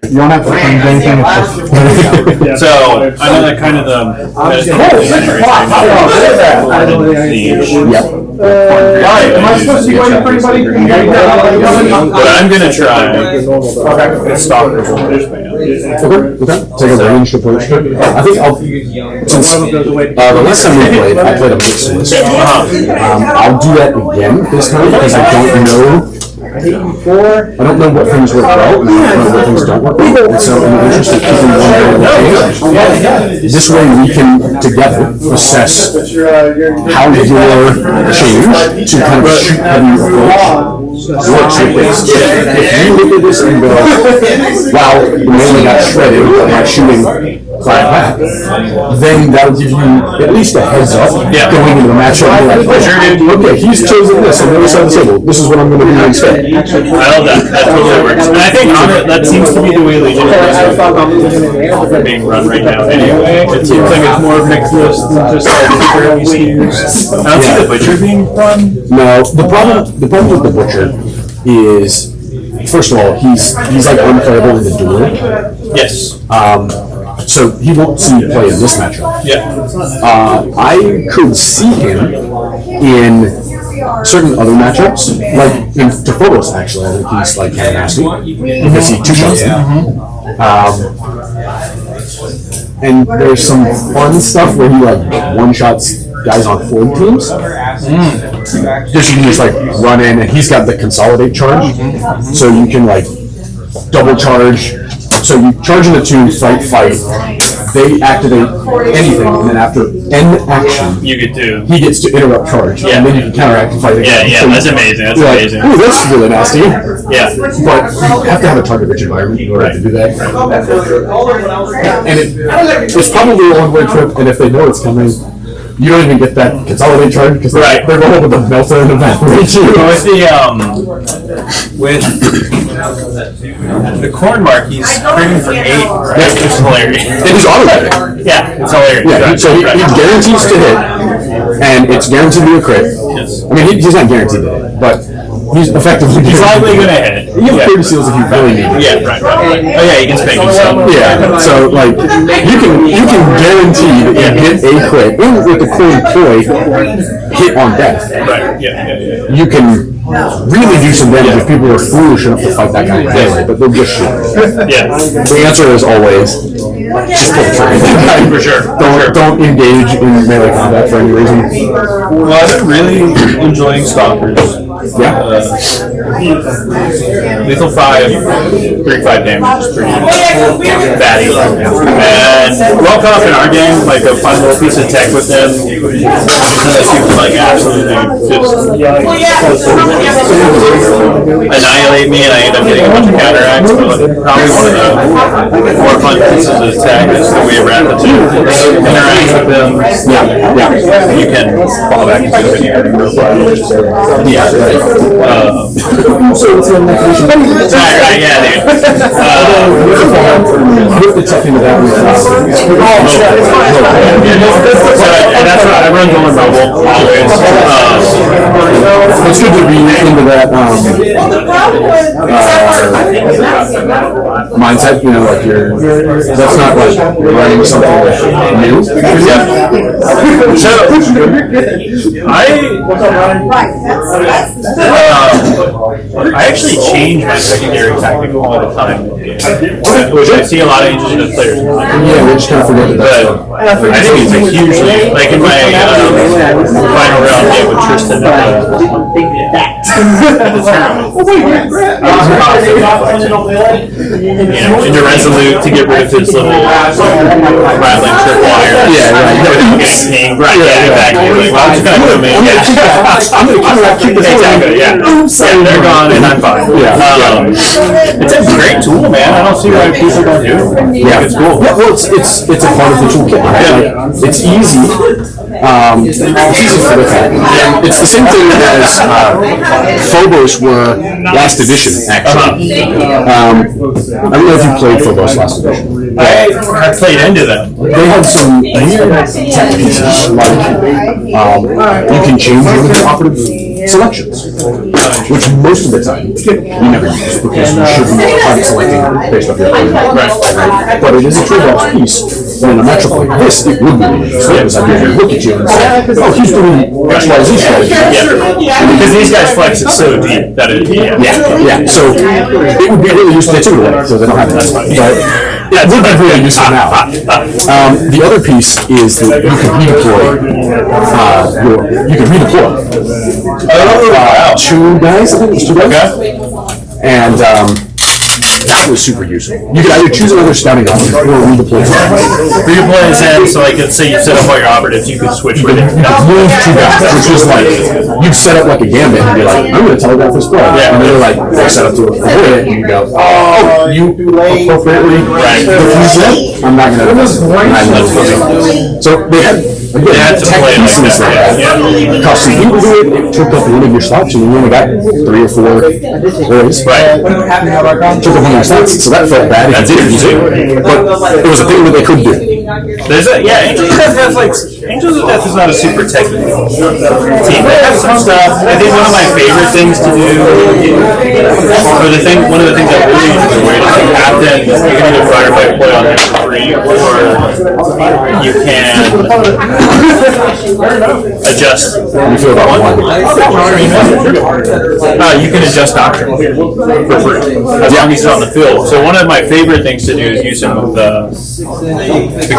You don't have to change anything. So I know that kind of the Yep. Alright, am I supposed to be waiting for anybody? but I'm gonna try. Stalker. Okay. Take a range approach. I think I'll. Since the last time we played, I played a mixed list. I'll do that again this time because I don't know. I don't know what things work well, and I don't know what things don't work well. And so, in the interest of keeping one variable changed, this way we can together assess how your change to kind of shoot heavy approach works with this. If you look at this and go, wow, the melee got shredded by shooting Clive back, then that'll give you at least a heads up going into the matchup. Like, okay, he's chosen this on the other side of the table. This is what I'm going to do instead. I love that. That totally works. And I think that seems to be the way Legion is being run right now anyway. It seems like it's more mixed list than just like super heavy SKUs. I don't see the Butcher being run. No, the problem with the Butcher is, first of all, he's like unplayable in the duel. Yes. So he won't see play in this matchup. Yeah. I could see him in certain other matchups, like in Phobos actually. I think he's like kind of nasty because he two-shots him. And there's some fun stuff where he like one-shots guys on horde teams. Just you can just like run in, and he's got the consolidate charge, so you can like double charge. So you charge into two, fight. They activate anything, and then after end action, You get to. he gets to interrupt charge, and then you can counteract and fight again. Yeah, So that's amazing. That's you're like, amazing. ooh, that's really nasty. Yeah. But you have to have a target-rich environment in order to do that. And it's probably a one-way trip, and if they know it's coming, you don't even get that consolidate charge because they're going with the melter and evaporate you. With the corn mark, he's craving for 8, right? Yeah. Which is hilarious. It is automatic. Yeah, it's hilarious. Yeah, so he guarantees to hit, and it's guaranteed to be a crit. Yes. I mean, he's not guaranteed to hit, but he's effectively He's likely going to hit. You have 30 seals if you really need it. Yeah, right. Oh yeah, you can spank himself. Yeah, so like you can guarantee that you hit a crit, and with the coin ploy, hit on death. Right. Yeah. You can really do some damage if people are foolish enough to fight that kind of melee, but they'll just shoot. Yeah. The answer is always just pull the trigger. For sure. Don't engage in melee combat for any reason. Well, I've been really enjoying Stalkers. Yeah. Lethal 5, 3-5 damage is pretty batty. And Rock Off in our game, like a fun little piece of tech with them, unless you can like absolutely just annihilate me and I end up getting a bunch of counteracts. But probably one of the more fun pieces of tech is the way Rapid 2 interacts with them. Yeah. You can fall back into the video real fast. Yeah. Right, yeah, dude. With the tech into that, And that's right, I run going mobile always. it's good to be into that mindset, you know, like that's not like you're running something new. I actually change my secondary tactic all the time, which I see a lot of interesting players do. Yeah, we just kind of forget that. But I think it's a hugely, like in my final round game with Tristan into Resolute to get rid of his little rattling tripwire. Yeah, right. Right, yeah, exactly. Like, well, I'm just gonna come in. I'm going to counteract keep this Exactly, yeah. Yeah, they're gone and I'm fine. It's a great tool, man. I don't see why people don't do it. Yeah, It's cool. Yeah, well, it's a part of the toolkit. Right? Like, it's easy. It's easy to look at. And it's the same thing as Phobos were last edition, actually. I don't know if you played Phobos last edition. I played into them. They had some weird tech pieces, like you can change your operative selections, which most of the time you never use because you should be target selecting based off your opponent. Right? But it is a trade-off piece. When in a matchup like this, it would be really useful because I'd be able to look at you and say, oh, he's doing XYZ strategy. Because these guys flex it so deep that it. Yeah. So it would be really useful too, so they don't have that. But yeah, it would be really useful now. The other piece is that you can redeploy. Two guys. I think it was two guys. And that was super useful. You could either choose another scouting option or redeploy. Redeploy is in, so like let's say you set up all your operatives, you could switch with it. Move two guys, which was like you'd set up like a gambit and be like, I'm going to telegraph this play. Yeah. And they're like, they set up to avoid it, and you go, oh, you appropriately refuse it. I'm not going to. So they had. Again, tech pieces like that. Cost some people to it, it took up one of your slots, and you only got 3 or 4 plays. Right. Took up one of your slots, so that felt bad if you didn't use it. But it was a thing that they could do. Angels of Death has Angels of Death is not a super techy team. They have some stuff. I think one of my favorite things to do, one of the things I really enjoy is you have them, you can either firefight play on them for free, or you can adjust. You feel about one. You can adjust doctrine for free as long as it's on the field. So one of my favorite things to do is use some of the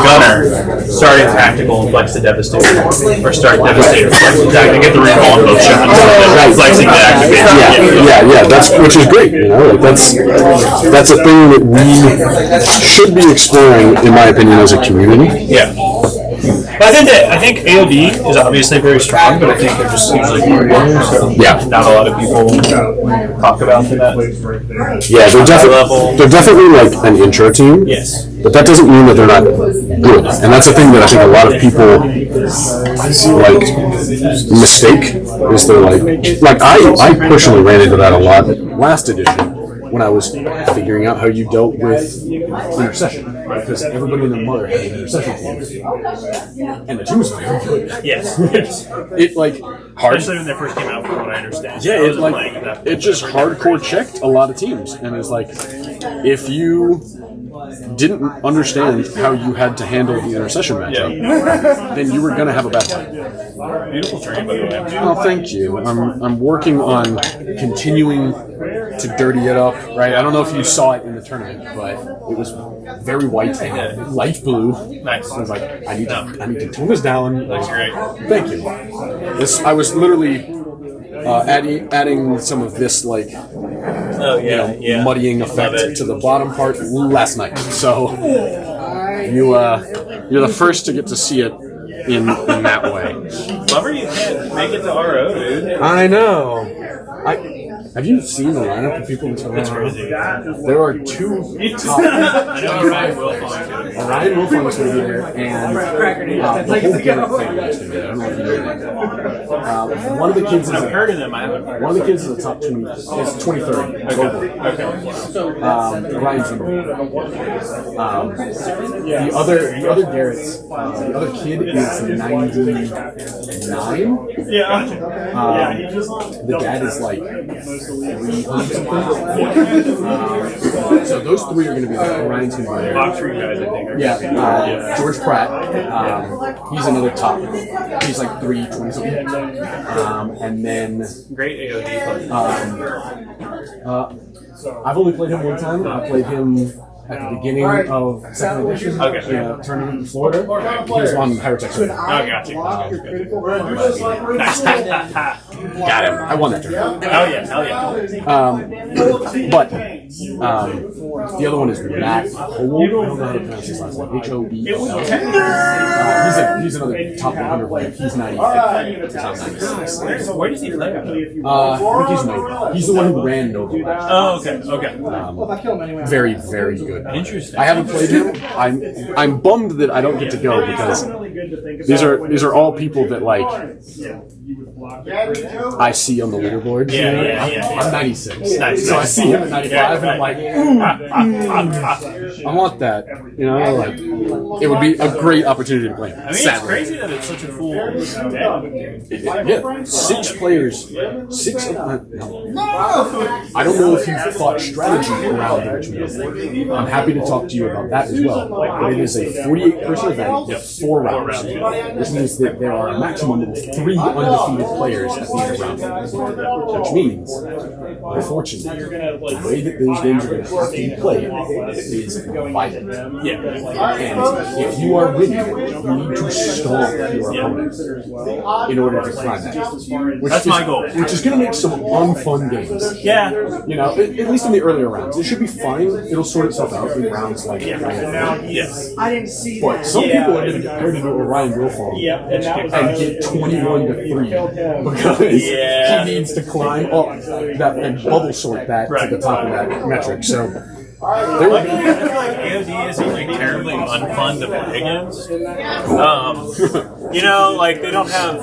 gunner, starting tactical and flex the devastator, or start devastator, flex the tactical, get the recall on both shots, flexing the activation. Yeah. That's which is great. You know, like that's a thing that we should be exploring, in my opinion, as a community. Yeah. But I think AOD is obviously very strong, but I think they're just usually warriors, so not a lot of people talk about that. Yeah, they're definitely like an intro team. Yes. But that doesn't mean that they're not good. And that's the thing that I think a lot of people like mistake is they're like I personally ran into that a lot last edition when I was figuring out how you dealt with intercession. Because everybody and their mother had an intercession team. And the team was very good. Yes. It like hard, especially when they first came out, from what I understand. Yeah, it just hardcore checked a lot of teams, and it's like if you didn't understand how you had to handle the intercession matchup, then you were going to have a bad time. Beautiful training, by the way. Oh, thank you. I'm working on continuing to dirty it up. Right? I don't know if you saw it in the tournament, but it was very white and light blue. Nice. I was like, I need to tone this down. That's great. Thank you. I was literally adding some of this muddying effect to the bottom part last night. So you're the first to get to see it in that way. Bummer you can't make it to RO, dude. I know. Have you seen the lineup of people in tournament? It's crazy. There are 2 top. I know Ryan Wilfong. Ryan Wilfong is going to be there, and the whole Garrett family is going to be there. I don't know if you know that. One of the kids is I've heard of them. I haven't. One of the kids is a top 20. Is 23rd. Okay. Ryan's number 1. The other Garrett's, the other kid is 99. The dad is like 300 something. So those 3 are going to be there. Ryan's going to be there. Top 3 guys, I think. George Pratt. He's another top. He's like 320 something. And then great AOD player. I've only played him one time. I played him at the beginning of second edition in a tournament in Florida. He was on Pyrotech. Oh, got you. Got him. I won that tournament. Hell yeah. But the other one is Matt Howell. I don't know how to pronounce his last name. Hobl. He's another top 100 player. He's 95. Where does he play? I think he's Nova. He's the one who ran Nova last year. Oh, okay. Very, very good. Interesting. I haven't played him. I'm bummed that I don't get to go because these are all people that like I see on the leaderboard. I'm 96. Nice. So I see him at 95 and I'm like, I want that. You know, like it would be a great opportunity to play. I mean, it's crazy that it's such a full day. Yeah, 6 players. 6. I don't know if you've thought strategy around the Richmond Open. I'm happy to talk to you about that as well. But it is a 48-person event with 4 rounds. Which means that there are a maximum of 3 undefeated players at the end of round 1. Which means, unfortunately, the way that those games are going to have to be played is violent. And if you are winning, you need to stomp your opponent in order to climb that. That's my goal. Which is going to make some unfun games. Yeah. You know, at least in the earlier rounds. It should be fine. It'll sort itself out in rounds like Yes. But some people are going to get paired into Orion Wilfall and get 21-3 because he needs to climb up that and bubble sort that to the top of that metric. So there would I feel like AOD isn't like terribly unfun to play against. You know, like they don't have.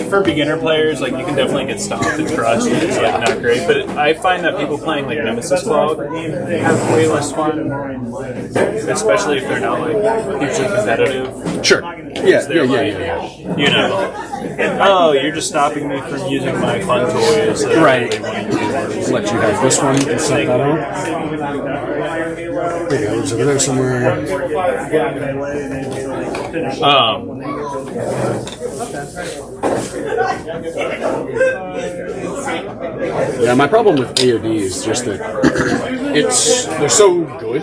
For beginner players, like you can definitely get stomped and crushed. And it's like not great, but I find that people playing like Nemesis Log have way less fun, especially if they're not like hugely competitive. Sure. Yeah. You know, oh, you're just stopping me from using my fun toys. Right. Let you have this one and set that on. There you go. It's over there somewhere. Yeah, my problem with AOD is just that they're so good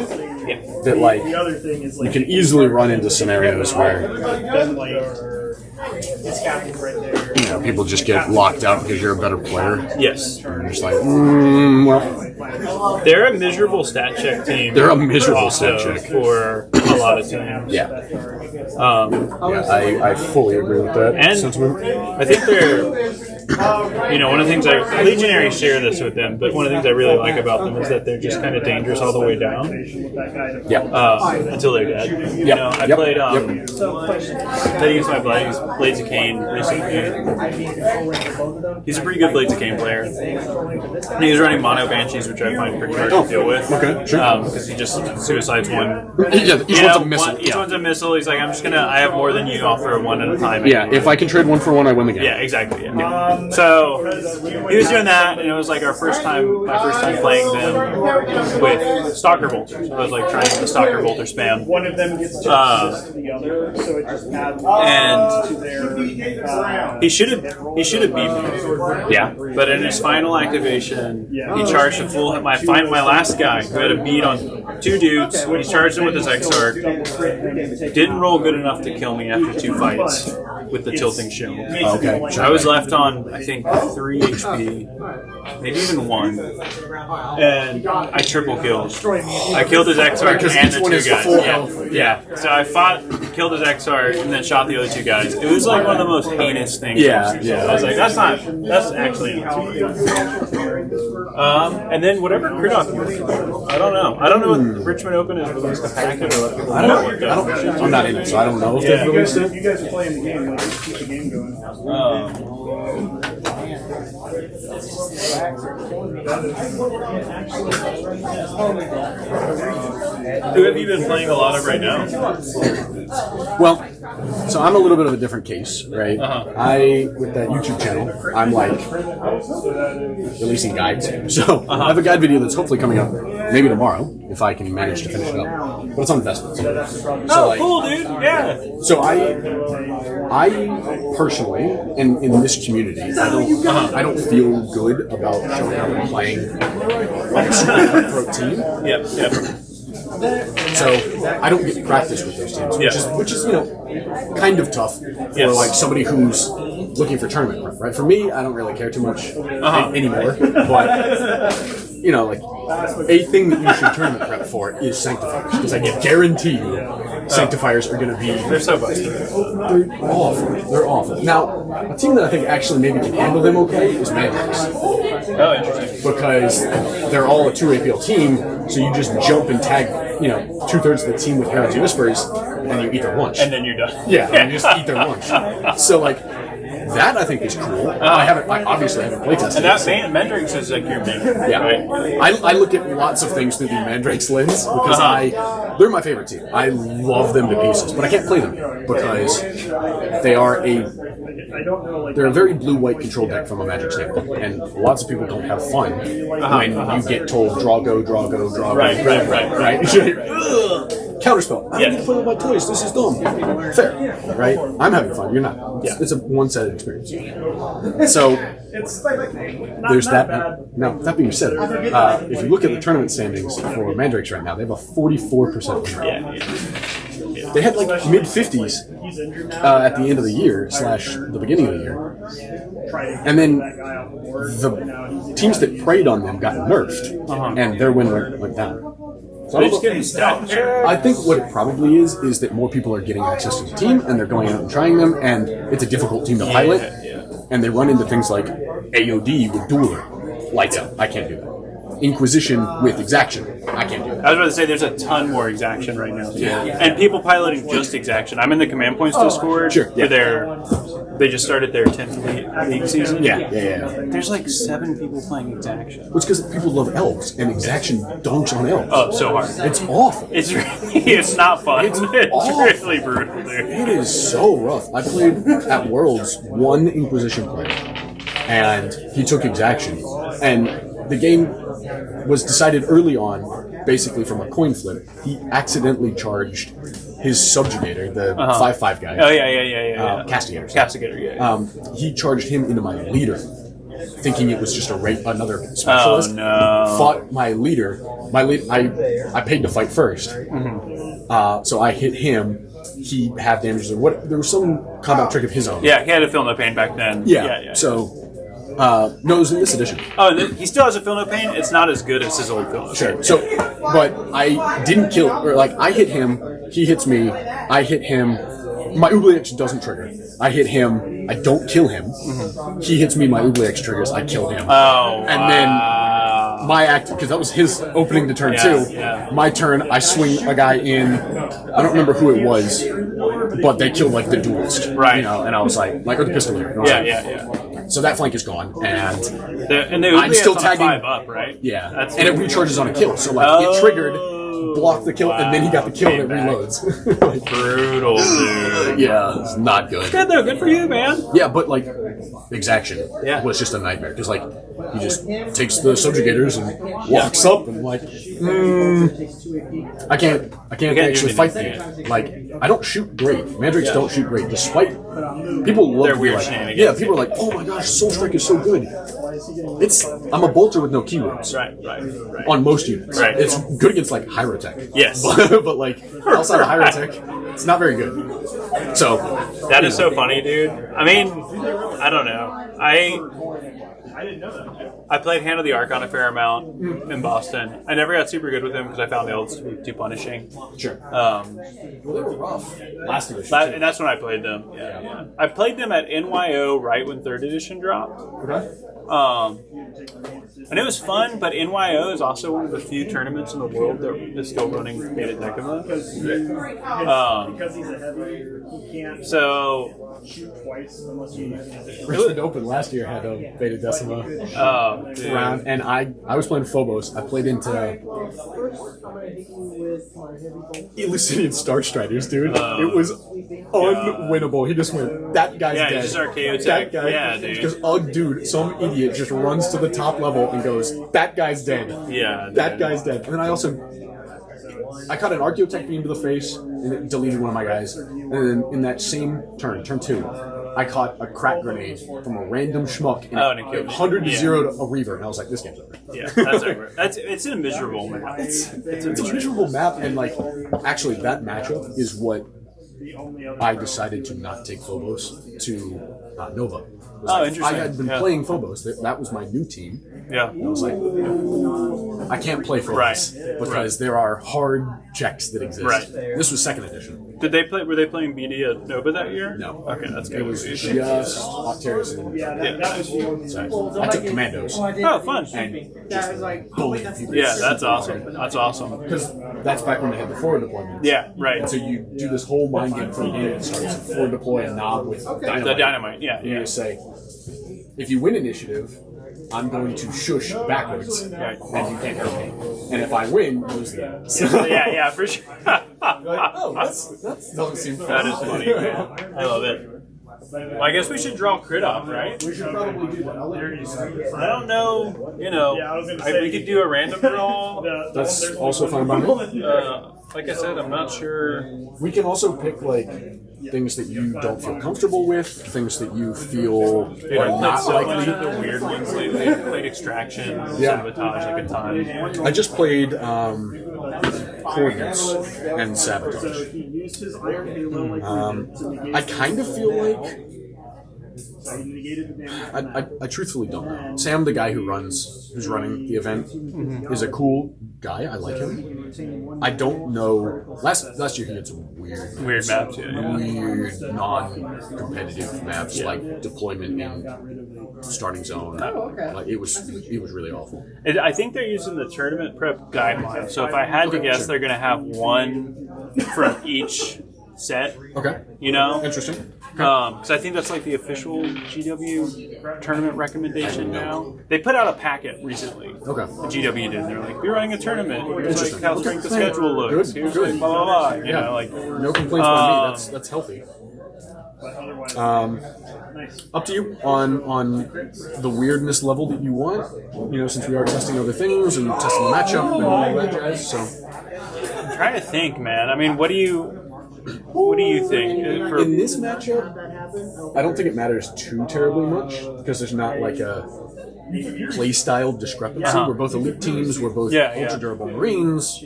that like you can easily run into scenarios where you know people just get locked out because you're a better player. Yes. And you're just like, well, they're a miserable stat check team. They're a miserable stat check for a lot of teams. Yeah. I fully agree with that and sentiment. I think they're, you know, one of the things Legionaries share this with them, but one of the things I really like about them is that they're just kind of dangerous all the way down. Until they're dead. You know, I played, played against my Blades of Cain recently. He's a pretty good Blades of Cain player. And he's running Mono Banshees, which I find pretty hard to deal with. Okay, sure. Because he just suicides one. Each one's a missile. Each one's a missile. He's like, I have more than you, offer one at a time. Yeah, if I can trade 1 for 1, I win the game. Yeah, exactly. Yeah. So he was doing that, and it was like my first time playing them with Stalker Bolter. So I was like trying the Stalker Bolter spam. One of them gets to the other, so it just adds to their. He should have beat me. Yeah. But in his final activation, he charged a full hit. My last guy who had a beat on 2 dudes. He charged him with his Exarch. Didn't roll good enough to kill me after 2 fights with the tilting shield. Okay. I was left on, I think, 3 HP, maybe even 1, and I triple killed. I killed his Exarch and the 2 guys. Yeah. So I killed his Exarch, and then shot the other 2 guys. It was like one of the most heinous things. Yeah. I was like, that's actually not. And then whatever Criddock was, I don't know. I don't know if Richmond Open has released a packet or what. I'm not in it, so I don't know if they've released it. You guys are playing the game, let's keep the game going. Who have you been playing a lot of right now? Well, so I'm a little bit of a different case, right? With that YouTube channel, I'm like releasing guides. So I have a guide video that's hopefully coming up maybe tomorrow, if I can manage to finish it up. But it's on investments. So Cool, dude. Yeah. So I personally, in this community, I don't feel good about showing up and playing like a super cutthroat team. Yep. So I don't get to practice with those teams, which is you know kind of tough for like somebody who's looking for tournament prep, right? For me, I don't really care too much anymore, but you know, like a thing that you should tournament prep for is Sanctifiers, because I can guarantee you Sanctifiers are going to be They're so busted. They're awful. They're awful. Now, a team that I think actually maybe can handle them okay is Mandrax. Oh, interesting. Because they're all a 2 APL team, so you just jump and tag, you know, 2/3 of the team with Herald's Whispers, and you eat their lunch. And then you're done. Yeah, and you just eat their lunch. So like that I think is cool. I obviously haven't playtested And that it. Mandrake's is like your main. Yeah, Right? I look at lots of things through the Mandrake's lens because they're my favorite team. I love them to pieces, but I can't play them because they are they're a very blue-white control deck from a Magic standpoint, and lots of people don't have fun when you get told draw go. Right. Counterspell. I don't get to play with my toys. This is dumb. Fair, right? I'm having fun. You're not. Yeah. It's a one-sided experience. So there's that. Now, that being said, if you look at the tournament standings for Mandrakes right now, they have a 44% win rate. They had like mid-50s at the end of the year / the beginning of the year. And then the teams that preyed on them got nerfed, and their win rate went down. So They just getting stacked. I think what it probably is that more people are getting access to the team, and they're going out and trying them, and it's a difficult team to pilot, and they run into things like AOD with Dueler. Lights out. I can't do that. Inquisition with Exaction. I can't do that. I was about to say there's a ton more Exaction right now. Yeah. And people piloting just Exaction. I'm in the Command Points Discord. Sure, yeah. They just started their 10th league season. Yeah. There's like 7 people playing Exaction. It's because people love elves, and Exaction dunks on elves. Oh, so hard. It's awful. It's not fun. It's It's awful. really brutal, dude. It is so rough. I played at Worlds one Inquisition player, and he took Exaction, and the game was decided early on, basically from a coin flip. He accidentally charged his subjugator, the 5/5 guy. Oh, yeah. Castigator. Castigator, yeah. He charged him into my leader, thinking it was just another specialist. Oh, no. Fought my leader. I paid to fight first, so I hit him. He half damages or what? There was some combat trick of his own. Yeah, he had a Feel No Pain back then. Yeah. So. No, it was in this edition. Oh, he still has a Feel No Pain. It's not as good as his old Feel No Pain. Sure. So, but I didn't kill, or like I hit him, he hits me, I hit him. My Oubliette doesn't trigger. I hit him, I don't kill him. He hits me, my Oubliette triggers, I kill him. Oh, And then my act, because that was his opening to turn 2. Yeah. My turn, I swing a guy in. I don't remember who it was, but they killed like the duelist, Right. You know, and I was like or the pistolier. And I was like, Yeah. So that flank is gone, and I'm still tagging- 5 up, right? yeah, That's and it recharges on a kill. So like it triggered, blocked the kill, and then he got the kill, and it Payback. reloads. Like, brutal, dude. yeah, it's not good. Good though. Good for you, man. Yeah, but like Exaction Yeah. was just a nightmare because like he just takes the subjugators and walks up and like I can't actually do fight anything. them. Like I don't shoot great. Mandrakes don't shoot great, despite people love Their to be weird like, shenanigans. yeah, people are like, oh my gosh, Soul Strike is so good. I'm a bolter with no keywords. Right. On most units. Right. It's good against like Hyrotech. Yes. but like outside of Hyrotech, it's not very good. So That is so funny, dude. I mean, I don't know. I played Hand of the Archon a fair amount in Boston. I never got super good with him because I found the elves to be too punishing. sure. Well, they were rough. Last edition. And that's when I played them. Yeah. I played them at NYO right when 3rd edition dropped. Okay. And it was fun, but NYO is also one of the few tournaments in the world that is still running Beta Decima. Because he's a heavy, he can't So, shoot twice unless you use an additional. Richmond Open last year had a Beta Decima dude. round, and I was playing Phobos. I played into Eleusinian Star Striders, dude. It was unwinnable. He just went, that guy's Yeah, dead. he's just our KO That tech. guy, Yeah, dude. Because, dude, some idiot just runs to the top level and goes, that guy's dead. Yeah, That dude. guy's dead. And then I caught an Archaeotech beam to the face, and it deleted one of my guys. And then in that same turn 2, I caught a crack grenade from a random schmuck, and and it killed you. 100 to Yeah. 0 to a Reaver, and I was like, this game's over. Yeah, that's over. It's a miserable map. It's a miserable map, and like, actually, that matchup is what I decided to not take Phobos to Nova. It was Oh, like, interesting. I had been Yeah. playing Phobos. That was my new team. Yeah. And I was like, I can't play for Right. this because there are hard checks that exist. Right. This was second edition. Did they play? Were they playing BD at Nova that year? No. Okay, that's good. It was just Octarius and That was you. so I took Commandos. Oh, fun. Bullying people. Yeah, that's awesome. That's awesome. Because that's back when they had the forward deployments. Yeah, right. And so you do this whole mind game from the game. It starts to forward deploy a knob with dynamite. The dynamite. Yeah, And you yeah. just say, if you win initiative, I'm going to shush backwards, Right. and you can't hurt me. And if I win, you lose them. Yeah, for sure. Oh, that doesn't seem fun. That is funny, man. I love it. Well, I guess we should draw crit off, right? We should probably do that. I'll let you I don't know. You know, Yeah, I was gonna say- we could do a random draw. That's also fine by me. Like I said, I'm not sure. We can also pick like things that you don't feel comfortable with, things that you feel Dude, are I played not so much likely. of the weird ones lately. I played Extraction, Yeah. Sabotage like a ton. I just played Coordinates and Sabotage. He used his Iron Halo I kind of feel like so he negated the damage. I truthfully don't know. Sam, the guy who's running the event, is a cool guy. I like him. I don't know. Last year he had some Weird maps, yeah. weird non-competitive maps like deployment and starting zone. Like it was really awful. I think they're using the tournament prep guideline. So if I had to guess, they're going to have one from each set. Okay, You know, interesting. because I think that's like the official GW tournament recommendation now. They put out a packet recently. Okay. The GW did. They're like, we're running a tournament. Here's like Interesting. how strength the schedule looks. Good, Here's good. like blah blah blah. You Yeah. know, like No complaints by me. That's healthy. But otherwise, nice. Up to you on the weirdness level that you want. You know, since we are testing other things and testing the matchup and all that jazz. So I'm trying to think, man. I mean, what do you think? in this matchup, I don't think it matters too terribly much because there's not like a play style discrepancy. Uh-huh. We're both elite teams. We're both ultra durable Marines.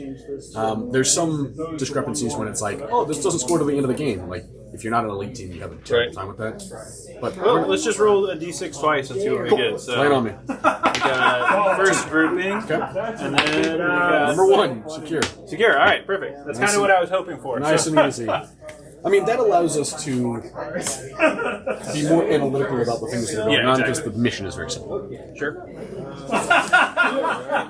There's some discrepancies when it's like, oh, this doesn't score to the end of the game. Like if you're not an elite team, you have a terrible time with that. But Well, let's just roll a d6 twice and see what we get. So, lay it on me. we got first grouping, and then we got Number one, secure. secure. All right, perfect. That's kind of what I was hoping for. Nice So- and easy. I mean, that allows us to be more analytical about the things that are going Yeah, on exactly. because the mission is very simple. Sure.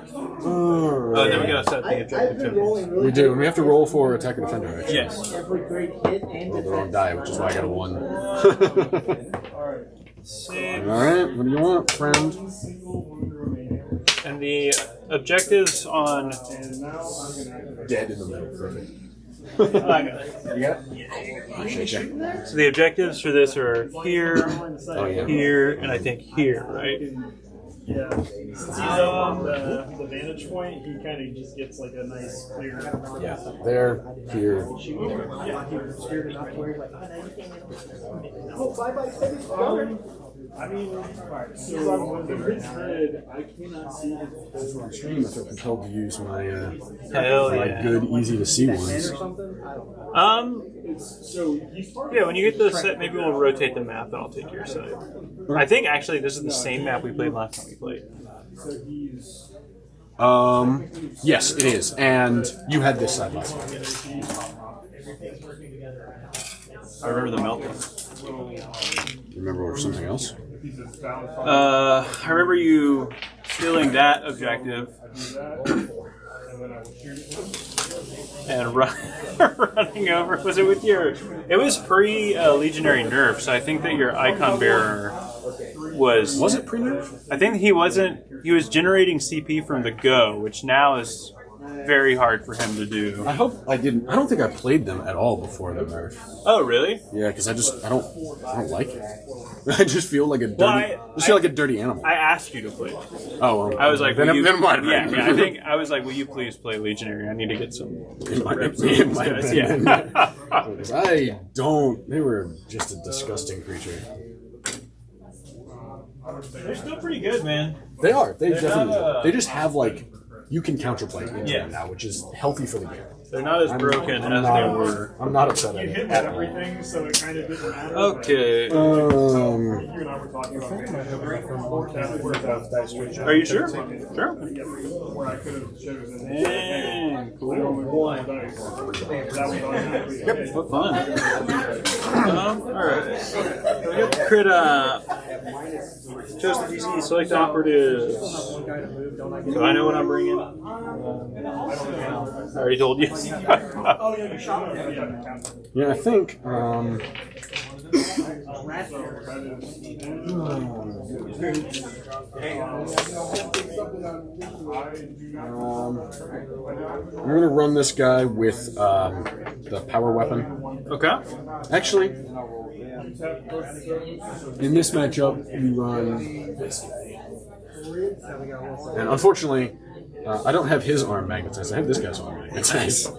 Then we gotta set the objective too. We do, and we have to roll for attack and defender, actually. Yes. Roll the wrong die, which is why I got a 1. Six. Alright, what do you want, friend? And the objectives on. Dead in the middle, perfect. I got it. You got it? Shake, shake. So the objectives for this are here, Oh, yeah. here, and I think here, right? Yeah. Since he's up on the vantage point, he kind of just gets like a nice clear. Yeah, there, here. Yeah, he was scared enough where he's like, I mean, so with his grid, I cannot see his On stream, I feel compelled to use my, Hell my yeah. good, easy to see ones. something. I don't know. So he's part Yeah, when you get the set, maybe we'll rotate the map and I'll take your side. I think actually this is the same map we played last time we played. so he's Yes, it is, and you had this side last time. I remember the meltdown. Remember something else? I remember you stealing that objective and running over. Was it with your? It was pre-legionary nerf, so I think that your icon bearer was. Was it pre-nerf? I think he wasn't. He was generating CP from the Go, which now is very hard for him to do. I hope I didn't. I don't think I played them at all before the nerf. Oh, really? Yeah, because I don't like it. I just feel like a dirty. Well, I feel like a dirty animal. I asked you to play. Oh, well, I was like, then, will you, then mind. yeah, I think I was like, will you please play Legionary? I need to get some. it might have guys. been. Yeah. Because I don't. They were just a disgusting creature. They're still pretty good, man. They are. They They're definitely. not, They just have like you can counterplay into them now, which is healthy for the game. They're not as broken as they were. I'm not upset at You it hit at all. everything, so it kind of didn't matter. Okay. You and I were talking about Are you sure? Sure. where I could have chosen. Dang, cool. One dice. That was automatically. Yep. What fun. Alright. We got the crit up. Choose the DC, select operatives. So I know what I'm bringing. I already told you. Yeah, I think. I'm gonna run this guy with the power weapon. Okay. Actually, in this matchup, we run this guy. And unfortunately, I don't have his arm magnetized. I have this guy's arm magnetized,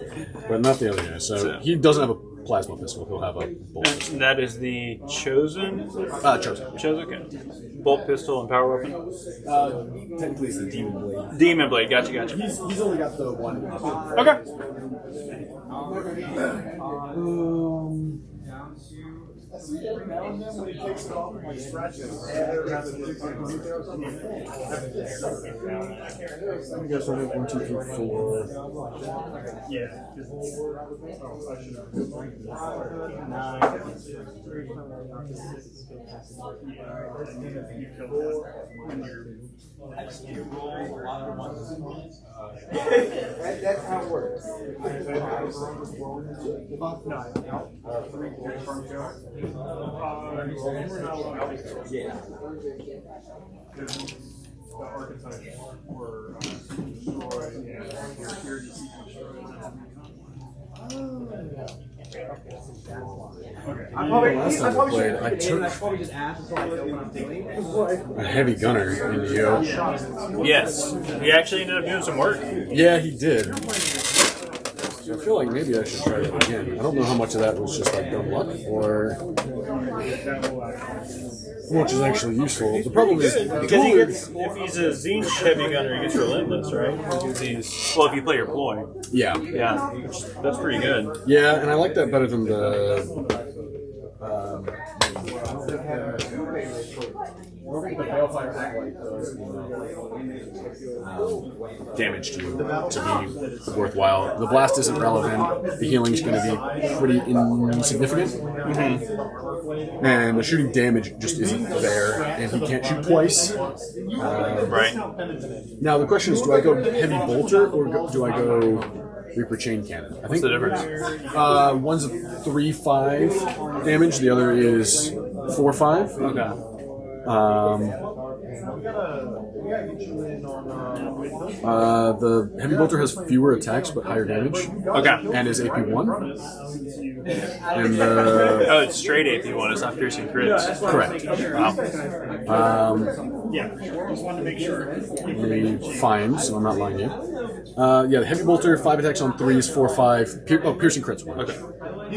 but not the other guy. So he doesn't have a plasma pistol. He'll have a bolt pistol. And that is the chosen. Chosen. Chosen. Okay. Bolt pistol and power weapon. Technically, it's the demon blade. Demon blade. Gotcha. Gotcha. He's only got the one. Okay. Every now and then when he takes it off and like scratches it. I guess I have 1, 2, 3, 4. Yeah. That's how it works. The archetypes were destroyed and your security I probably Last time we played, I took just asked so I know what I'm doing. a heavy gunner into you. Yes. He actually ended up doing some work. Yeah, he did. So I feel like maybe I should try that again. I don't know how much of that was just like dumb luck or how much is actually useful. The problem is, Because he gets, if he's a Zinch heavy gunner, he gets relentless, right? Well, if you play your ploy. yeah, Yeah. That's pretty good. yeah, and I like that better than the damage to you to be worthwhile. The blast isn't relevant. The healing's going to be pretty insignificant, and the shooting damage just isn't there. And he can't shoot twice. Right. Now the question is, do I go heavy bolter or do I go Reaper chain cannon? I think What's the difference? one's a 3/5 damage. The other is 4/5. Okay. The heavy bolter has fewer attacks but higher damage, Okay. and is AP1. And Oh, it's straight AP1. It's not piercing crits. correct. Wow. just wanted to make sure. Let me find, so I'm not lying to you. Yeah, the heavy bolter 5 attacks on 3 is 4/5. Piercing crits 1. Okay.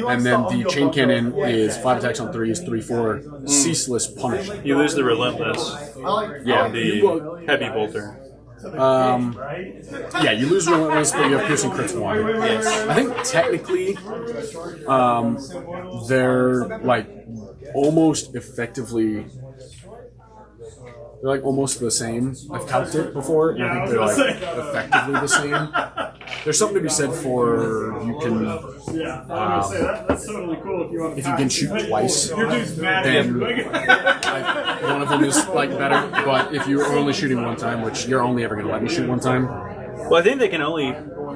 And then the chain cannon is 5 attacks on 3 is 3/4. Ceaseless punishment. You lose the relentless. Yeah, On the heavy bolter. Yeah, you lose relentless, but you have piercing crits 1. I think technically, they're like almost effectively. They're like almost the same. I've counted it before, and I think they're like effectively the same. There's something to be said for you can Yeah, I was gonna say that's totally cool if you want to. if you can shoot twice, Your dude's mad at then you. like, one of them is like better. But if you're only shooting one time, which you're only ever going to let me shoot one time, Well, I think they can only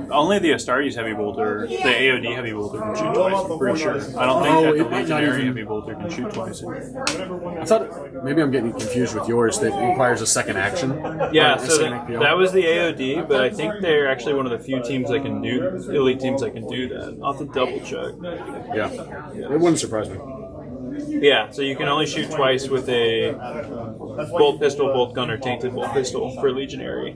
the Astartes heavy bolter, the AOD heavy bolter can shoot twice. I'm pretty sure. I don't think that it the might not Legionary even- heavy bolter can shoot twice. I thought maybe I'm getting confused with yours that requires a second action. Yeah, Or a so second APO. that was the AOD, but I think they're actually one of the few teams that can do elite teams that can do that. I'll have to double check. Yeah, it wouldn't surprise me. Yeah, so you can only shoot twice with a bolt pistol, bolt gun, or tainted bolt pistol for Legionary.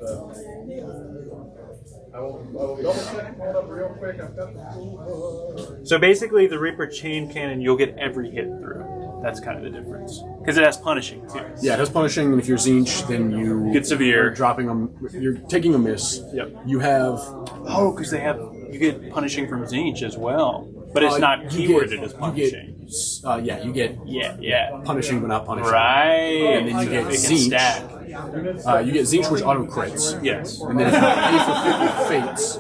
So basically, the Reaper chain cannon, you'll get every hit through. That's kind of the difference. Because it has punishing, too. Yeah, it has punishing, and if you're Zinch, then you Get severe. You're dropping them. You're taking a miss. Yep. You have. Oh, because you get punishing from Zinch as well. But it's not you keyworded as punishing. You get Yeah. punishing but not punishing. Right. And then you get It can Zinch. stack. You get Zinch, which auto crits. Yes. And then if you pay for fates,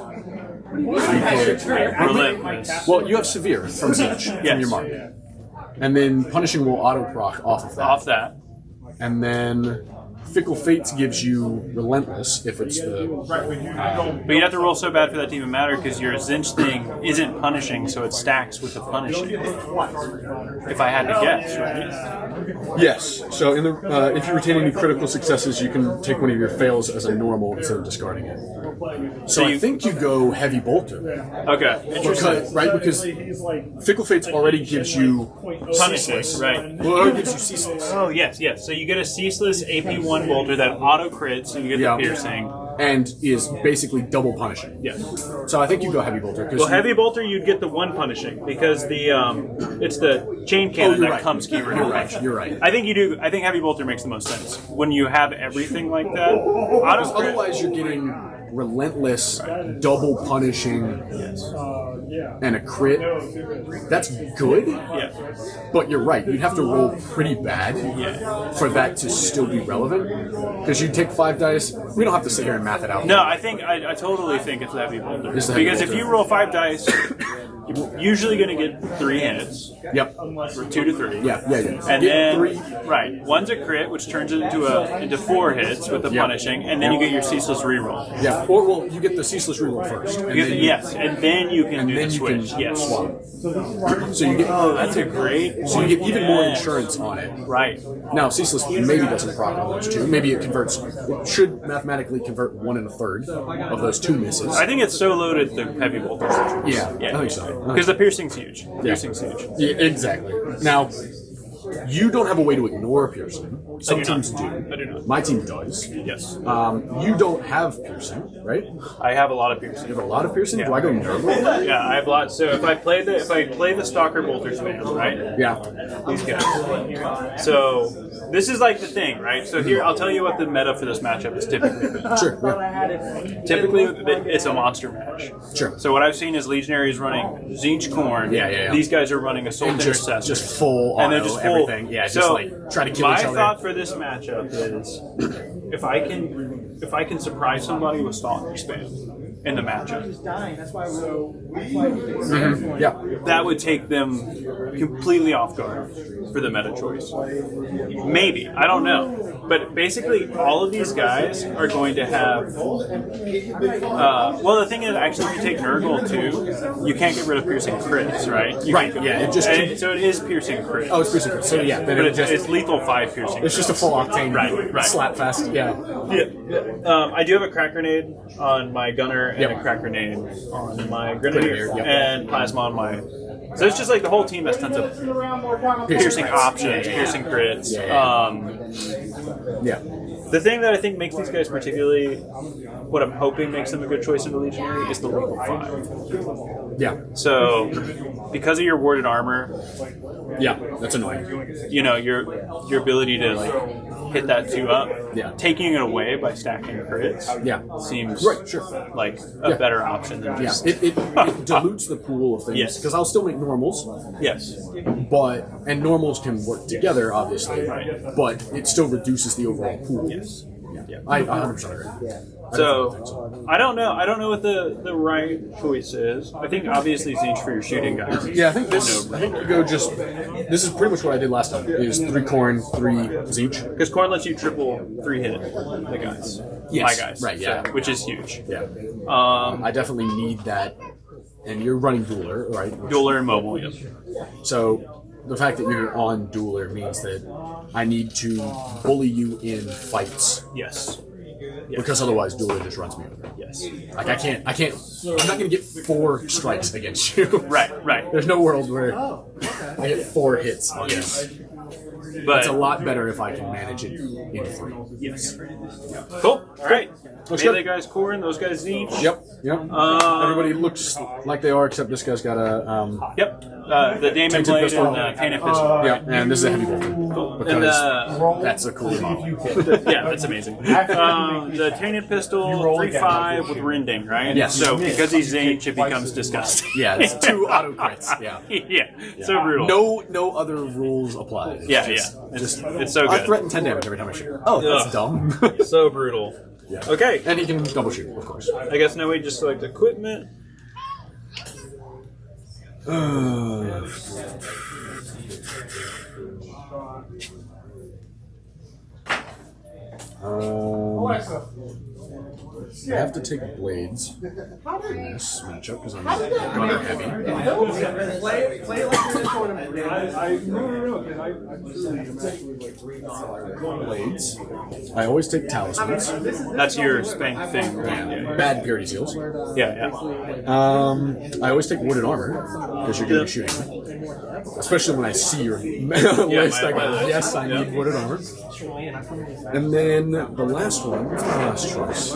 you get. Relentless. Well, you have severe from Zinch Yes. from your mark, and then punishing will auto proc off of that. Off that. And then Fickle Fates gives you relentless if it's the. But you'd have to roll so bad for that to even matter because your Zinch thing isn't punishing, so it stacks with the punishing. If I had to guess, right? Yes. So in the if you retain any critical successes, you can take one of your fails as a normal instead of discarding it. So I think you go Heavy Bolter. Okay. Interesting. Because Fickle Fates already gives you Punishing, ceaseless. right. Well, it already gives you ceaseless. Oh, yes. So you get a ceaseless AP1 bolter that auto crits, so you get Yeah. the piercing. And is basically double punishing. Yes. So I think you go Heavy Bolter. Well, Heavy Bolter, you'd get the one punishing because it's the chain cannon you're that right. comes keyword. You're right. I think you do. I think Heavy Bolter makes the most sense when you have everything like that. Auto crit. Otherwise, you're getting relentless, double punishing, and a crit. That's good. Yeah. But you're right. You'd have to roll pretty bad Yeah. for that to still be relevant. Because you take 5 dice. We don't have to sit here and math it out. No, I totally think it's the Heavy Bolter. It's the Heavy Because if Bolter. you roll 5 dice, you're usually going to get 3 hits. Yep. Or 2 to 3. Yeah. And Get then, 3. right, one's a crit, which turns it into 4 hits with the Yep. punishing, and then you get your ceaseless reroll. Yeah. Or well, you get the ceaseless reroll first. And then Yes, and then you can do then the you can switch. Yes. swap. So you get. Oh, that's a great. So you get even more Yes. insurance on it. Right. Now, ceaseless maybe doesn't proc on those 2. Maybe it converts. It should mathematically convert 1 1/3 of those 2 misses. I think it's so loaded the Heavy Bolter. Yeah, I think so. Because the piercing's huge. Piercing's huge. Yeah, exactly. Now, you don't have a way to ignore piercing. Some I do teams not. do. I do not. My team does. Yes. You don't have piercing, right? You I have a lot of piercing. have a lot of piercing. Yeah. Do I go normal? Yeah, I have lots. So if I play the Stalker Bolter spam, right? Yeah. These guys. So this is like the thing, right? So here, I'll tell you what the meta for this matchup is typically. Sure. Yeah. Typically, it's a monster match. Sure. So what I've seen is Legionaries running Zinch Corn. Yeah. These guys are running Assault And just Intercessor. full And they're auto, just full. everything. Yeah, just so like try to kill my each other. thought for this matchup is if I can surprise somebody with Stalker spam in the matchup, Yeah. that would take them completely off guard for the meta choice. Maybe. I don't know. But basically, all of these guys are going to have... well, the thing is, actually, if you take Nurgle, too, you can't get rid of piercing crits, right? You Right, can't- yeah, it just- so it is piercing crits. Oh, it's piercing. So yeah, then But it just it's lethal 5 piercing. it's just a full octane Right. slap fest. Yeah. I do have a crack grenade on my gunner and Yep. a crack grenade on my grenadier Grenadier, yep. and plasma on my. So it's just like the whole team has tons of piercing crits. options, Yeah. piercing crits. Yeah. The thing that I think makes these guys particularly, what I'm hoping makes them a good choice in the Legionary is the lethal 5. Yeah. So because of your warded armor, Yeah. That's annoying. you know your ability to like hit that 2 up, Yeah. taking it away by stacking crits, Yeah. seems Right. Sure. like a better option than Yeah. just It dilutes the pool of things. Yes. Because I'll still make normals. yes. And normals can work together, obviously, but it still reduces the overall pool. Yes. Yeah. I 100% agree. So I don't know. I don't know what the right choice is. I think obviously Zinch for your shooting guys. Yeah, I think you go just. This is pretty much what I did last time. Is 3 corn, 3 Zinch. Because Corn lets you triple 3 hit the guys. Yes. My guys. Right, yeah. So, which is huge. Yeah. I definitely need that. And you're running Dueler, right? Dueler and mobile. Yep. So the fact that you're on Dueler means that I need to bully you in fights Yes. because otherwise Dueler just runs me over. Yes. Like I can't. I'm not gonna get 4 strikes against you. Right. There's no world where I get 4 hits on you. But It's a lot better if I can manage it in 3. yes. Cool. All right. Looks Melee good. guys Corn. Those guys Zinch. Yep. Everybody looks like they are, except this guy's got a. Yep. The Damon Tainted Blade Pistol. and the Tainted Pistol. Yeah, and this is a heavy bolter. Cool. Because And that's a cool model. yeah, that's amazing. The Tainted Pistol, 3/5 with Rinding, right? Yes. So because he's Zage, it becomes disgusting. Yeah, it's 2 auto crits. Yeah. yeah, so brutal. No other rules apply. It's Yeah, just- yeah. It's so I good. threaten 10 damage every time I shoot. Oh, that's Ugh. dumb. So brutal. Yeah. Okay. And he can double shoot, of course. I guess now we just select equipment. I have to take blades in this matchup because I'm gunner heavy. Play it like you're in a tournament. Blades. I always take talismans. That's your spank thing, right? Yeah. Bad purity seals. Yeah. I always take wooded armor because you're going to be shooting. Especially when I see your list, I go, yes, I need wooded armor. And then the last one, what's my last choice?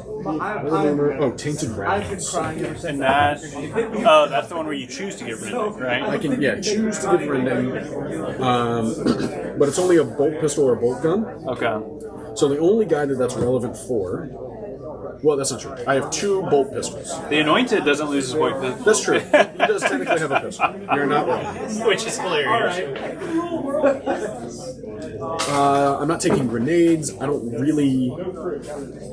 Oh, Tainted Grounds. And that's the one where you choose to get rid of it, right? I can, choose to give Rending, but it's only a bolt pistol or a bolt gun. Okay. So the only guy that's relevant for, well, that's not true. I have 2 bolt pistols. The Anointed doesn't lose his point. That's true. He does technically have a pistol. You're not wrong. Which is hilarious. I'm not taking grenades. I don't really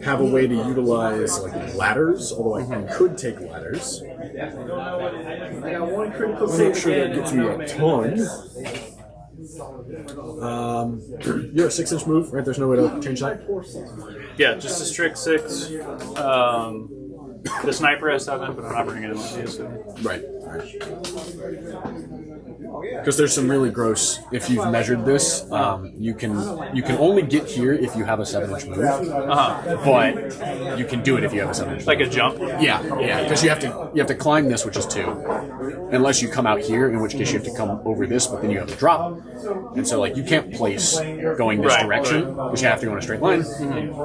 have a way to utilize like ladders, although I could take ladders. I'm not sure that gets me a ton. You're a 6-inch move, right? There's no way to change that. Yeah, just a strict 6. The sniper has 7, but I'm not bringing it in with you. So. Right. Because there's some really gross. If you've measured this, you can only get here if you have a 7-inch move. But you can do it if you have a 7-inch. Like a jump. Yeah. Because you have to climb this, which is 2, unless you come out here, in which case you have to come over this, but then you have to drop. And so like you can't place going this direction, because you have to go in a straight line.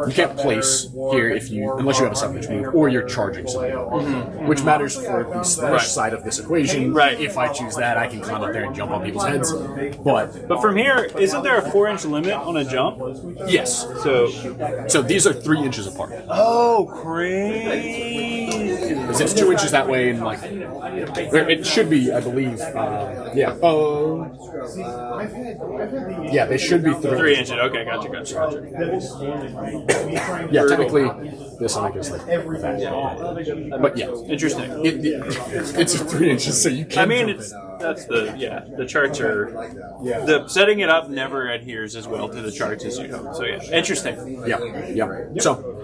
You can't place here unless you have a 7-inch move, or you're charging something, which matters for the slash side of this equation. Right. If I choose that, I can climb up there and jump on people's heads. But from here, isn't there a 4-inch limit on a jump? yes, So these are 3 inches apart. Oh, crazy! Because it's 2 inches that way, and like it should be, I believe. Yeah, they should be 3 inches. Okay, gotcha. Yeah, technically, this mic is like that. But yeah, Interesting. It's 3 inches, so you can't. I mean, the charts are, the setting it up never adheres as well to the charts as you hope. So yeah, interesting. Yeah. So,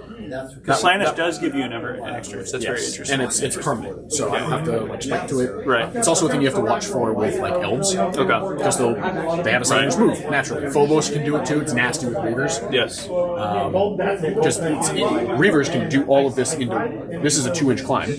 Because Slanish does give you an extra, so that's very interesting. and it's permanent, so I don't have to like spec to it. Right. It's also a thing you have to watch for with like elves. Okay. Because they have a 7-inch move naturally. Phobos can do it too. It's nasty with Reavers. Yes. Reavers can do all of this into. This is a 2-inch climb,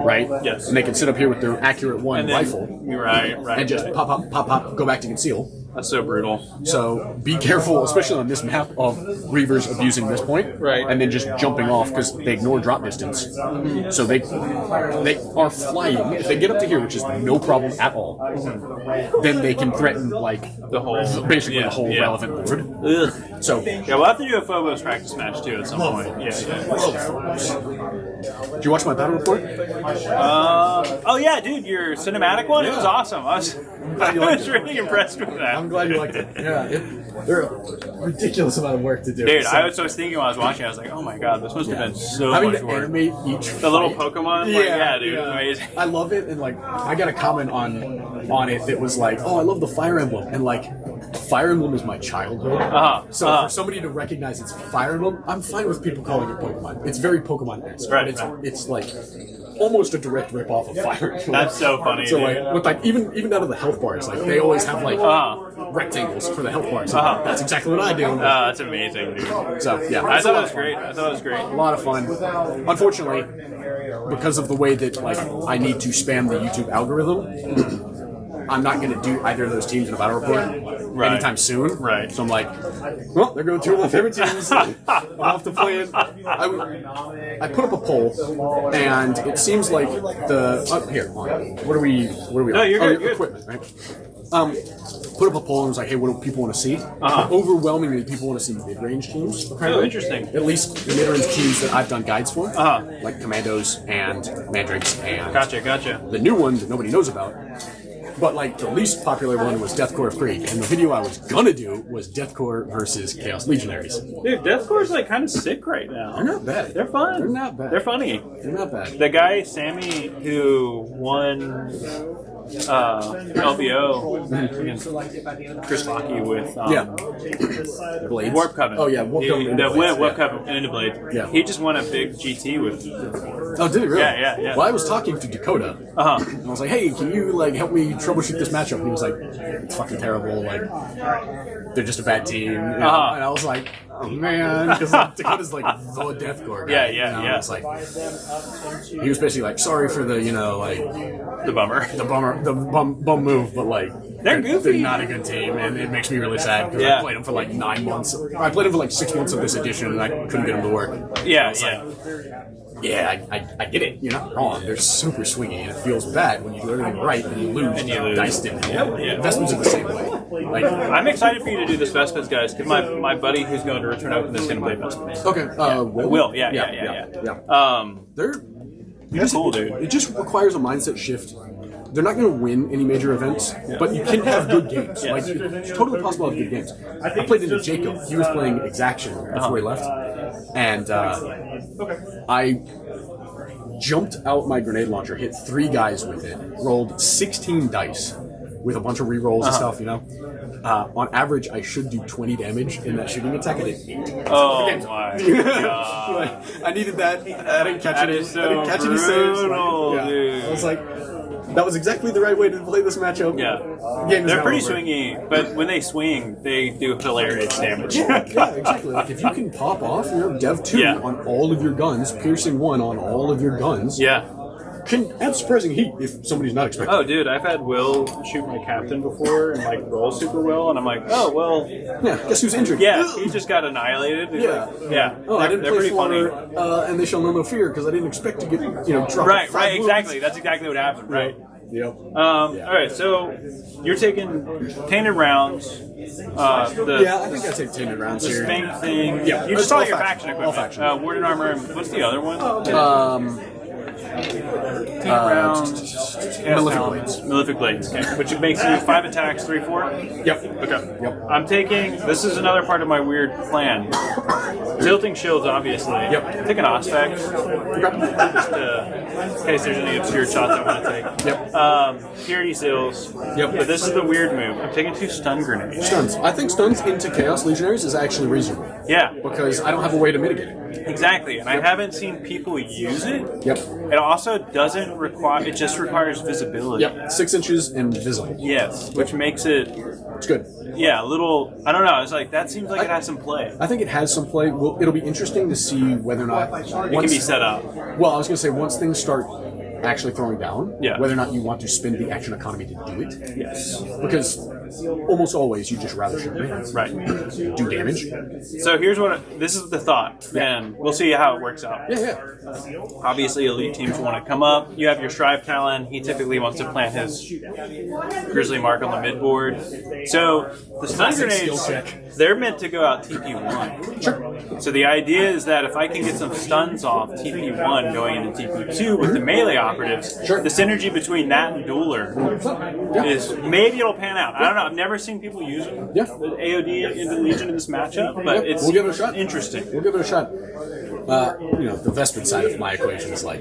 right? Yes. And they can sit up here with their accurate 1 And then, rifle Right. and just pop, go back to conceal. That's so brutal. So be careful, especially on this map, of Reavers abusing this point, Right. and then just jumping off because they ignore drop distance. So they are flying. If they get up to here, which is no problem at all, then they can threaten like The whole, basically the whole relevant board. Ugh. So Yeah, we'll have to do a Phobos practice match too at some point. did you watch my battle report? Oh yeah, dude, your cinematic one? It was awesome. I was really impressed with that. I'm glad you liked it. Yeah, they're a ridiculous amount of work to do. Dude, So, I was thinking when I was watching, I was like, oh my god, this must have been so having much to work. animate each The little fight. Pokemon? Like, yeah, dude, amazing. I love it, and like I got a comment on it that was like, "Oh, I love the Fire Emblem," and like, Fire Emblem is my childhood. So for somebody to recognize it's Fire Emblem, I'm fine with people calling it Pokemon. It's very Pokemon-esque, Right. but it's like almost a direct rip-off of Fire Emblem. That's so funny. So dude. like with like even down to the health bars, like they always have like rectangles for the health bars. That's exactly what I do. That's amazing, dude. So yeah, I it's a thought lot it was of fun. great. I thought it was great. A lot of fun. Unfortunately, because of the way that like I need to spam the YouTube algorithm, I'm not going to do either of those teams in a battle report. Right. anytime soon. Right. So I'm like, well, they're going two of my favorite teams. I'll have to play it. I put up a poll, and it seems like here. What are we? No, you're good, you're equipment, right? Put up a poll and was like, hey, what do people want to see? Overwhelmingly, people want to see mid-range teams. Oh, interesting. At least the mid-range teams that I've done guides for, Uh-huh. like Commandos and Mandrakes and Gotcha. the new one that nobody knows about. But like the least popular one was Deathcore of Krieg, and the video I was gonna do was Deathcore versus Chaos Legionaries. Dude, Deathcore's like kind of sick right now. They're not bad. They're fun. They're not bad. They're funny. They're not bad. The guy Sammy who won LVO against Chris Lockey with Blades. Warp Coven. Oh yeah, Warp Coven. Warp Coven and into Blade. Yeah. He just won a big GT with. Oh, did he really? Yeah. Well, I was talking to Dakota, and I was like, "Hey, can you like help me troubleshoot this matchup?" And he was like, "It's fucking terrible. Like, they're just a bad team." You know? And I was like, "Oh man," because Dakota's like the Deathcore guy. Yeah. And it's like he was basically like, "Sorry for the The bummer. the bum move, but like." They're goofy. They're not a good team, and it makes me really sad because Yeah. I played them for like 9 months. I played them for like 6 months of this edition, and I couldn't get them to work. Yeah. Yeah, I get it. You're not wrong. They're super swingy, and it feels bad when you do everything right and you lose. And you lose. Dice didn't. Yeah. Vestments are the same way. Like, I'm excited for you to do this Vestments, guys, because my buddy who's going to Return Open is going to play Vestments. okay, Will. Yeah. They're cool, dude. It just requires a mindset shift. They're not going to win any major events, but you can have good games. Yes. Like it's totally possible to have good games. I played into Jacob. He was playing Exaction before he left, and I jumped out my grenade launcher, hit 3 guys with it, rolled 16 dice with a bunch of rerolls and stuff. You know, on average, I should do 20 damage in that shooting attack. I did 8. Oh my god! I needed that. I didn't catch That any. is so I didn't catch any saves. brutal, dude. I was like, that was exactly the right way to play this matchup. Yeah. The game is They're now pretty over. swingy, but when they swing, they do hilarious damage. Yeah, exactly. Like if you can pop off your Dev 2 Yeah. on all of your guns, piercing 1 on all of your guns, Yeah. can add surprising heat if somebody's not expecting. Oh, dude, I've had Will shoot my captain before and like roll super well, and I'm like, oh well, Yeah, guess who's injured? yeah, he just got annihilated. It's Yeah. like, yeah. Oh, I didn't they're play pretty funny. and they shall know no fear because I didn't expect to get drop Right, 5 right, wounds. exactly. That's exactly what happened. Right. Yep. All right, so you're taking tainted rounds. The Yeah, I think I take 10 rounds the here. Spank thing. Yeah, You just it's saw all your faction, faction all equipment. faction. Warden armor. And what's the other one? Rounds. Malefic Blades. Malefic Blades. Okay. Which makes you 5 attacks, 3/4. Yep. Okay. Yep. I'm taking. This is another part of my weird plan. Tilting shields, obviously. Yep. I'm taking Auspex. Just in case there's any obscure shots I want to take. Yep. Purity Seals. Yep. But this is the weird move. I'm taking 2 stun grenades. Stuns. I think stuns into Chaos Legionaries is actually reasonable Yeah. because I don't have a way to mitigate it. Exactly. And I haven't seen people use it. Yep. It also doesn't require. It just requires visibility. Yep. 6 inches and visible. Yes, which makes it, It's good. yeah, a little. I don't know. It's like that seems like it has some play. I think it has some play. Well, it'll be interesting to see whether or not It can be set up. Well, I was going to say once things start actually throwing down, Yeah. whether or not you want to spend the action economy to do it, Yes. because almost always you just rather shoot me, Right. do damage. So here's what. This is the thought, and we'll see how it works out. Yeah. Obviously, elite teams want to come up. You have your Strive Talon. He typically wants to plant his Grizzly Mark on the mid board. So the stun Classic skill grenades, check. they're meant to go out TP1. Sure. So the idea is that if I can get some stuns off TP1 going into TP2 with the melee operatives, Sure. the synergy between that and Dueler is maybe it'll pan out. I don't know. I've never seen people use them. Yeah. The AOD into Legion in this matchup, but it's We'll give it a shot. interesting. We'll give it a shot. The Vespid side of my equation is like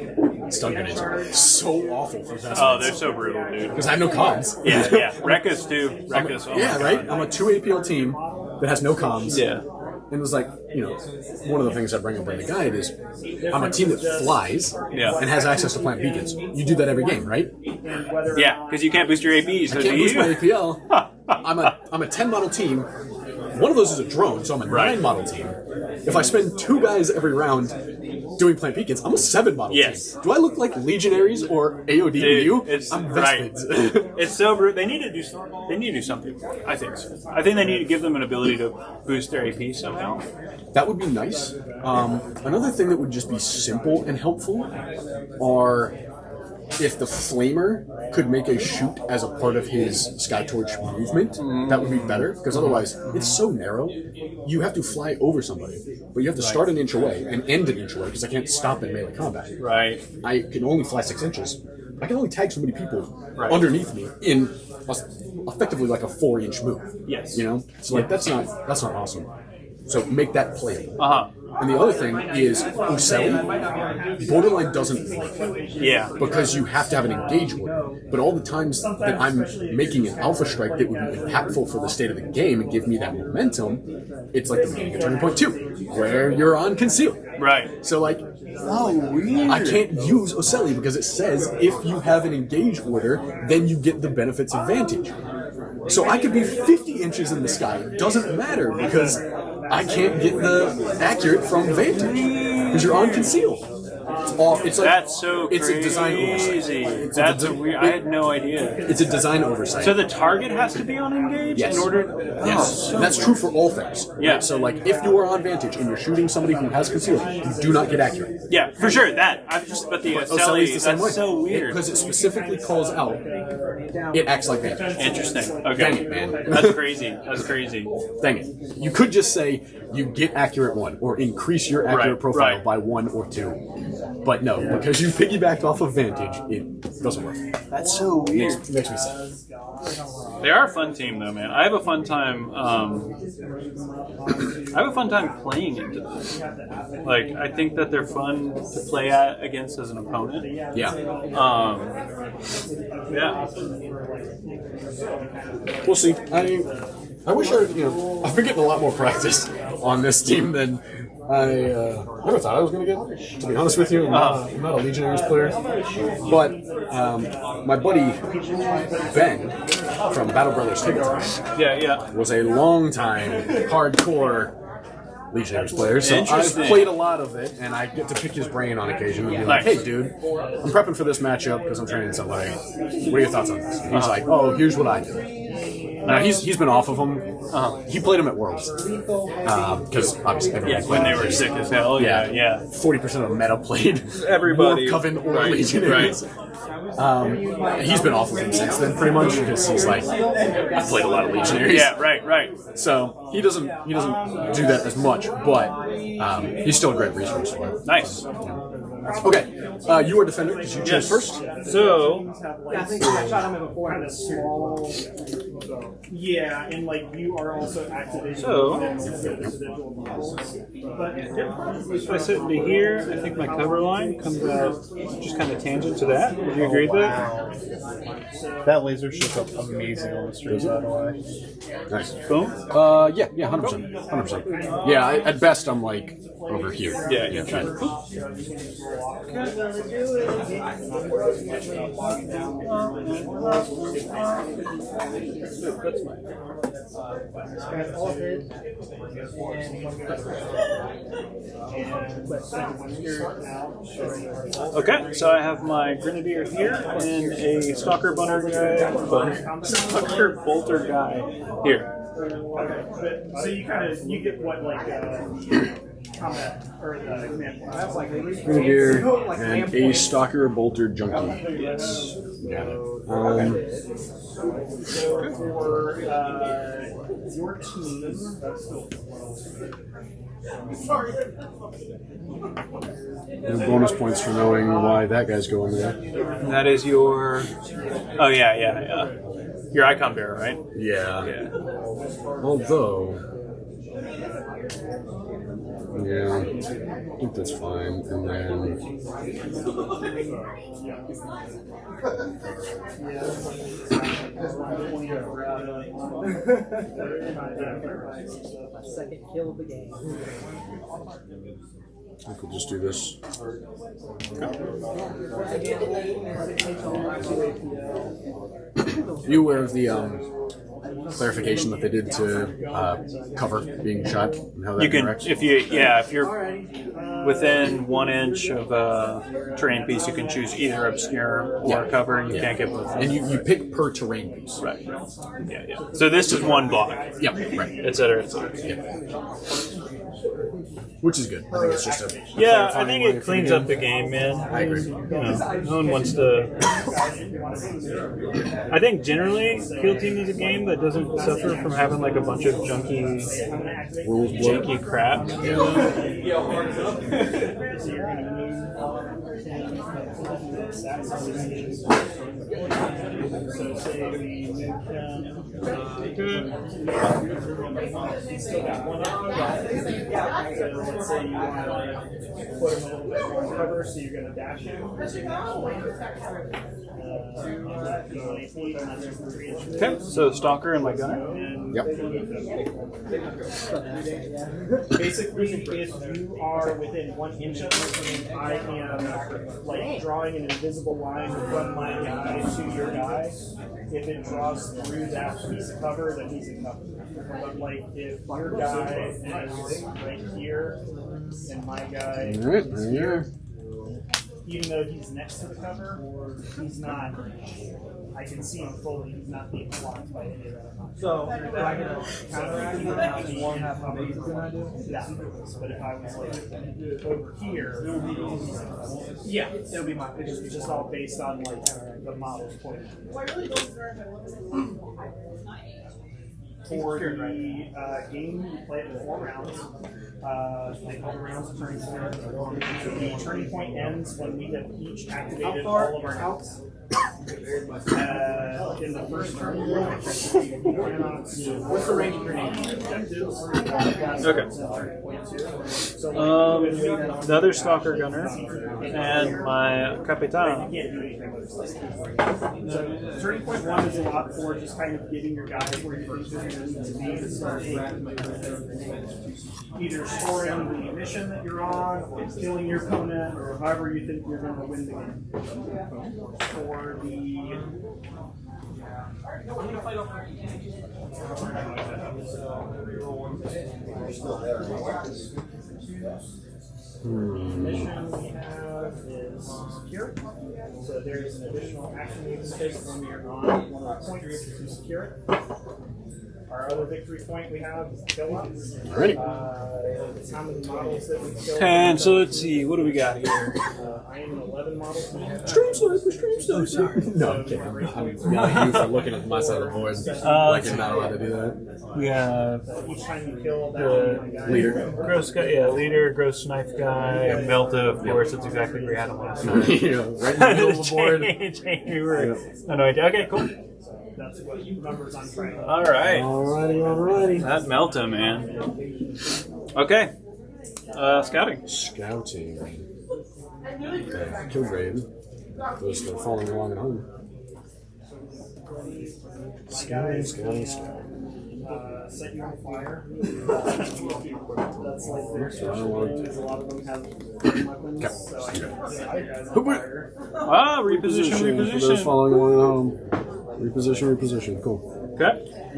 stun grenades are so awful for Vespid. Oh, they're so brutal, dude. because I have no comms. Yeah. Rekkas too. Rekkas. Oh my Yeah, God. right. I'm a 2 APL team that has no comms. Yeah. And it was like, one of the things I bring up in the guide is I'm a team that flies Yeah. and has access to plant beacons. You do that every game, right? Yeah, because you can't boost your APs. So I can't do boost you? my APL. I'm a 10 model team one of those is a drone, so I'm a 9 model team. If I spend 2 guys every round doing plant beacons, I'm a 7 model team. Do I look like Legionaries or AODBU? I'm Vespids. It's so brutal. They need to do something. I think so. I think they need to give them an ability to boost their AP somehow. That would be nice. Another thing that would just be simple and helpful are if the Flamer could make a shoot as a part of his Skytorch movement. That would be better, because otherwise it's so narrow. You have to fly over somebody, but you have to start an inch away and end an inch away, because I can't stop in melee combat. Right. I can only fly 6 inches. I can only tag so many people underneath me in effectively like a 4-inch move. Yes. You know? So like that's not awesome. So make that playable. Uh-huh. And the other thing is Uselli, Borderline doesn't like it. Yeah. Because you have to have an engage order. But all the times that I'm making an alpha strike that would be impactful for the state of the game and give me that momentum, it's like the beginning of Turning Point 2, where you're on conceal. Right. So like, I can't use Uselli because it says if you have an engage order, then you get the benefits of Vantage. So I could be 50 inches in the sky. It doesn't matter because I can't get the accurate from Vantage because you're on conceal. It's like, that's so it's crazy. A design oversight. That's a weird. I had no idea. It's a design oversight. So the target has to be on engage in order. Yes, and that's true for all things. Yeah. Right? So like, if you are on Vantage and you're shooting somebody who has concealed, you do not get accurate. Yeah, for sure. That I'm just but the Uselli is the same way. That's so weird because it specifically calls out. It acts like Vantage. Interesting. Okay. Dang it, man. That's crazy. That's crazy. Dang it. You could just say you get accurate 1 or increase your accurate profile by 1 or 2. But no, because you piggybacked off of Vantage, it doesn't work. That's so weird. Makes me sad. They are a fun team, though, man. I have a fun time. Playing into them. Like, I think that they're fun to play against as an opponent. Yeah. Yeah. We'll see. I wish I've been getting a lot more practice on this team than I never thought I was going to get. To be honest with you, I'm not a Legionaries player. But my buddy Ben from Battle Brothers Tabletop was a long-time hardcore Legionaries player, so I've played a lot of it, and I get to pick his brain on occasion and be like, hey dude, I'm prepping for this matchup because I'm training somebody. What are your thoughts on this? And he's like, oh, here's what I do. Now he's been off of them. He played them at Worlds because obviously everybody when they were sick as hell. Yeah. 40% of the meta played everybody War Coven or Legionaries. He's been off of them since then, pretty much, because he's like, I've played a lot of Legionaries. Yeah, right. So he doesn't do that as much, but he's still a great resource for it. Nice. Okay, you are defender because you chose first. So, I think I shot him before in a small. Yeah, and like you are also activating. So, if I sit into here, I think my cover line comes out just kind of tangent to that. Would you agree with that? That laser shows up amazing on the stream, by the way. Nice. Boom. Yeah, 100%. Yeah, at best I'm like over here. Yeah. Okay, so I have my Grenadier here and a Stalker Bolter guy here. So you get what combat or the command point. Grenadier and a Stalker Bolter Junkie. Yes. Got it. For your team, And bonus points for knowing why that guy's going there. And that is your. Oh yeah. Your icon bearer, right? Yeah. Although. Yeah, I think that's fine. And then. Second kill of the game. I could just do this. You aware of the clarification that they did to cover being shot and how that You can, interacts? if you're within 1 inch of a terrain piece, you can choose either obscure or cover. You can't get both. And you pick per terrain piece. Right. Yeah. So this is one block. Yeah, right. Et cetera, et cetera. Which is good. I think it's just a Yeah, I clarifying think way it for cleans the up the game, man. I agree. You know, no one wants to. I think generally, Kill Team is a game that doesn't suffer from having like a bunch of junky, janky crap. So say we move them. Still got one up. So let's say you want to put them a little bit more cover, so you're going to dash him. Okay, so Stalker and my gunner. Yep. Basically, if you are within 1 inch of me, I am like drawing an invisible line from my guy to your guy. If it draws through that piece of cover, then he's in cover. But like if your guy is right here and my guy All right, is there you here, go. even though he's next to the cover, he's not. I can see him fully. He's not being blocked by any of that. So if I can counteract, you have one half of it. Yeah, but if I was like over here, yeah, it'll be my. It's just all based on like the model's point. For the game, you play it in 4 rounds. Like all the rounds of turning point. The turning point ends when we have each activated all of our helps. In the first turn, what's the range of your name? Objectives? Okay. So Another Stalker gunner and my Capitan. you can't do anything with this. So turning point 1 is a lot for just kind of getting your guys where you think they're going to need to be to start either storing the mission that you're on, or killing your opponent, or however you think you're going to win the game. For the mission we have is secure. So there's an additional action you can take when you're on one of the points to secure it. Our other victory point we have is kill up. Alrighty. How many models that we kill? And so let's see, what do we got here? I am an 11 model. Stream sniper. No, I'm kidding. I'm yelling at you for looking at my side of the board. Like you're not allowed to do that. We have Each time you kill the Leader. gross guy, leader, gross knife guy, and Melta, of course. That's exactly where we had him last time. You know, right in the middle of the board. We were no idea. Okay, cool. That's what numbers I'm trying. All right. Alrighty. That Melta, man. Okay. Scouting. Scouting. Killgrave. Those that are following along at home. Scouting. Set you on fire. That's like their special. A lot of them have weapons. So I can guys on fire. Ah, reposition, For those reposition. following along at home. Reposition. Cool. Okay.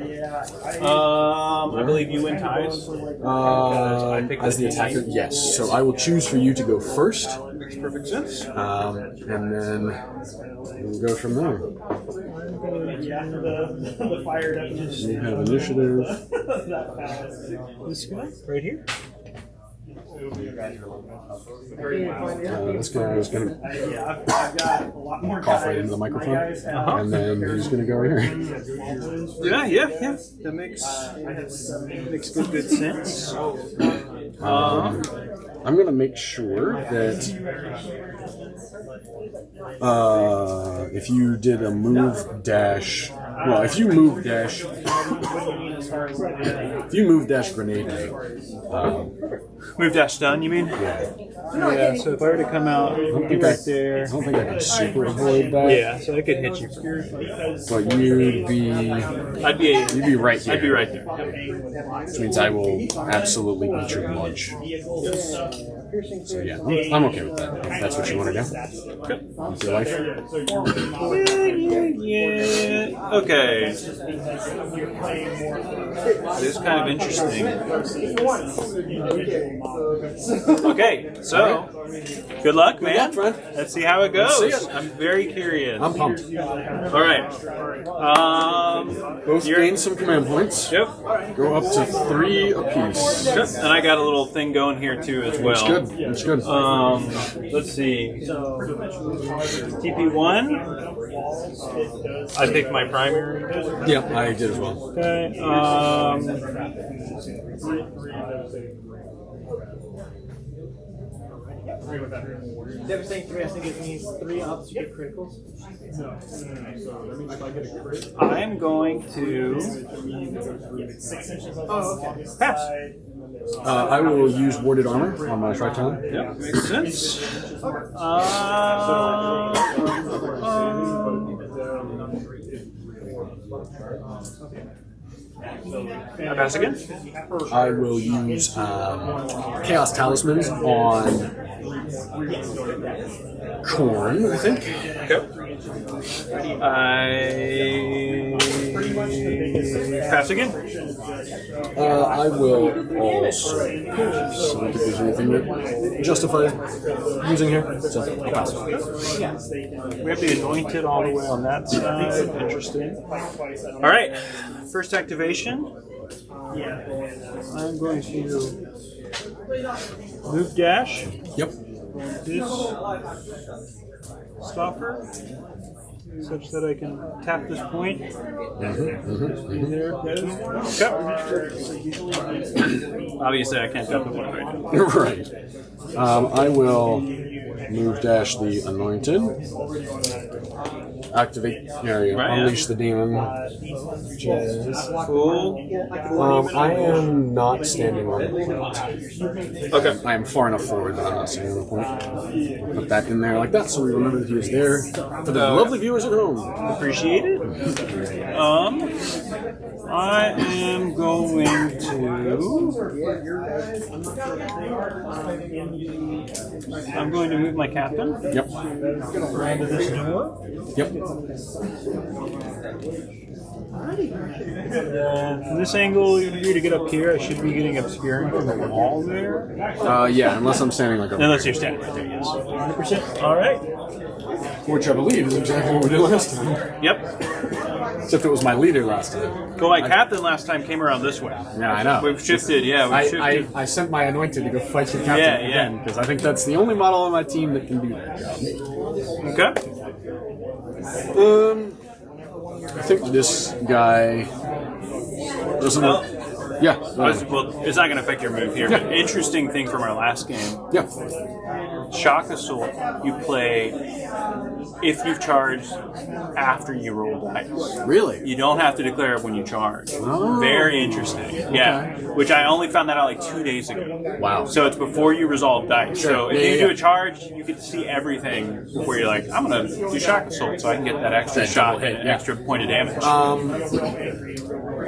Yeah. I believe you win ties. As the attacker, yes. So I will choose for you to go first. Makes perfect sense. And then we'll go from there. Yeah, the fire definition. You have initiative. That fast. This guy right here. This guy is going to Yeah, I've got a lot more cough guys. right into the microphone. My guys have And then he's going to go here. Yeah. That makes good sense. I'm going to make sure that if you did a move dash, well, if you move dash grenade, Move dash stun, you mean? Yeah, so if I were to come out, you'd be right there. I don't think I can super avoid that. Yeah, so I could hit you first. But you'd be You'd be right here. I'd be right there. Which means I will absolutely beat your lunch. So yeah, I'm okay with that. If that's what you want to do. With your life. Yeah. Okay. This is kind of interesting. Okay, so good luck, man. friend. Let's see how it goes. Let's see it. I'm very curious. I'm pumped. All right. Both gain some command points. Yep. Go up to 3 apiece. And I got a little thing going here too as well. It's good. It's good. Let's see. TP1. I picked my primary. Yep, I did as well. Okay. Devastating 3 has to give me 3 ups to get criticals. I'm going to 6 inches. pass. I will use warded armor on my Triton. Yep, makes sense. I pass again. I will use Chaos Talismans on Corn, I think. Okay. I pass again. I will also see if there's anything that justifies using here. So I'll pass. We have the anointed all the way on that side. Interesting. All right. First activation. I'm going to move dash. Yep. This stopper, such that I can tap this point. There it goes. Okay. Obviously, I can't tap the point right now. Right. I will move dash the anointed. Activate area. Right, Unleash the demon. Which is Cool. I am not standing on the point. Okay. I am far enough forward that I'm not standing on the point. Put that in there like that, so we remember that he is there for the lovely viewers at home. Appreciate it. I am going to move my captain. Yep. Around to this door. Yep. From this angle, you're to get up here. I should be getting obscuring from the wall there. Yeah, unless I'm standing like a. Unless you're standing right there, yes. 100%. All right. Which I believe is exactly what we did last time. Yep. Except it was my leader last time. Well, my captain last time came around this way. Yeah, I know. We've shifted, yeah. We've shifted. I sent my anointed to go fight your captain again, because I think that's the only model on my team that can do that job. Okay. I think this guy doesn't work. Yeah. Well, it's not going to affect your move here. But interesting thing from our last game. Yeah. Shock Assault, you play if you've charged after you roll dice. Really? You don't have to declare it when you charge. Oh. Very interesting. Yeah. Which I only found that out like 2 days ago. Wow. So it's before you resolve dice. Sure. So if Yeah, you yeah, do yeah. a charge, you get to see everything before you're like, I'm going to do Shock Assault so I can get that extra That shot double hit, and yeah. extra point of damage.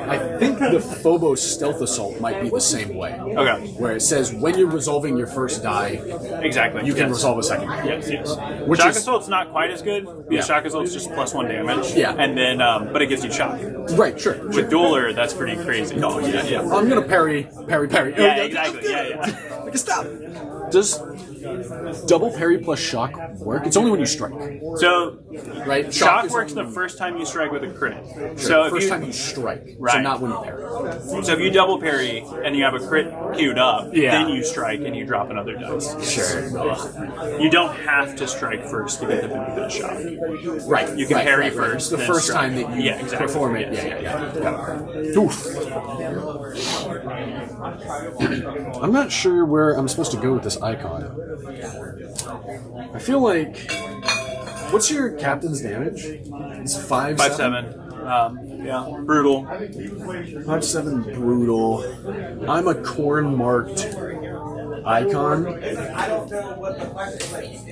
I think the Phobos Stealth Assault might be the same way. Okay. Where it says when you're resolving your first die, Exactly. you can Yes. resolve a second die. Yes, yes. Which Shock is- Assault's not quite as good because Yeah. Shock Assault's just +1 damage. Yeah. And then, but it gives you shock. Right, sure. With Dueler, that's pretty crazy. Oh, yeah. I'm gonna parry. Yeah, exactly. Yeah. Like, stop. Does double parry plus shock work? It's only when you strike, So, right? shock is works only- the first time you strike with a crit. Sure, So if first you time you strike, so Right. not when you parry. so if you double parry and you have a crit queued up, Yeah. then you strike and you drop another dice. Sure. You don't have to strike first to get the benefit of shock. Right. You can right, parry right, right. first, The then first strike. time that you Yeah, exactly. perform it. Yeah. Oof. I'm not sure where I'm supposed to go with this icon. I feel like. What's your captain's damage? It's 5/7. 5/7. Yeah. Brutal. 5/7 brutal. I'm a corn marked icon,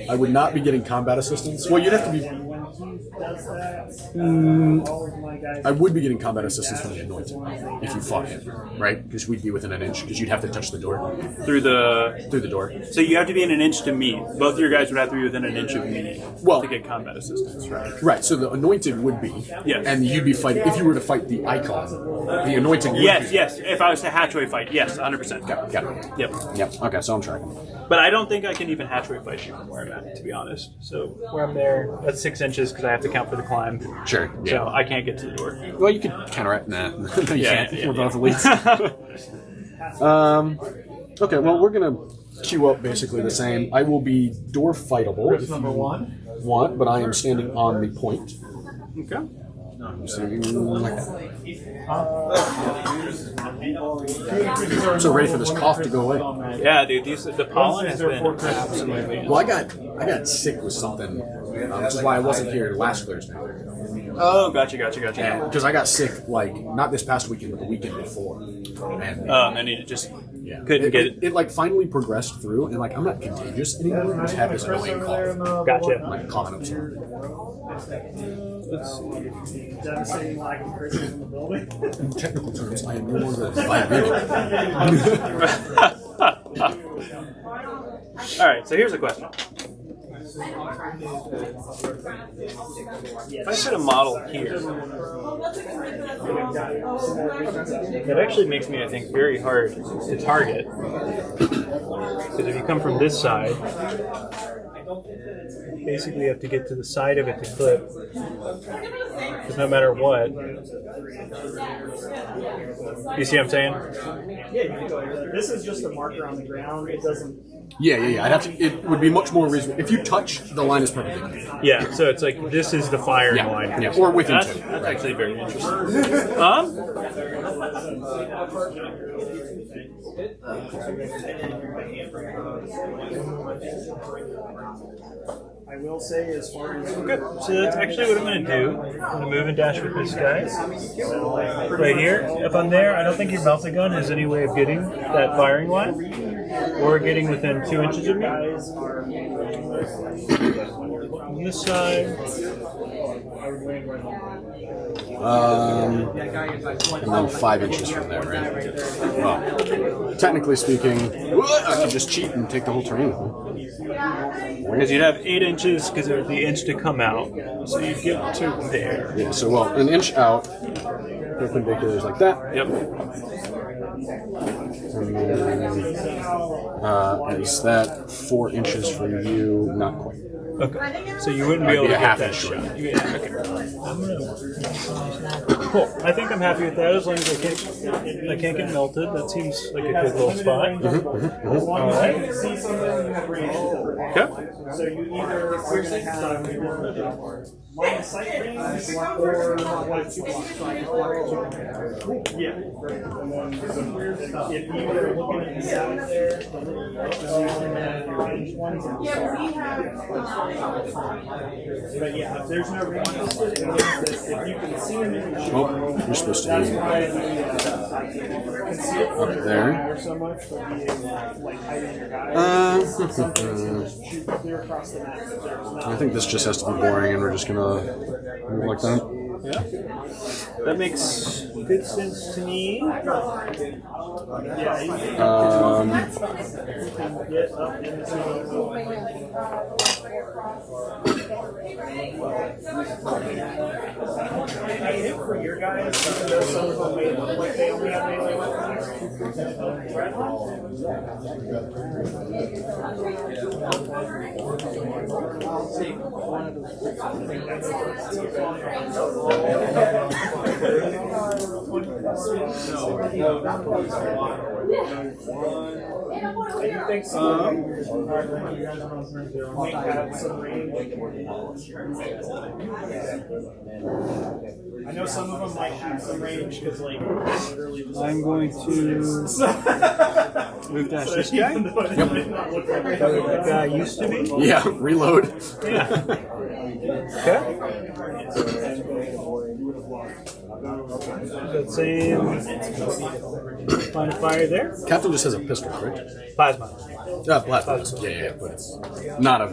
I would not be getting combat assistance. Well, you'd have to be. When he does that, all of my guys. I would be getting combat assistance from the anointed if you fought him, right? Because we'd be within an inch. Because you'd have to touch the door Through the door. so you have to be in an inch to meet. Both of your guys would have to be within an inch of me Well- to get combat assistance, right? Right. So the anointed would be. Yes. And you'd be fighting if you were to fight the icon. The anointed. Would Yes, be. yes. If I was to hatchway fight, yes, 100%. Got it. Yep. Yep. Okay. So I'm tracking. But I don't think I can even hatchway fight you from where I'm at, to be honest. So where I'm there, that's 6 inches because I have to count for the climb. Sure. So I can't get to the door. Well, you could counteract. Nah. No, you Yeah, can't. yeah, We're yeah. both elites. Okay. Well, we're gonna queue up basically the same. I will be door fightable. If Number you one. want, but I am standing on the point. Okay. I'm standing like that. I'm so ready for this cough to go away. Yeah, dude, the pollen has been absolutely. Well, I got sick with something, which is why I wasn't here last Thursday. Oh, gotcha. Because I got sick, like, not this past weekend, but the weekend before. And And you just couldn't get it. It like finally progressed through, and like I'm not contagious anymore. I just have this annoying cough, Gotcha. like coughing up something. Devastating lack of Christians in the building. In technical terms, I am no longer violating. All right, so here's a question. If I put a model here, that actually makes me, I think, very hard to target. Because if you come from this side, basically you have to get to the side of it to clip. Because no matter what, you see what I'm saying? Yeah, this is just a marker on the ground. It doesn't. Yeah. I'd have to. It would be much more reasonable if you touch. The line is perfectly. Yeah, so it's like this is the firing line. Yeah, or within That's, two. that's actually very interesting. I will say, as far as Good. So that's actually what I'm going to do. I'm going to move and dash with this guy. Right here. If I'm there, I don't think your melta gun has any way of getting that firing line. Or getting within 2 inches of me. On this side. And then 5 inches from there, right? Well, technically speaking, I could just cheat and take the whole terrain. Because you'd have 8 inches because there's the inch to come out. So you get to there. Yeah. So well, an inch out, perpendicular is like that. Yep. And then, is that 4 inches from you? Not quite. Okay. So you wouldn't be I'd able be to a get half that inch short. shot. Okay. Cool. I think I'm happy with that as long as I can't get melted. That seems like a good little spot. All right. see something you have range. Okay. So you either are going to have line of sight range or 1 or 2 blocks. Yeah. And then if you were looking at the side there, the range ones. But yeah, if there's no range, it means that if you can see them in the Oh, you're supposed to that's be why up there. so much for being like hiding your guy. Shoot clear across the map. If there's not. I think this just has to be boring, and we're just gonna move like that. Yeah. That makes good sense to me. Yeah, you can get up into I think for your guys, even though some of them may look like they only have melee weapons. I do think some might have some range. I know some of them might have some range because, like, I'm going to move dash this guy. That guy used to be. Yeah, reload. Yeah. Okay. That same line of fire there. Captain just has a pistol, right? Plasma. Platypus. Yeah, but it's not a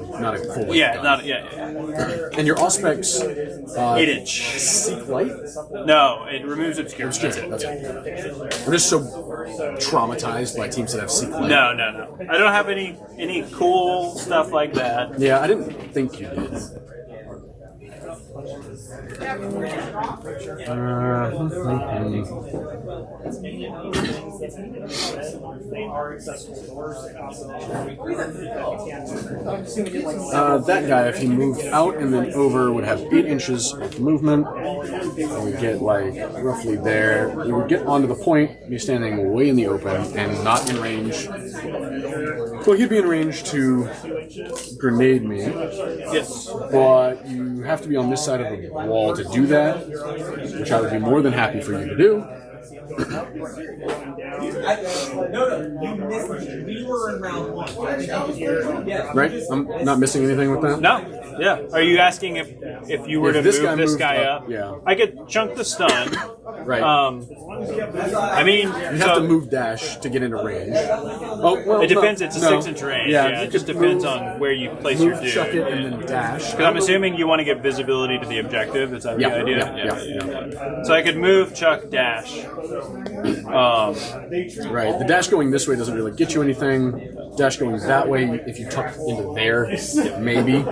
full. Yeah, gun. yeah. And your Auspex 8-inch. Seek Light. No, it removes obscurity. That's it. I'm just so traumatized by teams that have Seek Light. No. I don't have any cool stuff like that. Yeah, I didn't think you did. That guy, if he moved out and then over, would have 8 inches of movement. And would get like roughly there. He would get onto the point, be standing way in the open, and not in range. Well, he'd be in range to grenade me. Yes. But you have to be on this side of the wall to do that, which I would be more than happy for you to do. Right? I'm not missing anything with that? No. Yeah. Are you asking if you were If to this move guy this moved guy up, up? yeah. I could chunk the stun. Right. I mean, You have to move dash to get into range. Oh, well, it depends. no, It's a no. 6-inch range. Yeah, Yeah, you it just could depends move- on where you place your Move, dude. chuck it, and then dash. Because I'm assuming you want to get visibility to the objective. Is that the Yeah, idea? yeah. So I could move, chuck, dash. Right. The dash going this way doesn't really get you anything. Dash going that way, if you tuck into there, maybe.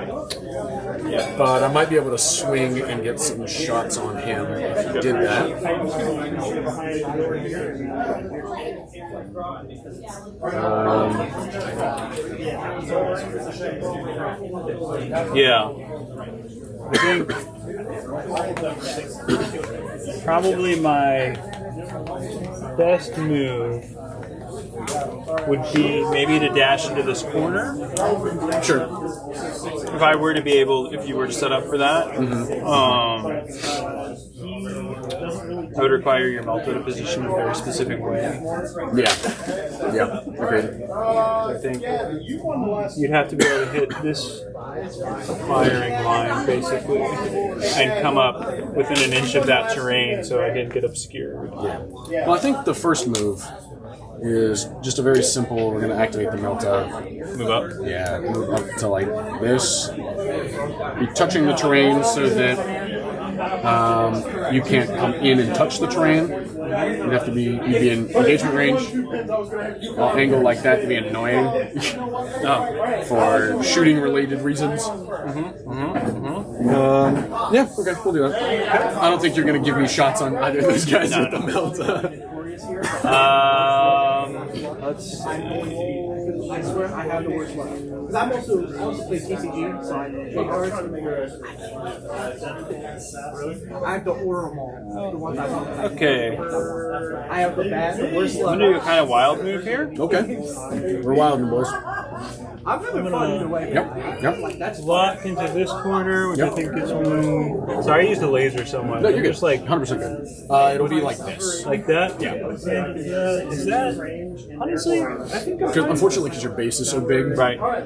But I might be able to swing and get some shots on him if you did that. Yeah. I think probably my best move would be maybe to dash into this corner. Sure. If I were to be able, if you were to set up for that, I would require your melta to position in a very specific way. Yeah. Yeah. Agreed. I think you'd have to be able to hit this firing line, basically, and come up within an inch of that terrain so I didn't get obscured. Well, I think the first move is just a very simple, we're going to activate the Melta. Move up. Yeah, move up to like this. Be touching the terrain so that you can't come in and touch the terrain. You'd have to be, you'd be in engagement range. I'll angle like that to be annoying for shooting related reasons. Yeah, okay, we'll do that. I don't think you're going to give me shots on either of those guys with the Melta. Let's see. I swear I have the worst luck. Because I also play TCG, so I play cards. I have to order them all. The ones I want. Okay. I have the worst I'm luck. gonna do a kind of wild move here. Okay. We're wilding, boys. I'm having fun either way. Yep. That's Lock into this corner, which I think gets me. Sorry, I used the laser so much. No, you're good. Just like 100% good. It'll be like this. like that. Yeah. Is that honestly? I think I'm Unfortunately, because your base is so big. right. I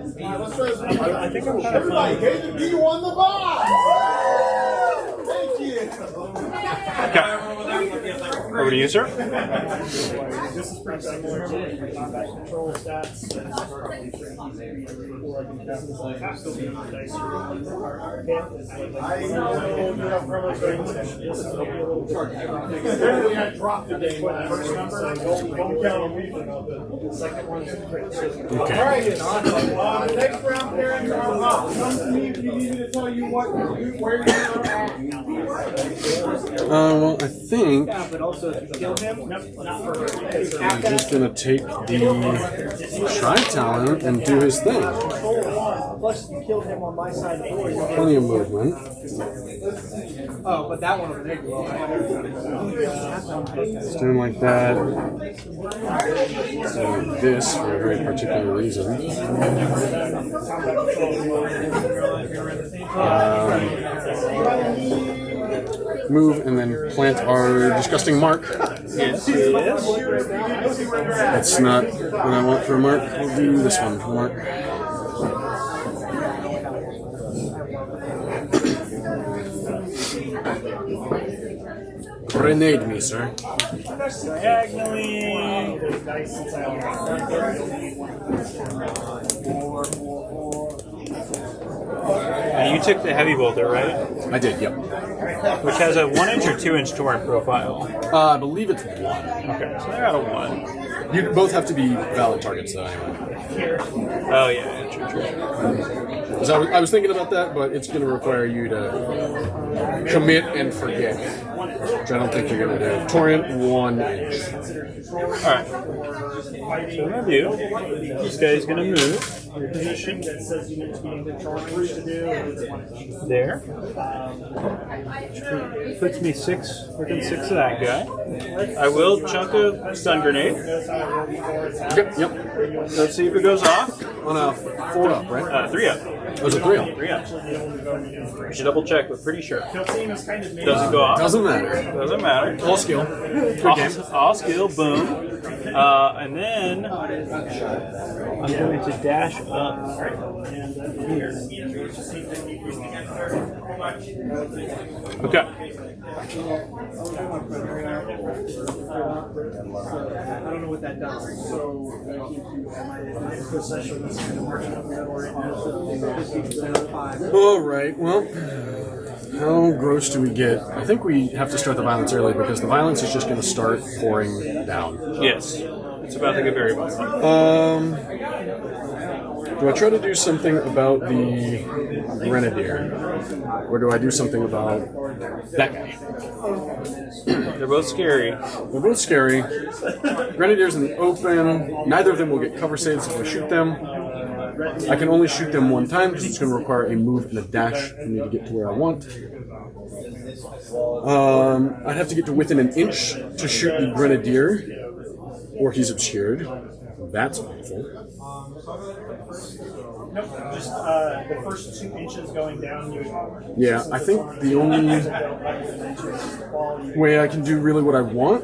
think I'm kind of fine. You won the box! Thank you! Okay. Over to you, sir. This is pretty similar to combat control stats. Apparently I dropped the game when I first number. Don't count on me for nothing. The second one is crit. Alright, next round, Karen, come to me if you need me to tell you where you're at. Well, I think Yeah, but also if you kill him, not for I'm just gonna take the Tri-Talent and do his thing. Plus, you killed him on my side before. Plenty of movement. Oh, but that one over there. Stand like that. So this for a very particular reason. Move and then plant our disgusting mark. That's not what I want for a mark. We'll do this one for mark. Grenade me, sir. Diagonally. And you took the heavy bolter, right? I did, yep. Which has a 1-inch or 2-inch torrent profile. I believe it's 1. Okay, so they're out of 1. You both have to be valid targets, though, anyway. Oh yeah, true. 'Cause I was thinking about that, but it's going to require you to commit and forget, which I don't think you're going to do. Torrent 1 inch. Alright. So what I'm going to do, this guy's going to move your position there. Puts me within 6 of that guy. I will chunk a stun grenade. Yep. Let's see if it goes off. On a 4 up, right? 3 up. That was a 3 up. 3 up. I should double check, but pretty sure. Doesn't go off. Doesn't matter. Doesn't matter. All skill. Good game. All skill, boom. And then I'm going to dash up here. Okay. I don't know what that does. So, All right. Well, how gross do we get? I think we have to start the violence early because the violence is just going to start pouring down. Yes. It's about to get very violent. Do I try to do something about the Grenadier? Or do I do something about that guy? They're both scary. They're both scary. Grenadier's in the open. Neither of them will get cover saves if I shoot them. I can only shoot them 1 time because it's going to require a move and a dash for me to get to where I want. I'd have to get to within 1 inch to shoot the Grenadier, or he's obscured. That's awful. Just the first 2 inches going down. Yeah, I think the only way I can do really what I want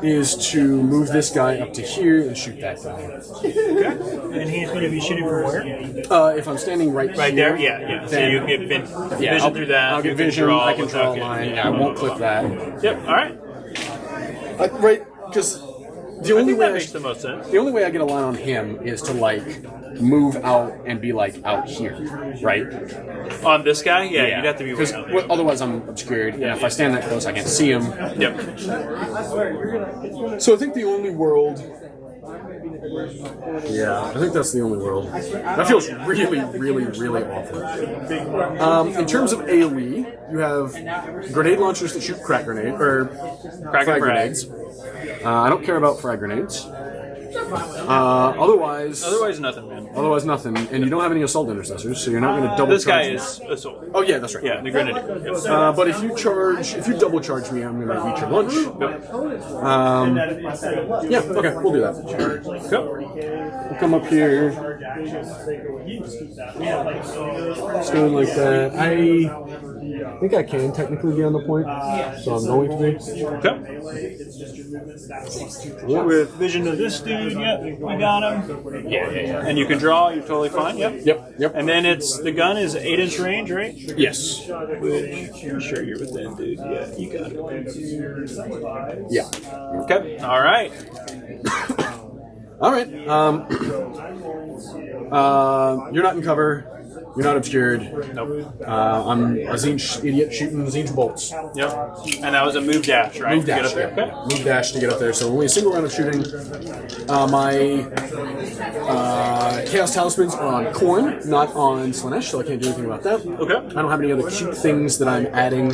is to move this guy up to here and shoot that guy. Okay. And he's going to be shooting from where? If I'm standing right Right here, there? Yeah. So then- you get vision through that. I'll you get vision, draw I can draw a without line, getting- yeah, I won't click that. Yep, alright. Right, because the I only think way that makes the most sense. the only way I get a line on him is to move out and be out here, right? On this guy? Yeah, you'd have to be because way out there. otherwise I'm obscured, and if I stand that close, I can't see him. Yep. So I think the only world. Yeah, I think that's the only world. That feels really, really, really awful. In terms of AoE, you have grenade launchers that shoot crack grenade or Crack and frag grenades. I don't care about frag grenades. Otherwise, nothing, man. Otherwise, nothing. And you don't have any assault intercessors, so you're not going to double This guy charge me. is assault. Oh yeah, that's right. Yeah, the grenadier. Yep. But if you double charge me, I'm going to eat your lunch. Yeah, okay, we'll do that. We'll come up here. Just going like that. I think I can technically be on the point, so I'm going to be. Okay. With vision of this dude, yep, we got him. Yeah. And you can draw, you're totally fine, yep. Yep. And then the gun is 8-inch range, right? Yes. Which, I'm sure you're within, dude. Yeah, you got it. Yeah. Okay, alright. All right. You're not in cover. You're not obscured. Nope. I'm a Zinch idiot shooting Zinch bolts. Yep. And that was a move dash, right? Move To get dash. up there? Yeah. Move dash to get up there. So only a single round of shooting. My Chaos Talismans are on Korn, not on Slanesh, so I can't do anything about that. Okay. I don't have any other cute things that I'm adding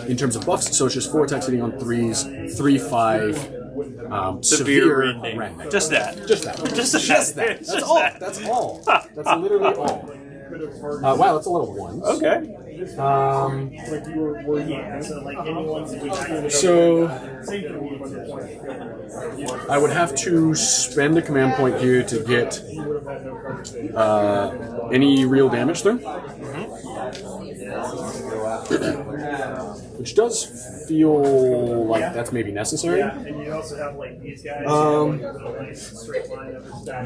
in terms of buffs, so it's just 4 attacks hitting on 3s, 3/5. Severe rend. Just that. Just that. Just that. That's Just all. that. That's all. That's literally all. Wow, that's a little one. Okay. So I would have to spend a command point here to get any real damage through. Which does feel like that's maybe necessary. And you also have these guys.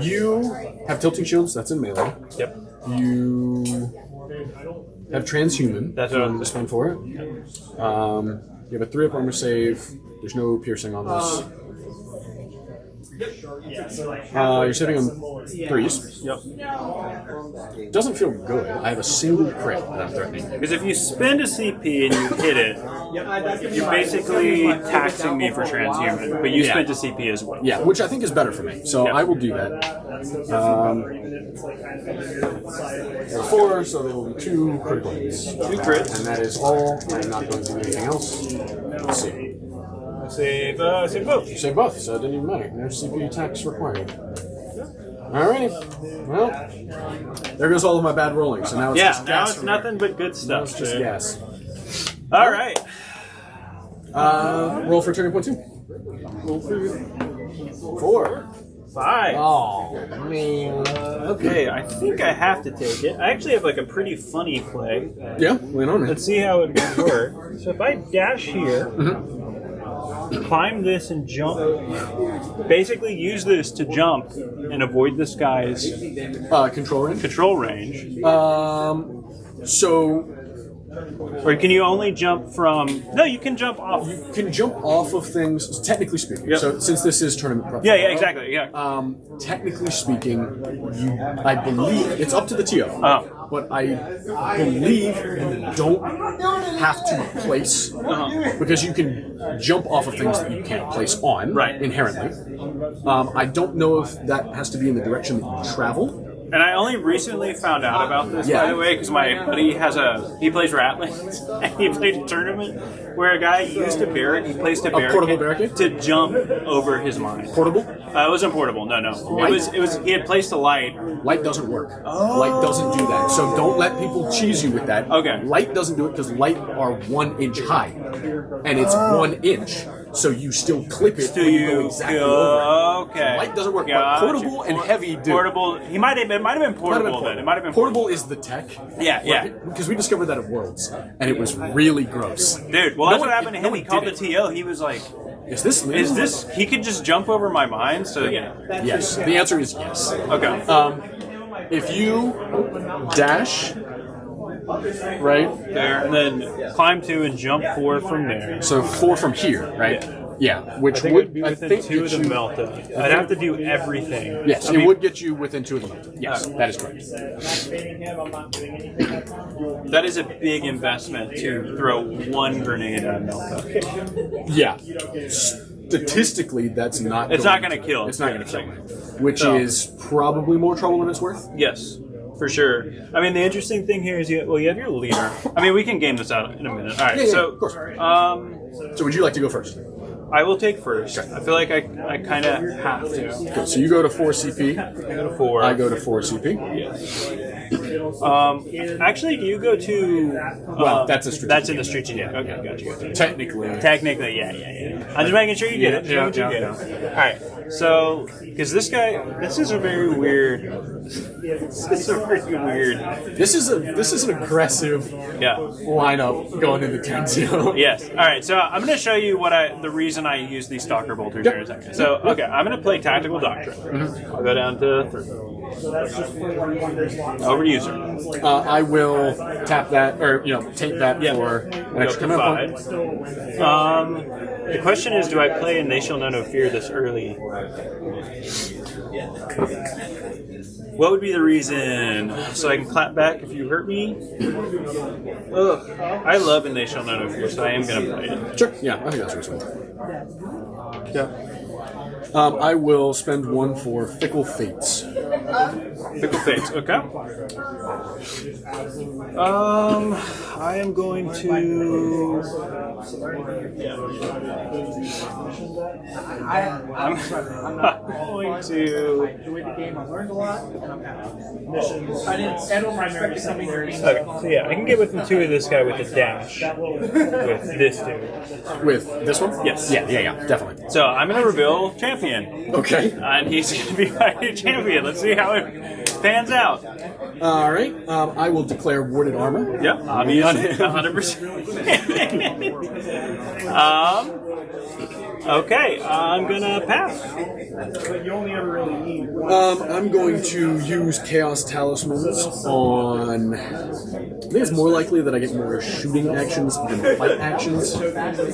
You have tilting shields, that's in melee. Yep. You have transhuman. That's what I'm to spend for it. You have a 3-up armor save. There's no piercing on this. Yeah, so like You're sitting on 3s. Yep. Doesn't feel good. I have a single crit that I'm threatening. Because if you spend a CP and you hit it, you're basically taxing me for transhuman, but you Yeah. spent a CP as well. Yeah, which I think is better for me. So I will do that. 4, so there will be 2 critical hits. 2 crits. And that is all. I'm not going to do anything else. Let's see. Save both. You say both, so it didn't even matter. No CP attacks required. Alrighty. Well, there goes all of my bad rolling. So now it's Yeah, just now gas it's from nothing but good Now stuff. it's just dude. gas. All right. Roll for turning point 2. 4. 5. Oh, man. Okay, I think I have to take it. I actually have like a pretty funny play. Yeah, lean on me. Let's see how it would work. So if I dash here, climb this and jump, basically use this to jump and avoid this guy's Control range. control range. So Or can you only jump from... No, you can jump off. you can jump off of things, technically speaking. Yep. So since this is tournament prep. Yeah, exactly. Yeah. Technically speaking, I believe it's up to the TO. Oh. But I believe you don't have to place because you can jump off of things that you can't place on inherently. I don't know if that has to be in the direction that you travel. And I only recently found out about this, by the way, because my buddy he plays Rattlings, and he played a tournament where a guy used a barricade, he placed a portable barricade to jump over his mine. Portable? It wasn't portable, no. It was, he had placed a light. Light doesn't work. Light doesn't do that. So don't let people cheese you with that. Okay. Light doesn't do it because light are 1 inch high. And it's 1 inch. So you still clip it when you go exactly over it. Okay. Light doesn't work, Gotcha. but portable and heavy do. Portable, it might have been portable then. It might have been Portable is the tech. Yeah. Because we discovered that at Worlds, and it was really gross. Dude, well, that's what happened to him. He called the TO. He was like, Is this? he could just jump over my mind? So, yeah. Yes. The answer is yes. Okay. If you dash, right? There, and then climb 2 and jump 4 from there. So 4 from here, right? Yeah. Which I think would it'd be I within think 2 get of the you, Melta. I'd have to do everything. Yes, I it mean, would get you within 2 of the Melta. Yes, that is correct. That is a big investment to throw 1 grenade at Melta. Yeah. Statistically, that's not. It's not going to kill. It's not going to kill. Which So- is probably more trouble than it's worth. Yes, for sure. I mean, the interesting thing here is you have your leader. I mean, we can game this out in a minute. All right, Yeah, so of course. So would you like to go first? I will take first. I feel like I kind of have to. Okay, so you go to 4 CP. I go to 4. I go to 4 CP. Yes. Actually, do you go to? Well, that's a strategic. That's in the strategic. Okay, gotcha. Technically. Technically, yeah. I'm just making sure you get it. Yeah. All right. So, because this is a very weird. This is a pretty weird. This is an aggressive Yeah. lineup going into 10-0. Yes. All right. So I'm going to show you the reason I use these Stalker Bolters here in a second. So, okay, I'm going to play Tactical Doctrine. I'll go down to 3. Over to you, sir. I will tap that, or take that for an Go extra up command to point. 5. The question is, do I play and They Shall Know No Fear this early? What would be the reason? So I can clap back if you hurt me? Ugh. I love And They Shall Know No Fear, so I am going to play it. Sure. Yeah, I think that's what it's Yeah. I will spend 1 for Fickle Fates. Fickle Fates, okay. I am going to... I'm going to... enjoyed the game. I learned a lot, and I'm happy. Missions. I didn't primary, secondary. Okay, so yeah, I can get within 2 of this guy with a dash. With this dude. With this one? Yes. Yeah, definitely. So I'm going to reveal champion. Okay. And he's going to be my new champion. Let's see how it pans out. All right. I will declare Warded Armor. Yep, obviously, 100%. Okay, I'm gonna pass. But you only ever really need one. I'm going to use Chaos Talismans on. I think it's more likely that I get more shooting actions than fight actions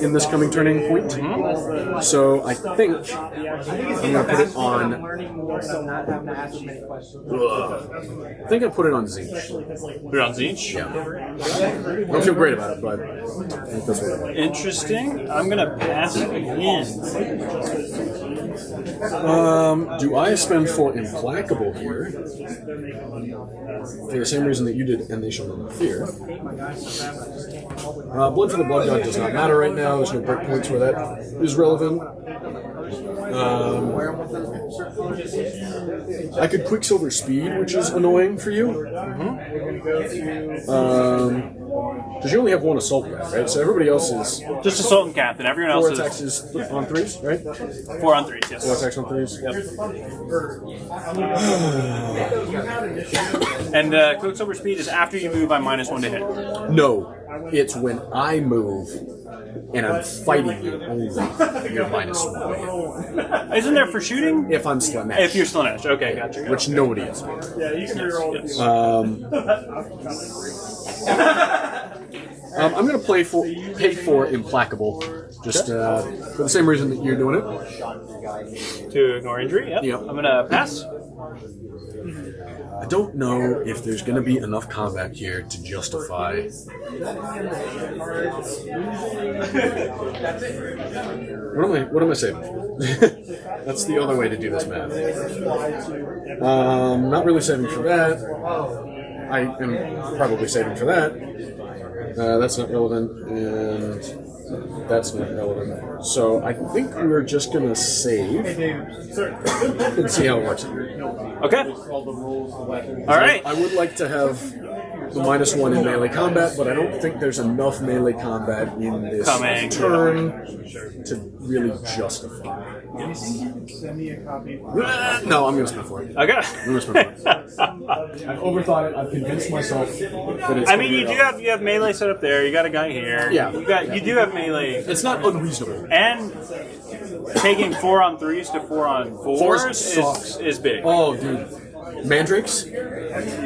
in this coming turning point. So I think I'm going to put it on. Learning more, so not having to ask so many questions. I think I put it on Zinch. Put it on Zinch. Yeah. I don't feel great about it, but I think that's what I like. Interesting. I'm gonna pass again. Do I spend for Implacable here? For the same reason that you did, and they shall not fear. Blood for the Blood God does not matter right now. There's no breakpoints where that is relevant. I could Quicksilver Speed, which is annoying for you. Because you only have one Assault guy, right? So everybody else is Just Assault and Captain. Everyone else 4 is attacks is on 3s, right? 4 on 3s, yes. 4 attacks on 3s. And Quicksilver Speed is after you move by -1 to hit. No, it's when I move and I'm fighting you only. You're -1. Isn't there for shooting? If I'm still If you're still edged. Okay, gotcha. which nobody is. Yeah, you can reroll. I'm going to pay for Implacable, just for the same reason that you're doing it. To ignore injury, yep. Yep. I'm gonna pass. I don't know if there's going to be enough combat here to justify. What am I saving for? That's the other way to do this math. Not really saving for that. I am probably saving for that. That's not relevant, and that's not relevant. So I think we're just going to save and see how it works. Okay. Alright. I would like to have the -1 in melee combat, but I don't think there's enough melee combat in this turn to really justify. Send me a copy. No, I'm going to spend for it. Okay. I'm going to spend for it. I've overthought it. I've convinced myself that it's. I mean, you have melee set up there. You got a guy here. Yeah. You do have melee, It's not unreasonable. and taking 4 on 3s to 4 on 4s sucks. is big. Oh, dude. Mandrakes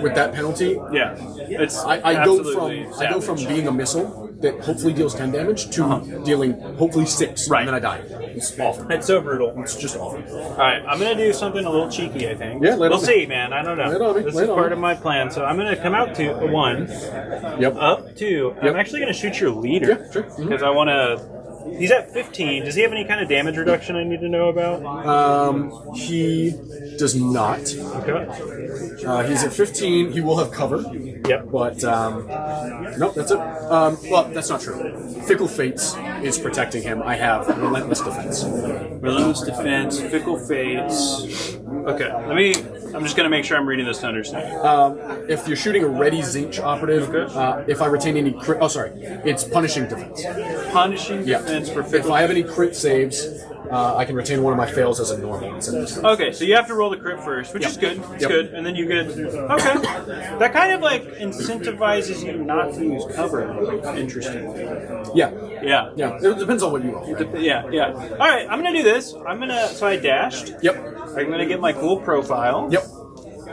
with that penalty. Yeah, it's I absolutely go from savage. being a missile that hopefully deals 10 damage to dealing hopefully 6, Right. and then I die. It's awful. It's so brutal. It's just awful. All right, I'm gonna do something a little cheeky. I think. Yeah, lay it we'll on me. see, man. I don't know. Lay it on me, This lay is it on part me. of my plan. So I'm gonna come out to 1, Yep. up 2. I'm Yep. actually gonna shoot your leader. Yeah, sure. Mhm. Because I want to. He's at 15. Does he have any kind of damage reduction I need to know about? He does not. Okay. He's at 15. He will have cover. Yep. But, nope, that's it. Well, that's not true. Fickle Fates is protecting him. I have Relentless Defense. Relentless defense, fickle fates. Okay, I'm just gonna make sure I'm reading this to understand. If you're shooting a ready Zinch operative, if I retain any crit, it's punishing defense. Punishing Yeah. defense for If fickle. I have any crit saves, I can retain one of my fails as a normal. Instead of just- Okay, so you have to roll the crit first, which is good. It's Yep. good, and then you get. Okay, that kind of like incentivizes you not to use cover. Interesting. Yeah, Yeah. yeah. It depends on what you roll. Right? Yeah. All right, I'm gonna do this. So I dashed. Yep. I'm gonna get my cool profile. Yep.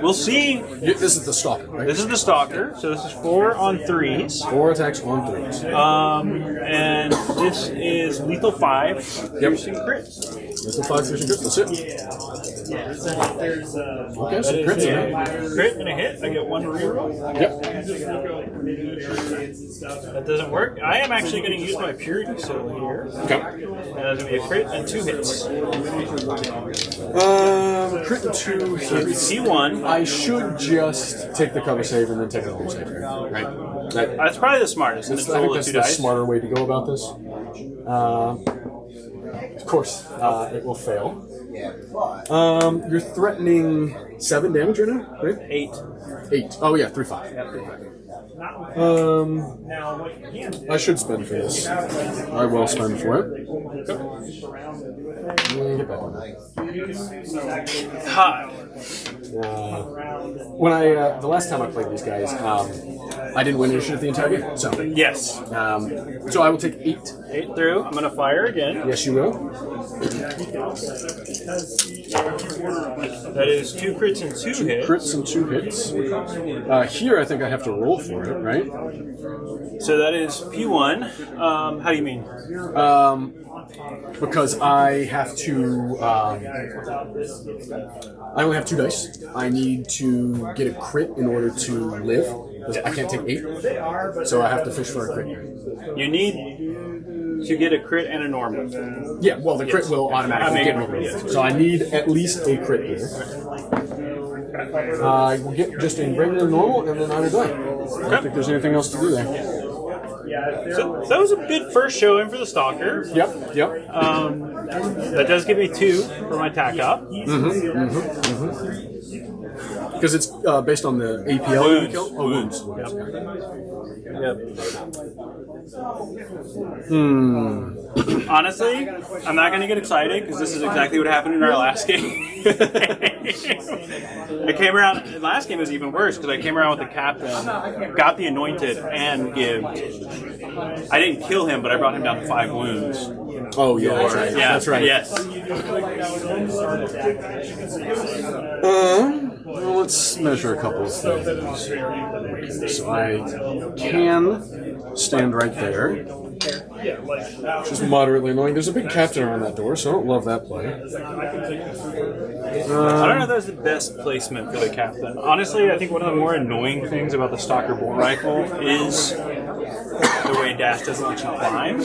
We'll see. This is the stalker, right? This is the stalker, so this is 4 on 3s. 4 attacks on 3s. And this is lethal 5. Yep. Piercing crits. That's the 5 fishing crits. That's it. There's Okay, so crits, right? Crit and a hit. I get 1 reroll. Yep. That doesn't work. I am actually going to use my purity soul here. Okay. And that's going to be a crit and 2 hits. Crit and 2 hits. C1. I should just take the cover save and then take the cover save, right? That's probably the smartest. And I then think roll the that's 2 the dice. smarter way to go about this. Of course, it will fail. You're threatening 7 damage right now, right? 8. 8. Oh yeah, 3/5. I should spend for this. I will spend for it. Get back on that. Hot. When the last time I played these guys, I didn't win initiative the entire game. So, Yes. so I will take 8. 8 through. I'm going to fire again. Yes, you will. That is 2 crits and 2 hits. Crits and 2 hits. Here, I think I have to roll for it, right? So that is P1. How do you mean? Because I have to. I only have 2 dice. I need to get a crit in order to live. Because I can't take 8. So I have to fish for a crit. You need to get a crit and a normal. Yeah, well, the crit will automatically get me. So I need at least a crit here. I will get just a regular normal, and then I will die. I don't think there's anything else to do there. So that was a good first showing for the Stalker. Yep. That does give me 2 for my tack up. Because it's based on the APL. Wounds. Oh, wounds. Yep. Honestly, I'm not going to get excited because this is exactly what happened in our last game. I came around. Last game was even worse because I came around with the captain, got the anointed, and gibbed. I didn't kill him, but I brought him down to 5 wounds. Oh yeah, that's right. Yeah, that's right. Yes. Well, let's measure a couple of things. Okay, so I can stand right there. Which is moderately annoying. There's a big captain around that door, so I don't love that play. I don't know if that's the best placement for the captain. Honestly, I think one of the more annoying things about the Stalker Bolt Rifle is the way Dash doesn't let you climb.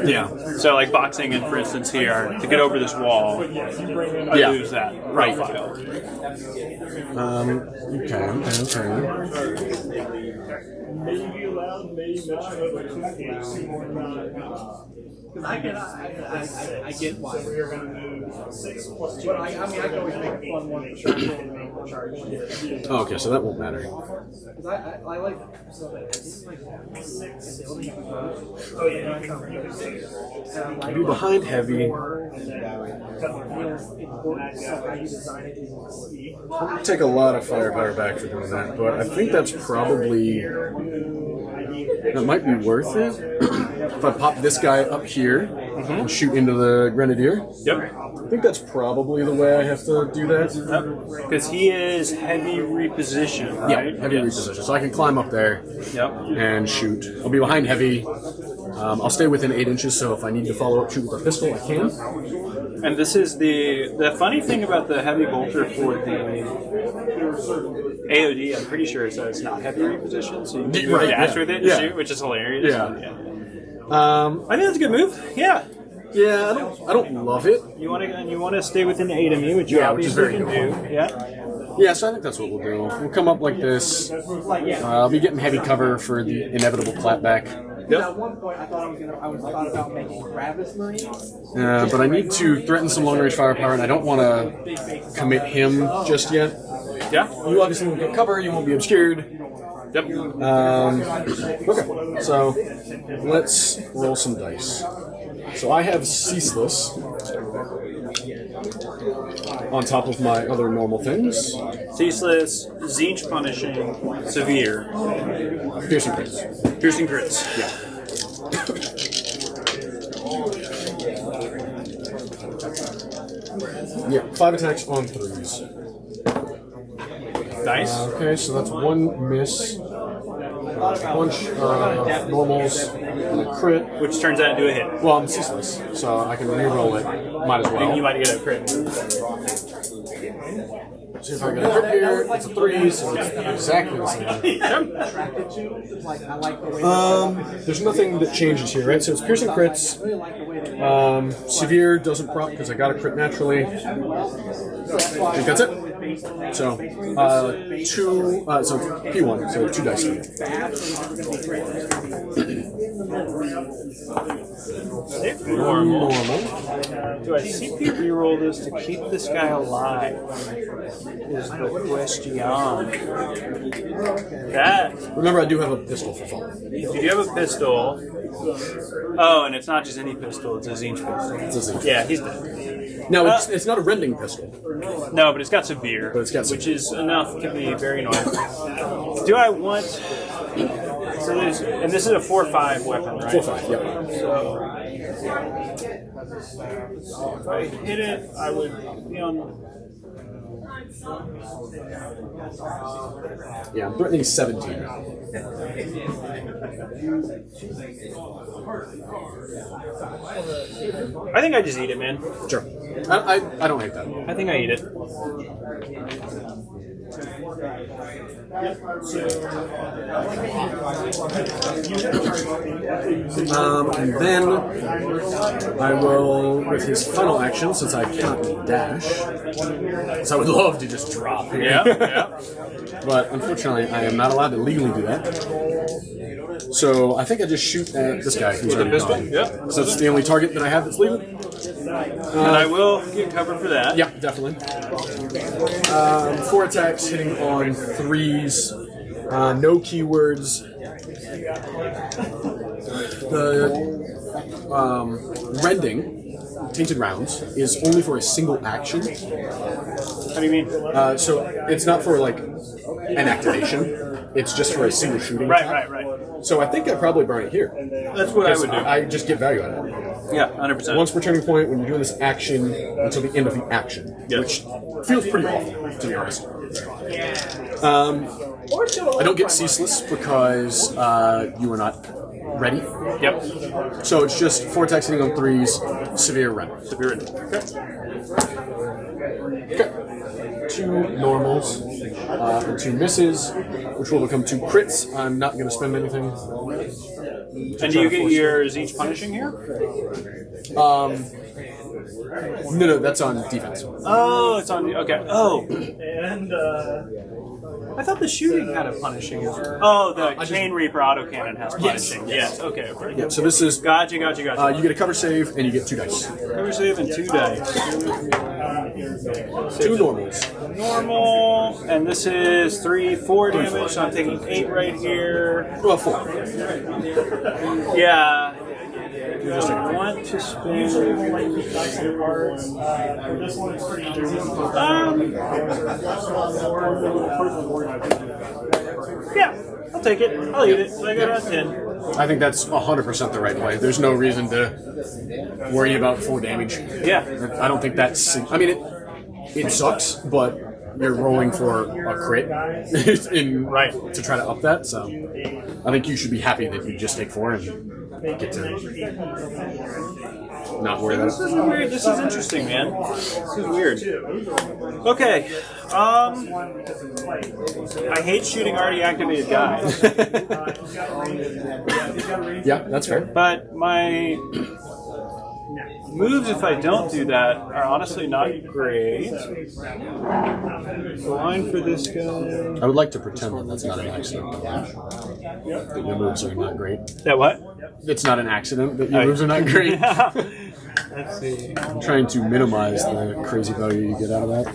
Yeah. So, like boxing in, for instance, here, to get over this wall, I lose that profile. Okay. Maybe allowed, maybe mentioned over 2 games. I get why. So we are going to move 6 plus 2. But I can always make a fun one for sure. Oh, okay, so that won't matter. Because I like stuff like this. Like 6. Oh, yeah, you can say it. I'll be behind heavy. I'll take a lot of firepower back for doing that, but I think that's probably. That might be worth it. If I pop this guy up here and shoot into the Grenadier. Yep. I think that's probably the way I have to do that. Because he is heavy reposition, right? Yeah, heavy reposition. So I can climb up there and shoot. I'll be behind heavy. I'll stay within 8 inches, so if I need to follow up shoot with a pistol, I can. And this is the funny thing about the heavy bolter for the AOD, I'm pretty sure it says not heavy reposition, so you can do a dash with it and shoot, which is hilarious. Yeah. I think that's a good move. Yeah. Yeah, I don't love it. You want to stay within 8 of me, which you obviously can do. Yeah. Yeah, so I think that's what we'll do. We'll come up like this. I'll be getting heavy cover for the inevitable clapback. At one point, I thought thought about making Gravis Marines. But I need to threaten some long-range firepower, and I don't want to commit him just yet. Yeah. You obviously won't get cover. You won't be obscured. Yep. Okay, so let's roll some dice. So I have Ceaseless on top of my other normal things. Ceaseless, Zinch punishing, severe. Piercing crits. Piercing crits. Yeah, 5 attacks on 3s. Nice. Okay, so that's 1 miss. Bunch of normals and a crit. Which turns out into a hit. Well, I'm ceaseless, so I can re-roll it. Might as well. You might get a crit. See if I get a crit here. It's a 3, so it's exactly the same. There's nothing that changes here, right? So it's piercing crits. Severe doesn't proc because I got a crit naturally. I think that's it. So, 2, so P1, so 2 dice. Normal. Do I CP reroll this to keep this guy alive? Is the question. That. Remember, I do have a pistol for fun. You do have a pistol. Oh, and it's not just any pistol, it's a Zinch pistol. It's a Zinch. Yeah, he's dead. Now, it's not a rending pistol. No, but it's got severe, But it's got which is enough to be very annoying. Do I want? So there's, and this is a 4/5 weapon, right? 4/5, yep. So if I hit it, I would be on. Yeah, I'm threatening 17. I think I just eat it, man. Sure. I don't hate that. I think I eat it. And then I will, with his final action, since I cannot dash, so I would love to just drop here. Yeah. But unfortunately, I am not allowed to legally do that. So I think I just shoot at this guy who's already pistol? gone. Yep. So that's the only target that I have that's legal? And I will get covered for that. Yeah, definitely. 4 attacks, hitting on 3s. No keywords. The rending, Tainted Rounds, is only for a single action. How do you mean? So it's not for like an activation. It's just for a single shooting. attack. Right. So I think I'd probably burn it here. That's what I would do. I just get value out of it. Yeah, 100%. Once per turning point, when you're doing this action until the end of the action, which feels pretty awful, to be honest. I don't get ceaseless because you are not ready. Yep. So it's just 4 attacks hitting on 3s, severe render. Severe render. Okay. 2 normals and 2 misses, which will become 2 crits. I'm not going to spend anything. And do you get yours each punishing here? No, that's on defense. Oh, it's on the. Okay. Oh. And I thought the shooting had a punishing as well. Oh, the Chain Reaper autocannon has punishing. Yes. Okay. Yeah, so this is. Gotcha. You get a cover save and you get 2 dice. Cover save and 2 dice. 2 normals. Normal, and this is 4 damage, so I'm taking 8 right here. Well, 4. Yeah. I want to spend. Yeah, I'll take it. I'll eat it. I got around 10. I think that's 100% the right play. There's no reason to worry about 4 damage. Yeah. I don't think that's. I mean, it sucks, but you're rolling for a crit to try to up that. So I think you should be happy that you just take 4 and get to not worry about This is weird. This is interesting, man. This is weird. Okay. I hate shooting already activated guys. Yeah, that's fair. But my moves, if I don't do that, are honestly not great. Line for this guy. I would like to pretend that that's not an accident. That your moves are not great. That what? It's not an accident that your moves are not great. Let's see. I'm trying to minimize the crazy value you get out of that.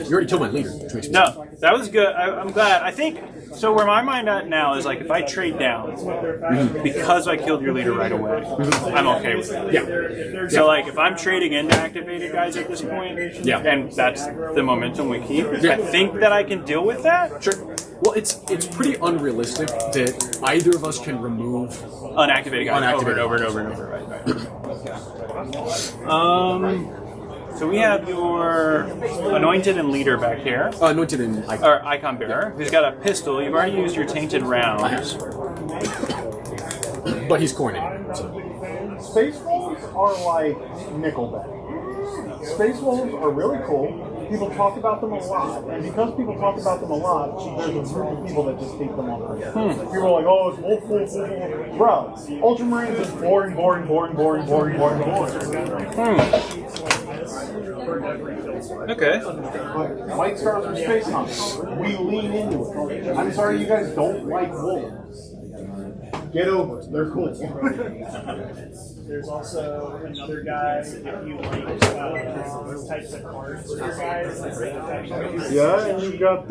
You already killed my leader, which makes me No, that was good. I'm glad. I think so. Where my mind at now is like if I trade down because I killed your leader right away, I'm okay with it. Yeah. So like if I'm trading into activated guys at this point, and that's the momentum we keep, I think that I can deal with that. Sure. Well, it's pretty unrealistic that either of us can remove Unactivated guys Unactivated. over and over. Right. So we have your anointed and leader back here. anointed in icon. Or icon bearer, who's got a pistol. You've already used your tainted rounds. But he's corny. So. Space Wolves are like Nickelback. Space Wolves are really cool. People talk about them a lot, and because people talk about them a lot, there's a group of people that just hate them on purpose. People are like, "Oh, it's wolf. Bro, Ultramarines is boring. Okay. White Stars are space hunters. We lean into it. I'm sorry you guys don't like wolves. Get over it. They're cool. There's also another guy, if you like these types of cards for guys. Yeah, and you've got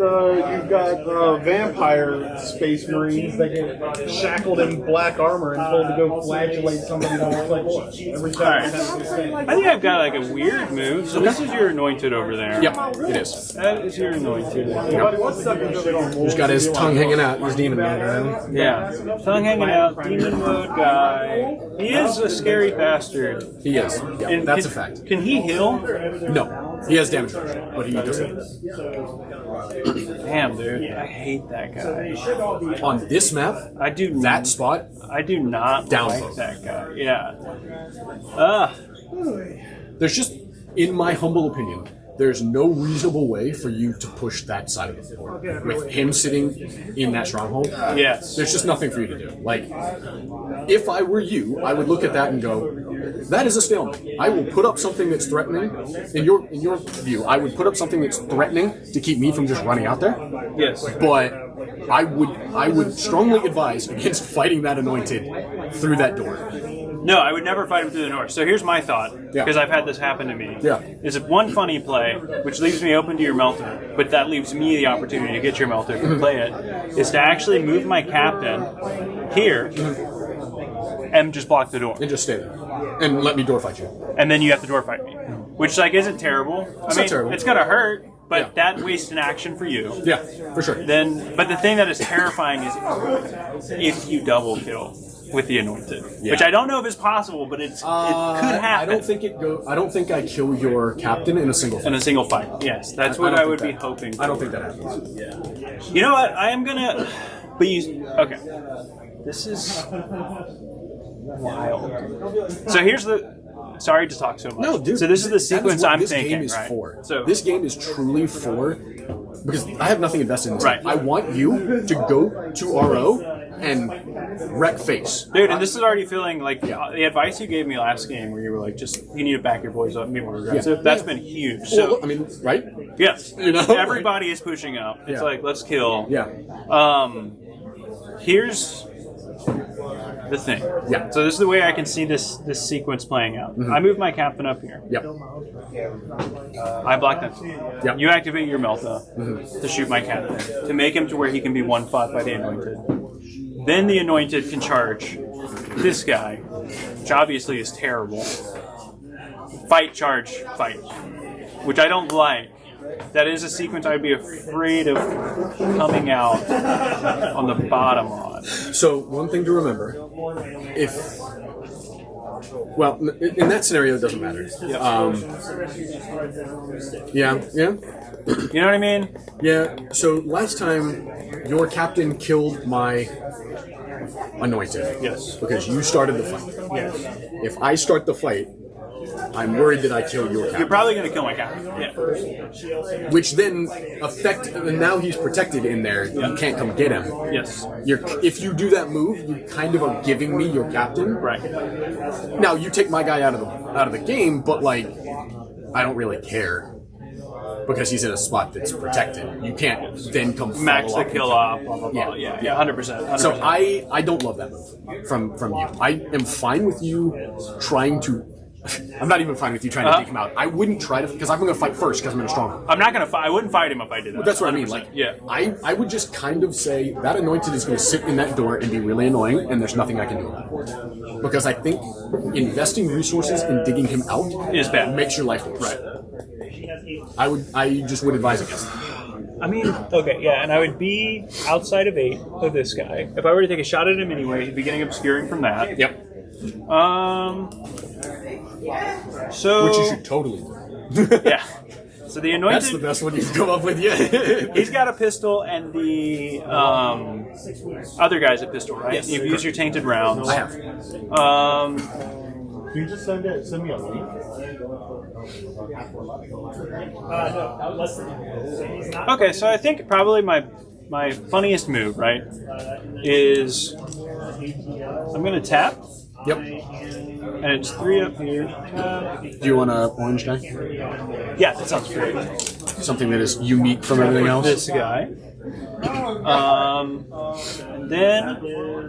vampire space marines that get shackled in black armor and told to go flagellate somebody on the floor every time. I think I've got like a weird move. So this is your anointed over there. Yep, it is. That is your anointed. He's got his tongue hanging out. His demon man around. Yeah. Tongue hanging out, demon mode guy. He is a scary bastard. He is. Yeah, And that's a can- fact. Can he heal? No, he has damage reduction, but he doesn't. Damn, dude. I hate that guy. On this map, I do that spot, I do not Down like vote. that guy. Yeah. there's just, in my humble opinion, there's no reasonable way for you to push that side of the board. With him sitting in that stronghold, Yes. there's just nothing for you to do. Like, if I were you, I would look at that and go, that is a stalemate. I will put up something that's threatening. In your view, I would put up something that's threatening to keep me from just running out there. Yes. But I would strongly advise against fighting that anointed through that door. No, I would never fight him through the north. So here's my thought, Yeah. because I've had this happen to me. Yeah. Is it one funny play, which leaves me open to your melter, but that leaves me the opportunity to get your melter to play it, is to actually move my captain here and just block the door. And just stay there. And let me door fight you. And then you have to door fight me. Which, like, isn't terrible. It's not terrible. It's going to hurt, but Yeah. that wastes an action for you. Yeah, for sure. But the thing that is terrifying is if you double kill with the anointed, which I don't know if is possible, but it could happen. I don't think I don't think I kill your captain in a single in fight. a single fight. Yes, that's what don't I would think be that- hoping. I don't think that happens. You know what? I am gonna. But you. Okay. This is wild. So here's the. Sorry to talk so much. No, dude. So this is the sequence what I'm this thinking, game is right? for. So this game is truly for, because I have nothing invested in this. Right. I want you to go to RO and wreck face. Dude, and this is already feeling like the advice you gave me last game, where you were like, just you need to back your boys up and be more aggressive. Yeah. That's Yeah. been huge. So Well, I mean, right? yes, You know? everybody is pushing up. It's Yeah. like let's kill. Yeah. Here's the thing. Yeah. So this is the way I can see this sequence playing out. I move my captain up here. Yep. I block them. Yep. You activate your Melta to shoot my captain, to make him to where he can be one fought by the Anointed. Then the Anointed can charge this guy, which obviously is terrible. Fight, charge, fight. Which I don't like. That is a sequence I'd be afraid of coming out on the bottom on. So one thing to remember, well, in that scenario, it doesn't matter. Yeah. You know what I mean? Yeah, so last time your captain killed my anointed. Yes. Because you started the fight. Yes. If I start the fight, I'm worried that I kill your You're captain. probably going to kill my captain. Yeah. Which then and now he's protected in there. You can't come get him. Yes. If you do that move, you kind of are giving me your captain. Right. Now you take my guy out of the game, but like I don't really care. Because he's in a spot that's protected. You can't then come Max follow the up kill and off, blah, blah, blah. Yeah. Yeah, 100%. So I don't love that move from you. I am fine with you trying to. I'm not even fine with you trying to take him out. I wouldn't try to, because I'm going to fight first because I'm in a stronghold. I'm not going to fight. I wouldn't fight him if I did that. But that's what I mean. 100%. Like, yeah. I would just kind of say that anointed is going to sit in that door and be really annoying, and there's nothing I can do about it. Because I think investing resources in digging him out Is bad. makes your life worse. Right. I just would advise against that. I mean, okay, yeah, and I would be outside of 8 of this guy. If I were to take a shot at him anyway, he'd be getting obscuring from that. Yep. So Which you should totally do. yeah. So the anointed. That's the best one you've come up with yet. He's got a pistol, and the other guy's a pistol, right? Yes. You've used your tainted rounds. I have. Can you just send me a link? Okay, so I think probably my funniest move, right, is I'm going to tap. Yep. And it's 3 up here. Do you want an orange die? Yeah, that sounds great. Something that is unique from everything else? This guy. And then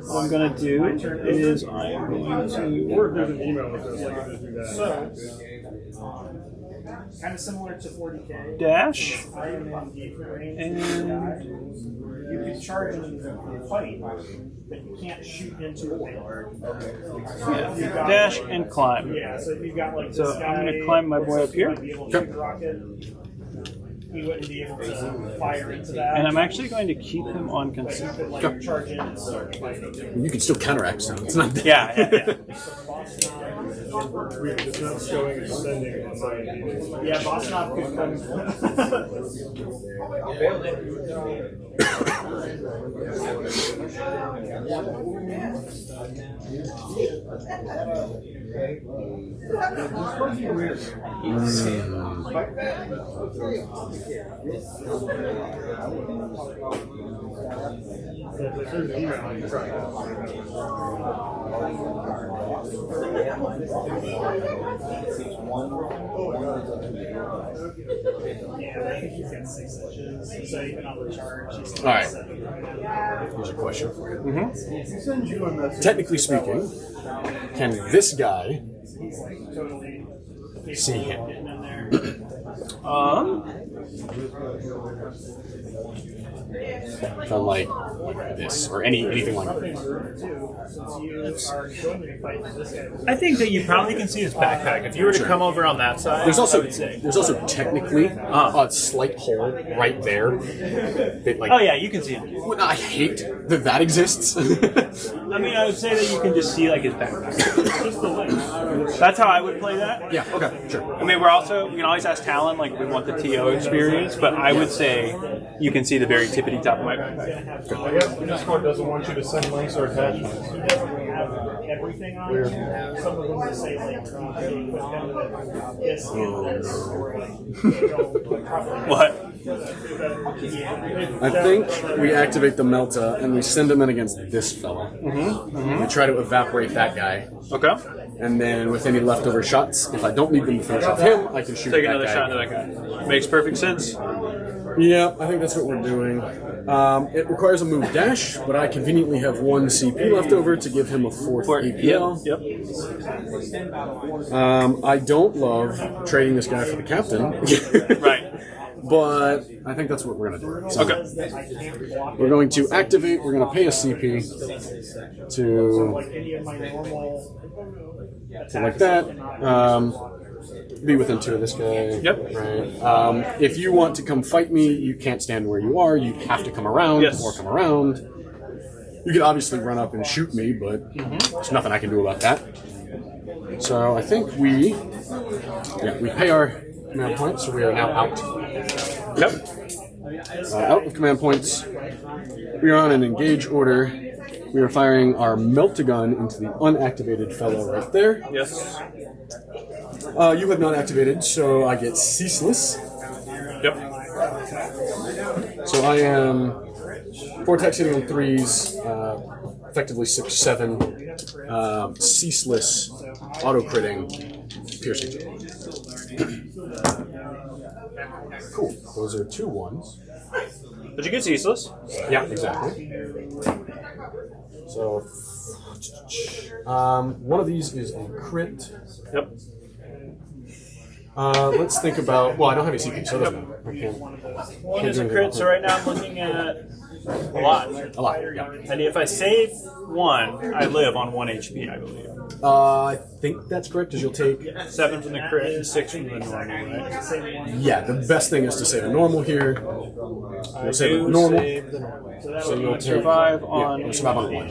what I'm going to do is I'm going to... Or if there's an email with this, I can just do that. Kind of similar to 40K. Dash. And you can charge in the fight, but you can't shoot into a melee. Yeah. Dash and climb. Yeah, so if you've got like So this guy, I'm going to climb my boy up here. might be able to shoot the rocket. He wouldn't be able to fire into that. And I'm actually going to keep him on consent. like charge in and start fighting. You can still counteract stuff. It's not that. Yeah. Weird, it's not showing ascending on my end. Yeah, Boss Knob could come. If there's an email, I can try Yeah, I think he's got 6 inches. So even on the charge, he's All right. 7 right now. Here's a question for you. He sends you a message. Technically speaking, can this guy He's like totally see him? getting in there. If I'm like this or anything like that. Since you are going to be fighting this guy. I think that you probably can see his backpack. If you were to come over on that side, There's also I would say. technically a slight hole right there. That, like, Oh yeah, you can see him. well, I hate that exists. I mean, I would say that you can just see like his backpack. That's how I would play that. Yeah. Okay. Sure. I mean, we can always ask Talon, like, if we want the TO experience, but I would say you can see the very tippity top of my backpack. I guess Discord doesn't want you to send links or attachments. He doesn't have everything on it. Some of them will say like really put them with this and this or like they don't properly. What? I think we activate the Melta and we send him in against this fella. We try to evaporate that guy, Okay. and then with any leftover shots, if I don't need them to finish off him, I can shoot Take that another guy. shot into that guy. Makes perfect sense. Yeah, I think that's what we're doing. It requires a move dash, but I conveniently have 1 CP left over to give him a 4th APL. Yep. I don't love trading this guy for the captain. Right. But I think that's what we're going to do. So Okay. we're going to activate, we're going to pay a CP to Like any of my normal like that. Be within 2 of this guy. Yep. Right. If you want to come fight me, you can't stand where you are. You have to come around Yes. or come around. You can obviously run up and shoot me, but there's nothing I can do about that. So I think we pay our command points, so we are now out. Yep. Out of command points. We are on an engage order. We are firing our Meltagun into the unactivated fellow right there. Yes. You have not activated, so I get ceaseless. Yep. So I am Vortex hitting on 3s, effectively 6/7, ceaseless, auto critting, piercing. Cool. Those are 2 1s. But you get ceaseless. Yeah, exactly. So, one of these is a crit. Yep. Let's think about. Well, I don't have any CP, so it doesn't matter. I can't. One is a crit, so right now I'm looking at a lot. A lot, yeah. And if I save 1, I live on 1 HP, I believe. I think that's correct, because you'll take. 7 from the crit and 6 from the normal, right? Yeah, the best thing is to save a normal here. You'll save a do normal. save the normal. So you'll take, Survive on. you'll survive on 1.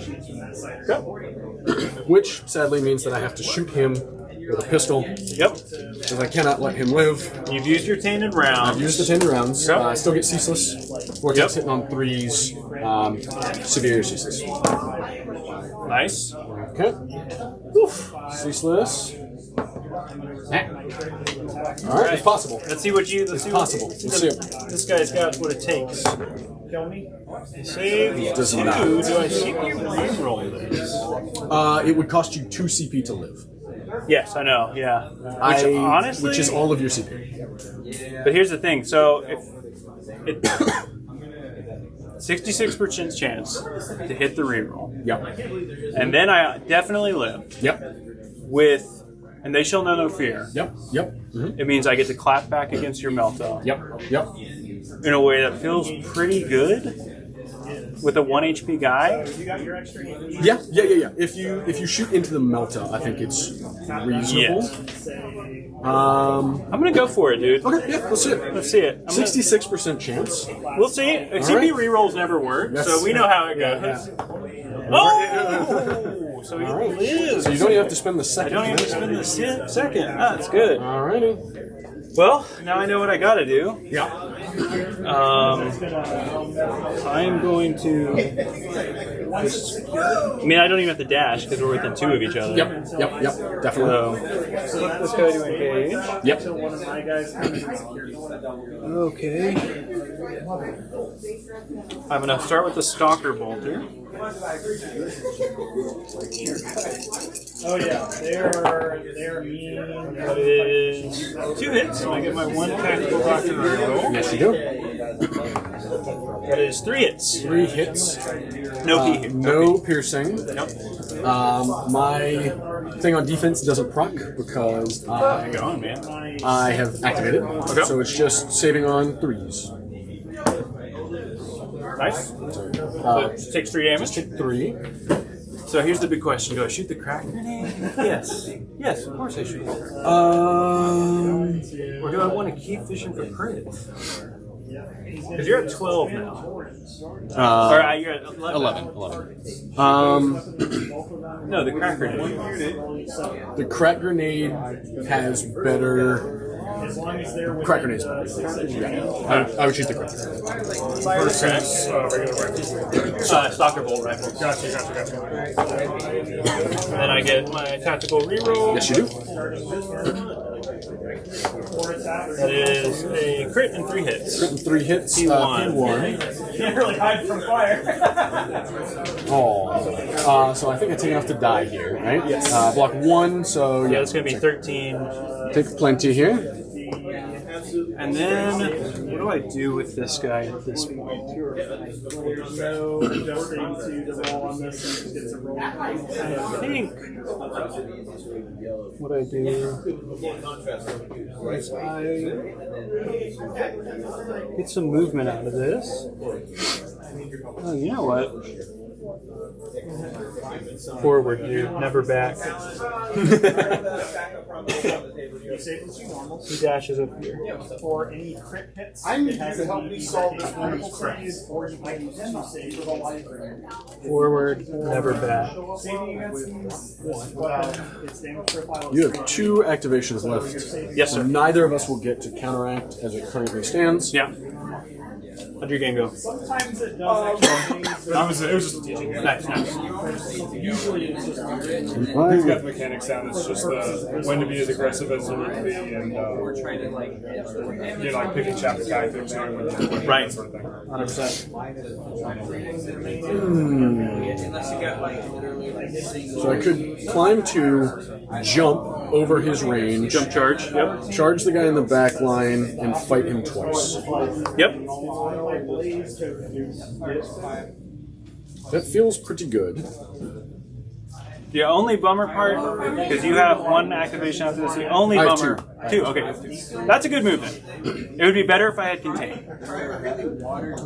Which sadly means that I have to shoot him with a pistol, Yep. because I cannot let him live. You've used your tainted round. I've used the 10 rounds. Yep. I still get ceaseless. Vortex hitting on 3s. Severe ceaseless. Nice. Okay. Oof. Ceaseless. All right, it's possible. Let's see what you. Let's see Possible. What, Let's see it. this guy's got what it takes. Kill me. Save Does two. not. Do I CPU reroll this? It would cost you 2 CP to live. Yes, I know. Yeah. Which honestly, which is all of your CP. But here's the thing. So if it 66% chance to hit the reroll, Yep. and then I definitely live Yep. with, and they shall know no fear. Yep. Yep. Mhm. It means I get to clap back against your meltdown. Yep. Yep. In a way that feels pretty good with a 1 HP guy. Yeah. If you shoot into the Melta, I think it's reasonable. Yes. Um. I'm gonna go for it, dude. Okay. Yeah. Let's see it. Let's see it. 66% chance. We'll see. CP rerolls never work, Yes. so we know how it goes. Yeah. Oh! So he lives. So you don't even have to spend the I second. don't even have to spend the second. Ah, that's good. Alrighty. Well, now I know what I gotta do. Yeah. I'm going to. I mean, I don't even have to dash because we're within 2 of each other. Yep. Definitely. So let's go to engage. Yep. Okay. I'm gonna start with the Stalker Bolter. Oh yeah, they're mean. That is 2 hits. So I get my 1 tactical doctor roll. Yes, you do. That is 3 hits. 3 hits. No P. No piercing. Nope. My thing on defense doesn't proc because Go on, man. I have activated. Okay. So it's just saving on 3s. Nice. It takes 3 damage. 3. So here's the big question: do I shoot the crack grenade? Yes. Yes, of course I shoot. Or do I want to keep fishing for crits? Because you're at 12 now. Or you're at 11. 11. No, the crack grenade. The crack grenade has better. Crack grenades. Yeah. I would shoot the crack. Versus regular rifle. Stalker bolt rifle. Gotcha. And then I get my tactical reroll. Yes, you do. That is a crit and 3 hits. Crit and 3 hits. P1. Can't really hide from fire. Oh. So I think I take enough to die here, right? Yes. Block 1, so Yeah, it's going to be 13. Take plenty here. And then, what do I do with this guy at this point? I think what I do is I get some movement out of this. Oh, you know what? Forward, dude. Never back. He dashes up here. For any crit hits, I need you to help me solve this one. or you might use 2 saves for the life room. Forward, never back. Saving against these, its damage profile is You have 2 activations left. Yes, sir. Neither of us will get to counteract as it currently stands. Yeah. How'd your game go? sometimes it does actually things It was just a teaching game. Nice. usually it's just He's got the mechanics down. It's just when to be as aggressive as you need to be, and like picking chapter tactics, knowing when to Right. that sort of thing. 100%. So I could climb to, jump over his range, Jump charge. Yep. charge the guy in the back line, and fight him twice. Yep. That feels pretty good. The only bummer part, because you have 1 activation after this, the only I have bummer. 2. 2, okay. That's a good movement. It would be better if I had contain.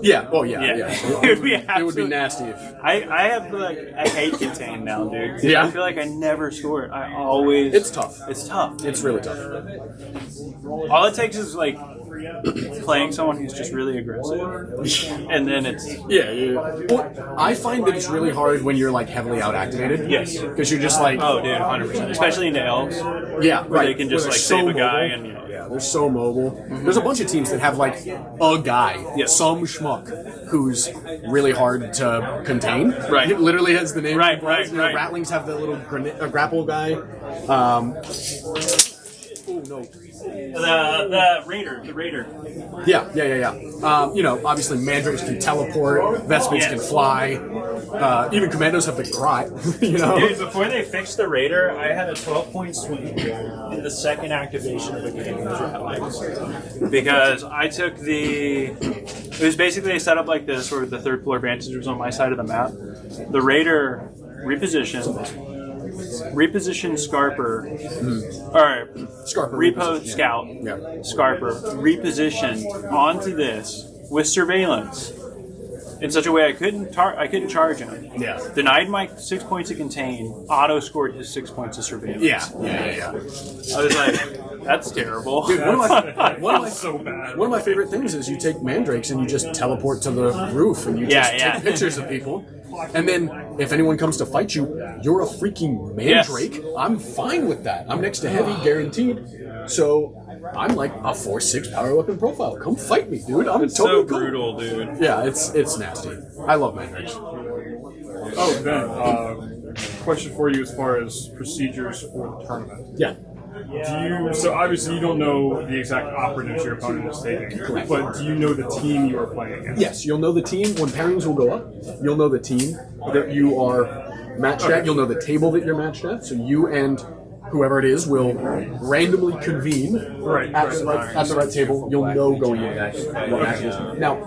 Yeah. Oh yeah. Yeah. Yeah. It would be It would be absolute- nasty if. I have I hate contain now, dude. Yeah. I feel like I never score it. I always. It's tough. It's tough. It's really tough. All it takes is like playing someone who's just really aggressive, and then it's Yeah. Well, I find that it's really hard when you're like heavily out activated. Yes. Because you're just like. oh, dude, 100%. Especially into elves, Yeah. where Right. they can just Where like they're save a guy mobile. and you know. Yeah, they're so mobile. There's a bunch of teams that have like a guy, Yes. some schmuck, who's really hard to contain. Right. It literally has the name. Right, of the class. right, right. Rattlings have the little grapple guy. no. The Raider. Yeah. You know, obviously Mandrakes can teleport, Vespins can fly, even Commandos have the Cry, you know? Dude, before they fixed the Raider, I had a 12-point swing in the second activation of the game with Alex. Because I took it was basically a setup like this where the third floor vantage was on my side of the map. The Raider repositioned Scarper, or Scarper Repo repositioned, Scout, yeah. Scarper, repositioned onto this with surveillance in such a way I couldn't charge him. Yeah. Denied my 6 points to contain, auto scored his 6 points of surveillance. Yeah. I was like, that's terrible. Dude, one of so bad. my favorite things is you take Mandrakes and you just teleport to the roof and you just take pictures of people. And then if anyone comes to fight you, you're a freaking Mandrake. Yes. I'm fine with that. I'm next to heavy, guaranteed. So I'm like a 4/6 power weapon profile. Come fight me, dude. I'm It's totally so brutal, dude. Yeah, it's nasty. I love Mandrakes. Oh, Ben, question for you as far as procedures for the tournament. Yeah. So obviously you don't know the exact operatives your opponent is taking, Correct. but do you know the team you are playing against? Yes, you'll know the team when pairings will go up. You'll know the team that you are matched at. You'll know the table that you're matched at. So you and whoever it is will randomly convene at the right table. You'll know going into that what match it is. Now,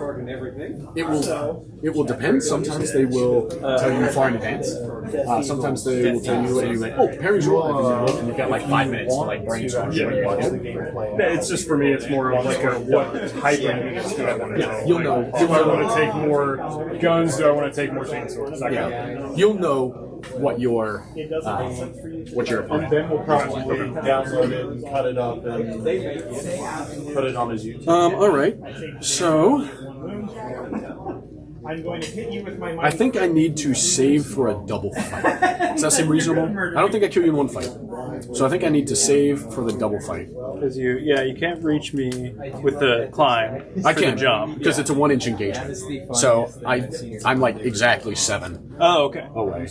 it will depend. Sometimes they will tell you far in advance. Sometimes they will tell you, and you're like, oh, pairings are live, and you've got like 5 minutes to like brainstorm what you want to do. It's just for me, it's more of like what type of units do I want to know? You'll know. Do I want to take more guns? Do I want to take more chainsaws? That kind of thing. You'll know what your opponent. And Ben will probably download it and cut it up and put it on his YouTube. All right. So I'm going to hit you with my I think I need to save for a double fight. Does that seem reasonable? I don't think I kill you in one fight. So I think I need to save for the double fight. Because you can't reach me with the climb. I for can't the jump because it's a 1-inch engagement. So I'm like exactly 7 Oh, okay. away.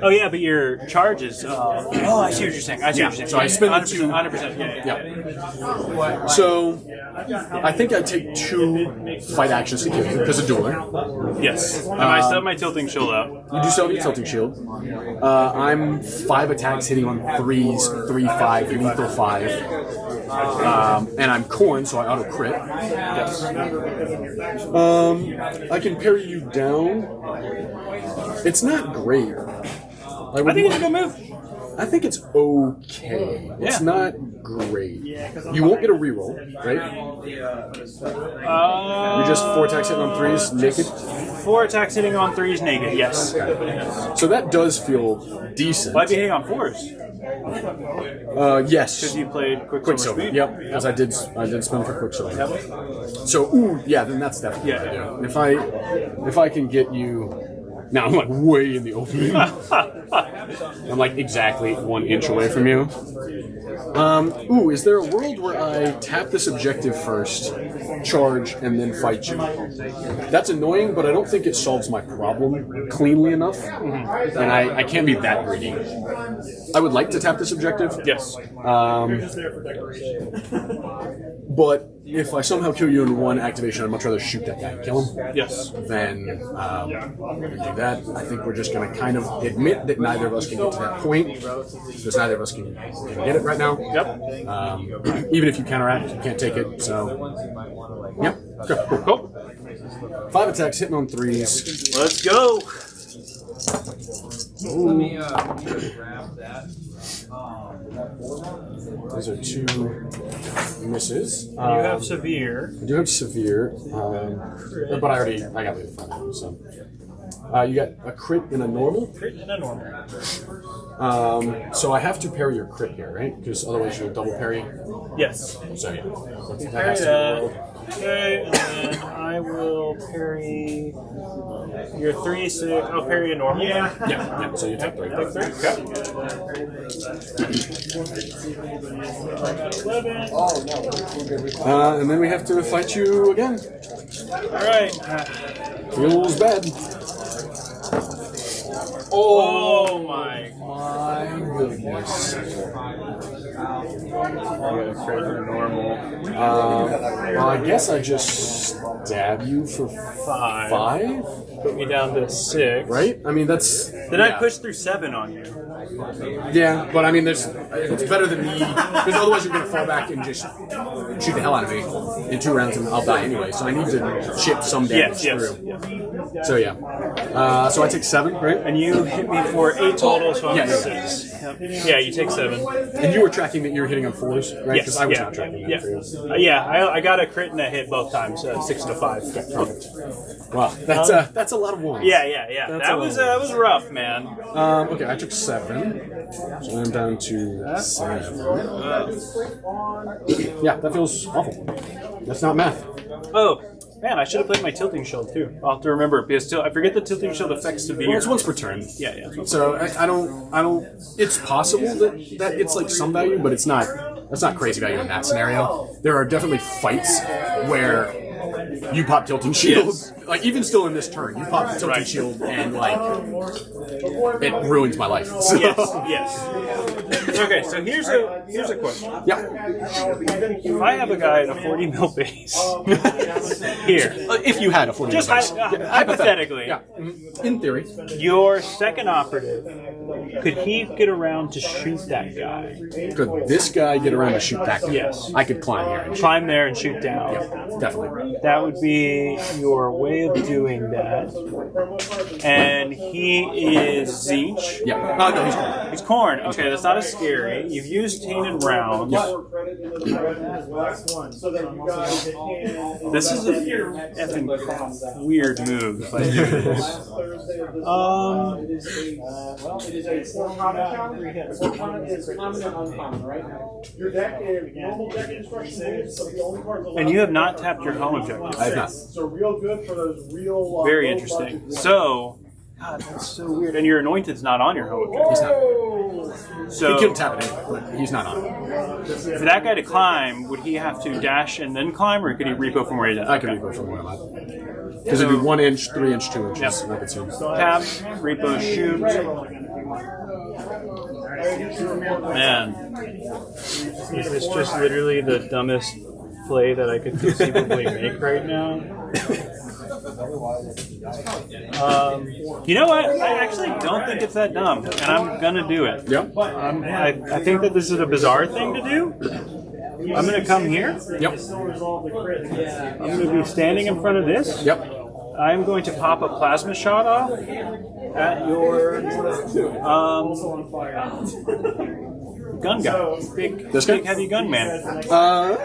Oh yeah, but your charge is. Oh, I see what you're saying. So I spend 100%. Yeah. So I think I take 2 fight actions to kill you because of dueler. Yes. And I still have my tilting shield out. You do still have your tilting shield. I'm 5 attacks hitting on 3s, 3/5, lethal 5. And I'm Corn, so I auto crit. Yes. I can parry you down. It's not great. I think it's a good move. I think it's okay. It's not great. You won't get a reroll, right? You're just 4 attacks hitting on 3s naked. 4 attacks hitting on 3s naked. Yes. So that does feel decent. Might be hitting on 4s. Yes. Because you played Quicksilver. Speed. Yep, because I did spend for Quicksilver. So then that's definitely what I do. If I can get you. Now I'm like way in the open. I'm like exactly 1 inch away from you. Is there a world where I tap this objective first, charge, and then fight you? That's annoying, but I don't think it solves my problem cleanly enough. And I can't be that greedy. I would like to tap this objective. Yes. But if I somehow kill you in 1 activation, I'd much rather shoot that guy and kill him. Yes. Then do that. I think we're just going to kind of admit that neither of us can get to that point, because neither of us can get it right now. Yep. Even if you counteract, you can't take it. So, yep. Okay, cool. 5 attacks hitting on 3s. Let's go. Let me grab that. Those are 2 misses. You have severe. I do have severe, but I got rid of 5. So you got a crit and a normal. Crit and a normal. So I have to parry your crit here, right? Because otherwise you'll double parry. Yes. So yeah, that Parry has to that. be rolled. Okay, and then I will parry your 3/6. I'll parry a normal. Yeah. So you take 3. And then we have to fight you again. All right. Feels bad. Oh my My goodness. Normal. Well, I guess I just stab you for 5? Put me down to 6. Right? I mean, that's... Then I push through 7 on you. Yeah, but I mean, it's better than me, because otherwise you're going to fall back and just shoot the hell out of me in 2 rounds and I'll die anyway, so I need to chip some damage through. So yeah. So I take 7, right? And you hit me for 8 total, so I'm at Yes. 6. Yep. Yeah, you take 7. And you were tracking that you were hitting on 4s, right? Because I was not tracking that for you. Yeah, I got a crit and a hit both times, 6 to 5. Perfect. Wow, that's a lot of ones. Yeah. That was rough, man. Okay, I took 7, so I'm down to 7. Yeah, that feels awful. That's not math. Oh, man, I should have played my tilting shield too. I'll have to remember it because I forget the tilting shield affects severe. Well, it's once per turn. Yeah. So I don't. It's possible that it's like some value, but it's not. That's not crazy value in that scenario. There are definitely fights where you pop tilting shield. Yes. Like even still in this turn, you pop tilting shield and like it ruins my life. So. Yes. Okay, so here's a question. Yeah. If I have a guy at a 40 mil base here, If you had a 40 just hypothetically, yeah. In theory. your second operative, could he get around to shoot that guy? Could this guy get around to shoot that guy? Yes. I could climb here and shoot. Climb there and shoot down. Yeah, definitely. That would be your way of doing that. And he is Zeech. Yeah. No, he's cool. He's Corn. Okay, that's not as scary. You've used tainted rounds. This is a effing weird move. If I do this. And you have not tapped your home objective. I have not. So real good for those real. Very interesting. So, God, that's so weird. And your anointed's not on your home objective. He's not. So, He can tap it anyway, but he's not on it. for that guy to climb, would he have to dash and then climb, or could he repo from where he's at? I can repo from where I'm at. Because it'd be 1 inch, 3 inch, 2 inches. Yep. I could see. Tap, repo, shoot. Man, is this just literally the dumbest play that I could conceivably make right now? You know what? I actually don't think it's that dumb, and I'm gonna do it. Yep. I think that this is a bizarre thing to do. I'm gonna come here. Yep. I'm gonna be standing in front of this. Yep. I'm going to pop a plasma shot off at your gun guy. This guy? Big heavy gun man. Uh,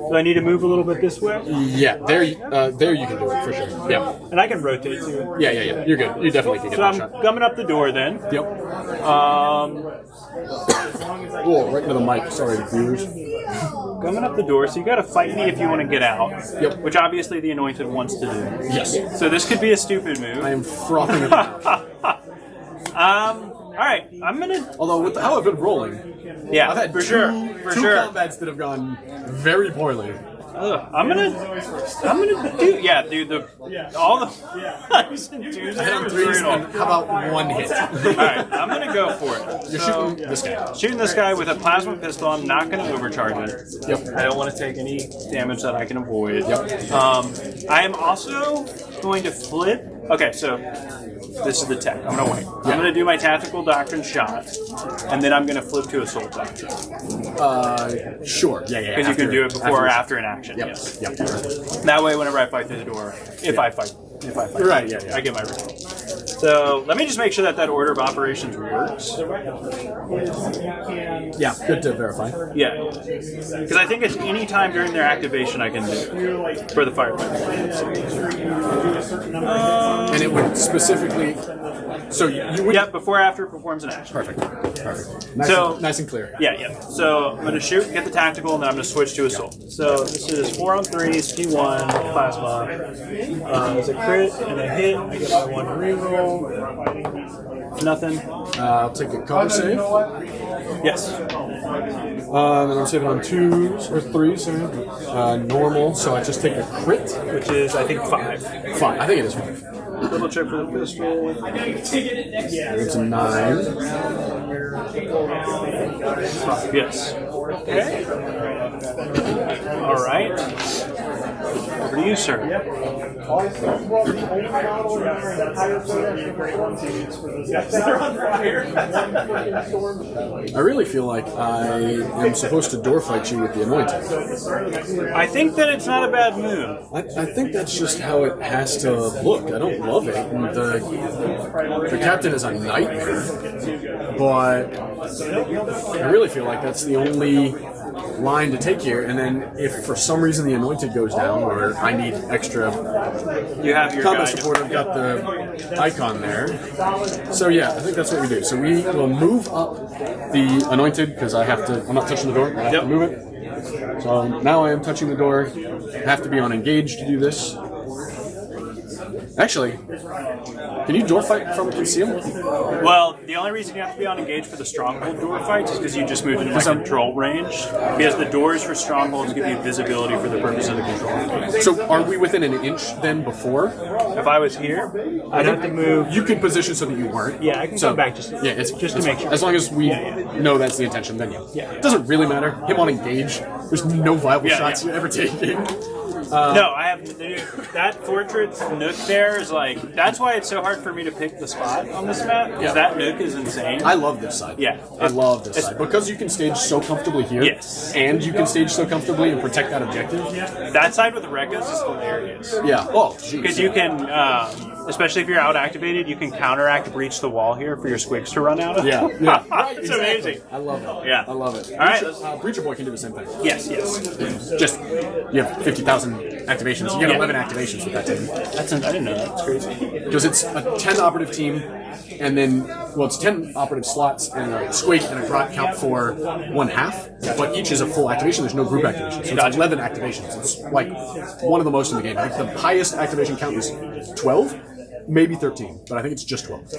Do I need to move a little bit this way? yeah. There you can do it for sure. Yeah. And I can rotate too. Yeah. You're good. You definitely can get So that I'm shot. gumming up the door then. Yep. Oh, right into the mic. Sorry, viewers. Gumming up the door, so you gotta fight me if you want to get out. Yep. Which obviously the Anointed wants to do. Yes. So this could be a stupid move. I am frothing at the mouth. Alright, I'm gonna... Although, with how I've been rolling, Yeah, I've had for two sure. combats that have gone very poorly. I'm gonna do all the ones and twos. I hit on 3s, and how about 1 hit? Alright, I'm gonna go for it. You're So, shooting this guy. shooting this guy with a plasma pistol. I'm not gonna overcharge it. Yep. I don't want to take any damage that I can avoid. Yep. I am also going to flip. Okay, so this is the tech. I'm gonna wait. I'm gonna do my tactical doctrine shot, and then I'm gonna flip to assault doctrine. Sure. Yeah. Because you can do it before or after. after an action. Yep. Yes. Yep. That way, whenever I fight through the door, if I fight. Right, yeah. I get my result. So let me just make sure that order of operations works. Yeah, good to verify. Yeah, because I think it's any time during their activation I can do it for the firefighter. And it would specifically... So you would... Yep, before or after it performs an action. Perfect. Nice and clear. Yeah. So I'm going to shoot, get the tactical, and then I'm going to switch to assault. So this is 4 on 3, T1, plasma. It's a crit and a hit. I get my 1 reroll. Nothing. I'll take a cover save. Yes. Then I'm saving on 2s or 3s. Sorry. Normal, so I just take a crit. Which is, I think, 5. 5. I think it is 5. Double check for the pistol. It's a 9. Yes. Okay. All right. Over to you, sir. I really feel like I am supposed to door fight you with the Anointed. I think that it's not a bad move. I think that's just how it has to look. I don't love it. And the captain is a nightmare, but I really feel like that's the only line to take here. And then if for some reason the Anointed goes down, or I need extra You have your combat guide. support, I've got the icon there. So yeah, I think that's what we do. So we will move up the Anointed because I'm not touching the door. I have Yep. to move it. So now I am touching the door. I have to be on engage to do this. Actually, can you door fight from conceal? Well, the only reason you have to be on engage for the stronghold door fights is because you just moved into my control range. Because the doors for strongholds give you visibility for the purpose of the control. So are we within an inch then before? If I was here, I'd have to move. You could position so that you weren't. Yeah, I can come back just it's to make sure. As long as we know that's the intention, then yeah. It doesn't really matter. Him on engage, there's no viable shots you're ever taking. No, I have that fortress nook there is like that's why it's so hard for me to pick the spot on this map because that nook is insane. I love this side. Yeah. I love this side because you can stage so comfortably here. Yes. And you can stage so comfortably and protect that objective. That side with the Rekkas is hilarious. Yeah. Oh, geez. Because you can, especially if you're out activated, you can counteract breach the wall here for your squigs to run out of. Yeah. Right, It's exactly. amazing. I love it. Yeah. I love it. All right. Breacher Boy can do the same thing. Yes. Just you have 50,000 activations. You get 11 activations with that team. I didn't know that. That's crazy. Because it's a 10 operative team, and then, it's 10 operative slots, and a squig and a grot count for 1/2, but each is a full activation. There's no group activation. So it's 11 activations. It's like one of the most in the game. Like the highest activation count is 12, maybe 13, but I think it's just 12. I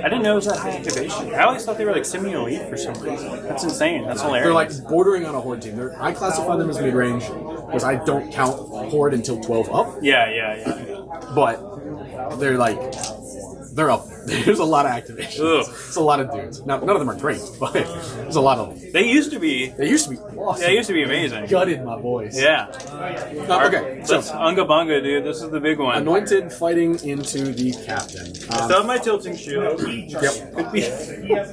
didn't know it was that high activation. I always thought they were like semi-elite for some reason. That's insane. That's hilarious. They're like bordering on a horde team. I classify them as mid-range because I don't count horde until 12 up, Yeah. but they're up. There's a lot of activations. Ugh. It's a lot of dudes. Now, none of them are great, but there's a lot of them. They used to be. They used to be awesome. They used to be amazing. Gutted my boys. Yeah. Okay, so That's Unga Bunga, dude. This is the big one. Anointed fighting into the captain. Still have my tilting shield. Yep. Could be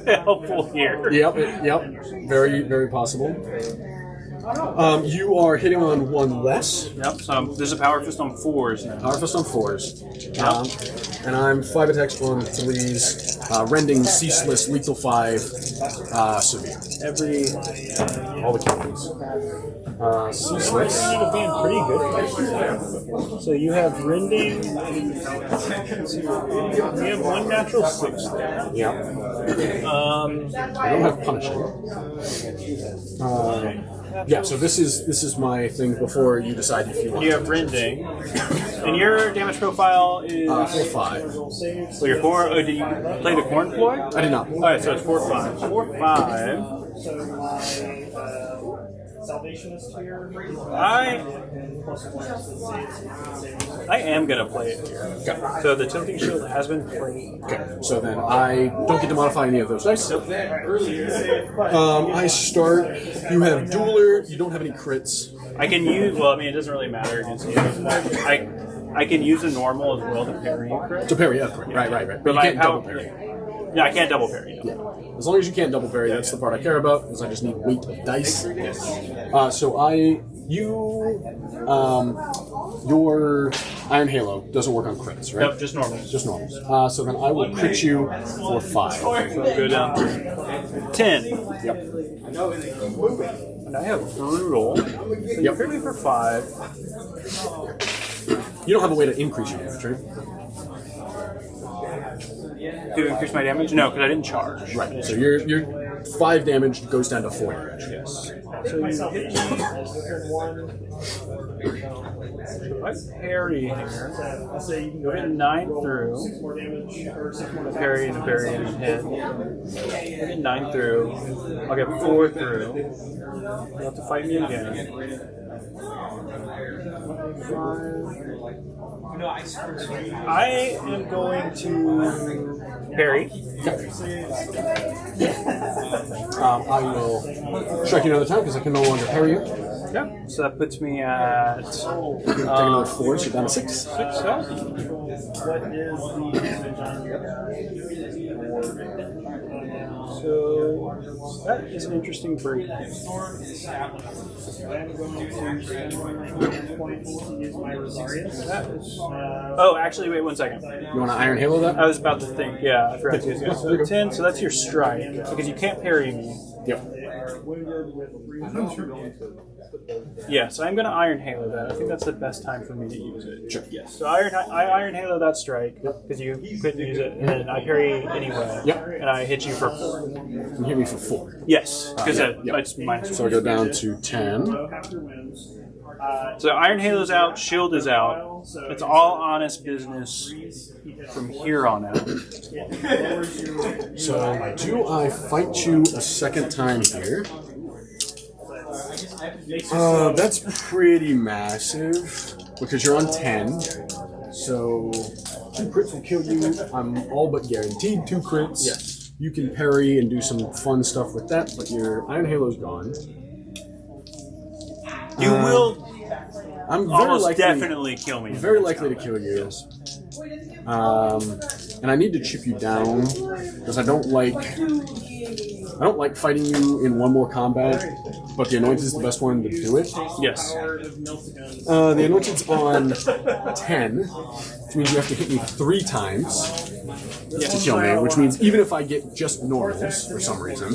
helpful here. Yep. Very, very possible. You are hitting on one less. Yep. So there's a power fist on 4s now. Power fist on 4s. And I'm 5 attacks on 3s. Rending, ceaseless, lethal 5, severe. All the captains. Ceaseless. You have been pretty good. So you have rending. You have 1 natural 6 there. Yeah. I don't have punishing. Yeah, so this is my thing before you decide if you want. You have rending, and your damage profile is 4/5. So your 4. Oh, did you play the corn ploy? I did not. All right, so it's 4/5. 4/5. Salvationist here. I am gonna play it here. Okay. So the tilting shield has been played. Okay. So then I don't get to modify any of those dice. I start. You have dueler. You don't have any crits. I can use. Well, I mean, it doesn't really matter against you. I can use a normal as well to parry a crit. To parry, yeah. Right. But you my can't double power- parry. Yeah, I can't double parry. No. Yeah. As long as you can't double parry, that's the part I care about, because I just need weight of dice. So your Iron Halo doesn't work on crits, right? Nope, just normal. Just normals. So then I will crit you for 5. So go down to 10. Yep. And I have brutal. So you crit me for 5. You don't have a way to increase your damage, right? To increase my damage? No, because I didn't charge. Right. So your 5 damage goes down to 4 damage. Yes. So you hit I parry here. I'll say you can go ahead and 9 through. Parry and parry and hit. I get 9 through. I'll get 4 through. You'll have to fight me again. I am going to parry. I will strike you another time because I can no longer parry you. Yeah. So that puts me at Take another 4, so you're down to 6. 6. What is the damage on your So that is an interesting break. I'm going to spend my points to use my Rosarius. That is. Oh, actually, wait 1 second. You want to Iron Halo that? I was about to think. Yeah, I forgot to use it. So 10. So that's your strike because you can't parry me. Yep. Yeah, so I'm going to Iron Halo that. I think that's the best time for me to use it. Sure. Yes. So I Iron Halo that strike because you couldn't use it, and then I parry anyway. Yep. And I hit you for 4. You hit me for 4. Yes, because yeah. it's minus. So I go down to 10. So Iron Halo's out, Shield is out. It's all honest business from here on out. So do I fight you a second time here? That's pretty massive because you're on 10. So 2 crits will kill you. I'm all but guaranteed 2 crits. Yes. You can parry and do some fun stuff with that, but your Iron Halo's gone. You will I'm very almost likely, definitely kill me. very likely to kill you. And I need to chip you down because I don't like fighting you in one more combat. But the Anointed is the best one to do it. Yes. The Anointed's on 10, which means you have to hit me 3 times to kill me. Which means even if I get just normals for some reason,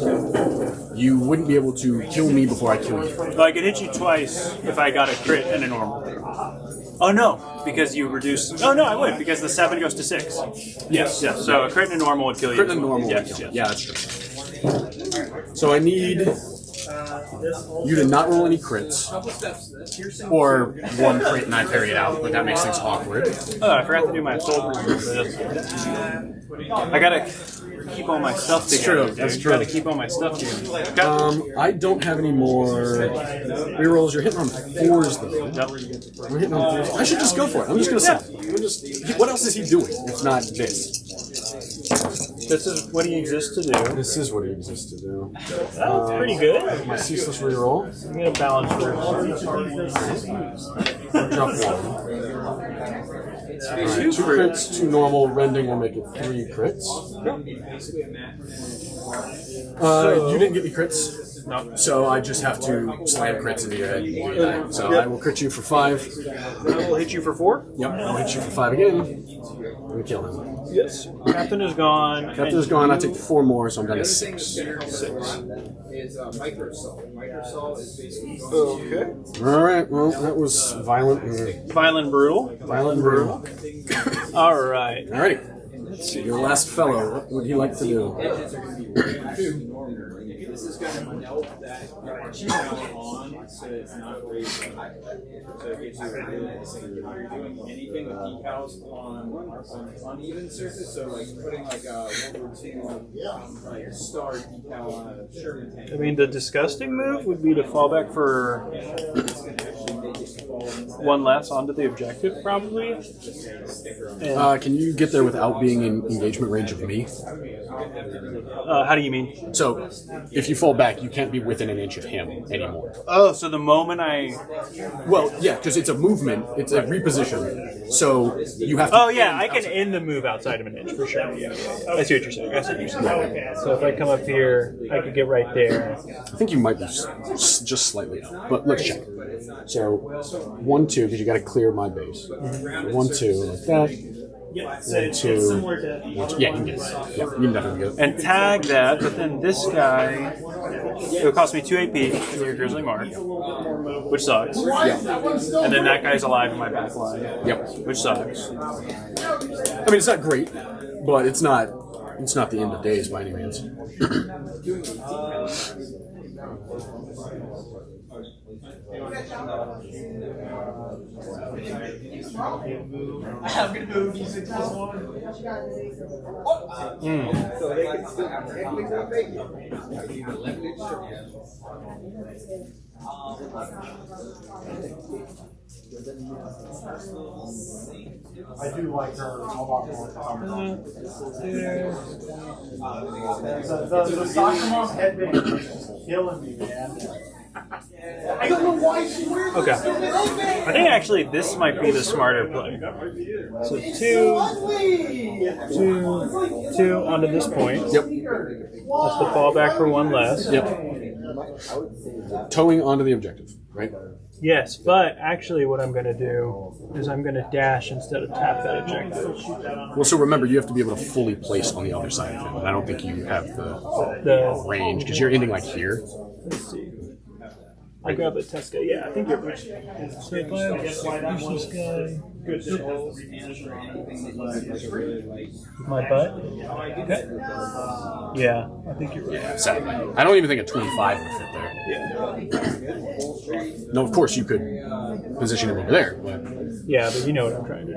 you wouldn't be able to kill me before I kill you. Well, I could hit you twice if I got a crit and a normal. Oh no, because you reduce. Oh no, I would because the 7 goes to 6. Yes. Yes. So a crit and a normal would kill you. Crit and normal would Yes. kill me. Yes. Yeah, that's true. So I need you to not roll any crits, or 1 crit and I parry it out, but that makes things awkward. Oh, I forgot to do my soul breathing. I gotta keep all my stuff together. That's dude. true. Gotta keep all my stuff together. I don't have any more rerolls. You're hitting on 4s though. We're hitting on 4s. I should just go for it. I'm just gonna say. What else is he doing if not this? This is what he exists to do. This is what he exists to do. That's pretty good. My ceaseless reroll. I'm gonna balance first. Drop 1. Alright, 2 crits, 2 normal. Rending will make it 3 crits. You didn't get any crits. No. So I just have to slam crits into your head. So I will crit you for 5. I will hit you for 4. Yep, I'll hit you for 5 again. And kill him. Yes. Captain is gone. Captain is gone. I take 4 more, so I'm down to 6. Is microsol is basically Okay. Alright, well, that was violent. Violent brutal. Violent and brutal. All right. Alrighty. Let's see, your last fellow, what would he like to do? This is going to melt that on so it's not very high. So it gives you a really, so if you're doing anything with decals on uneven surface, so like putting like a World War II like star decal on a Sherman tank. I mean, the disgusting move would be to fall back for 1 less onto the objective, probably. And, Can you get there without being in engagement range of me? how do you mean? So, if you fall back, you can't be within an inch of him anymore. Oh, so the moment I... Well, yeah, because it's a movement, it's a reposition. So, you have to... Oh, yeah, I can end the move outside of an inch, for sure. Yeah. I see what you're saying. I see what you're saying. So if I come up here, I could get right there. I think you might be just slightly out, but let's check. So, 1, 2, because you got to clear my base. 1, 2, like that. Yeah, 1, 2. Yeah, you can get it. Yeah, you can definitely get it. and tag that, but then this guy, it would cost me 2 AP for your Grizzly Mark, which sucks. And then that guy's alive in my back line, which sucks. I mean, it's not great, but it's not the end of days by any means. I'm gonna move using this one. I do like her a lot more. The soccer mom headband is killing me, man. I don't know why she wears Okay. I think actually this might be the smarter play. So two onto this point. Yep. That's the fallback for one less. Yep. Towing onto the objective, right? Yes, but actually what I'm going to do is I'm going to dash instead of tap that objective. Well, so remember, you have to be able to fully place on the other side of him. And I don't think you have the range because you're ending like here. Let's see. I grab a Tesca. Yeah, I think you're right. So if I use this guy. My butt? Okay. Yeah, I think you're right. Yeah, sadly. I don't even think a 25 would fit there. Yeah. No, of course you could position him over there, but Yeah, but you know what I'm trying to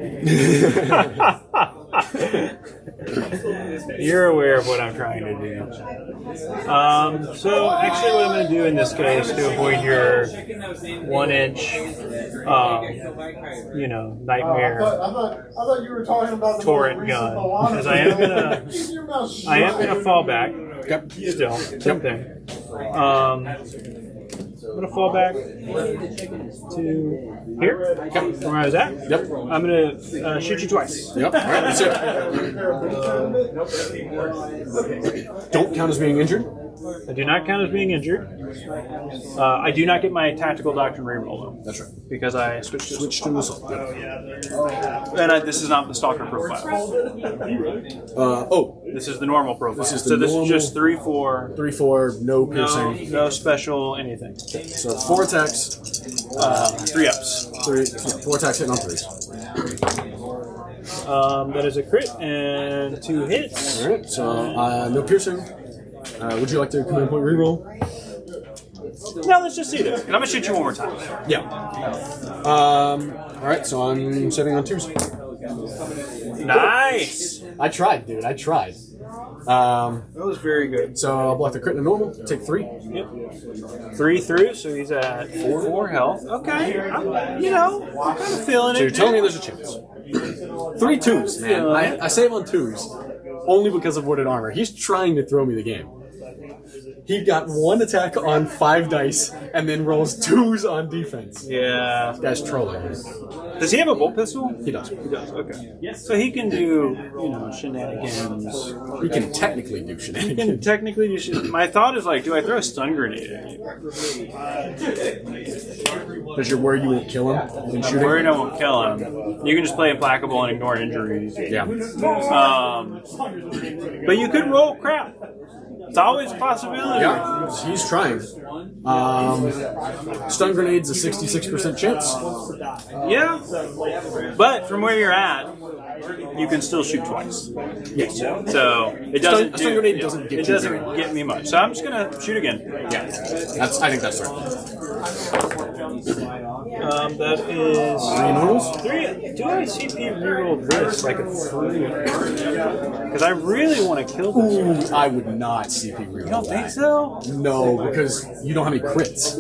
do. You're aware of what I'm trying to do. So actually what I'm going to do in this case to avoid your 1 inch, nightmare I thought you were talking about the torrent gun, because I am gonna fall back. Still, same thing. I'm gonna fall back to here, where I was at. Yep. I'm gonna shoot you twice. Yep. All right, that's it. Don't count as being injured. I do not count as being injured. I do not get my tactical doctrine reroll though. That's right. Because I switched to Switch to assault. Yep. and this is not the stalker profile. This is the normal profile. This is the so this normal- is just 3/4. 3/4, no piercing. No special anything. So 4 attacks, 3 ups. 4 attacks hitting on 3s. That is a crit and 2 hits. All right. So no piercing. Would you like to command point reroll? No, let's just see this. And I'm gonna shoot you one more time. Yeah. All right. So I'm setting on 2s. Nice. I tried, dude. I tried. That was very good. So I'll block the crit and a normal. Take 3. Yep. 3 through, so he's at 4 health. Okay. I'm kind of feeling So it. you're telling me there's a chance. 3 2s, man. I save on 2s only because of wooded armor. He's trying to throw me the game. He got 1 attack on 5 dice and then rolls 2s on defense. Yeah. This guy's trolling. Does he have a bolt pistol? He does. He does. Okay. So he can do, shenanigans. He can technically do He can shenanigans. technically do shit. My thought is like, do I throw a stun grenade at you? Because you're worried you won't kill him in shooting. Worried I won't kill him. You can just play implacable and ignore injuries. Yeah. But you could roll crap. It's always a possibility. Yeah. He's trying. Stun grenade's a 66% chance. Yeah. But from where you're at, you can still shoot twice. Yes. So it doesn't. A stun grenade doesn't get It you doesn't very much. get me much. So I'm just gonna shoot again. Yeah. I think that's right. That is 3 normals? 3. Do I CP reroll this like a 3? Because I really want to kill this. Ooh, I would not CP reroll. You don't think so? No, because you don't have any crits.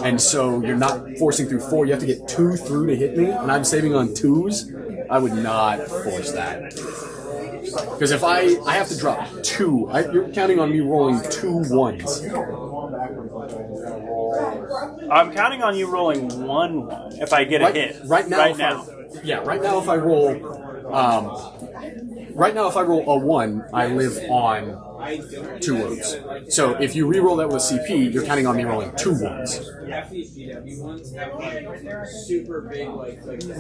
And so you're not forcing through 4. You have to get 2 through to hit me, and I'm saving on 2s. I would not force that. Because if I have to drop 2, you're counting on me rolling 2 1s. I'm counting on you rolling 1 if I get a hit. Right now, if I roll, a 1, I live on 2 wounds. So if you re-roll that with a CP, you're counting on me rolling 2 1s.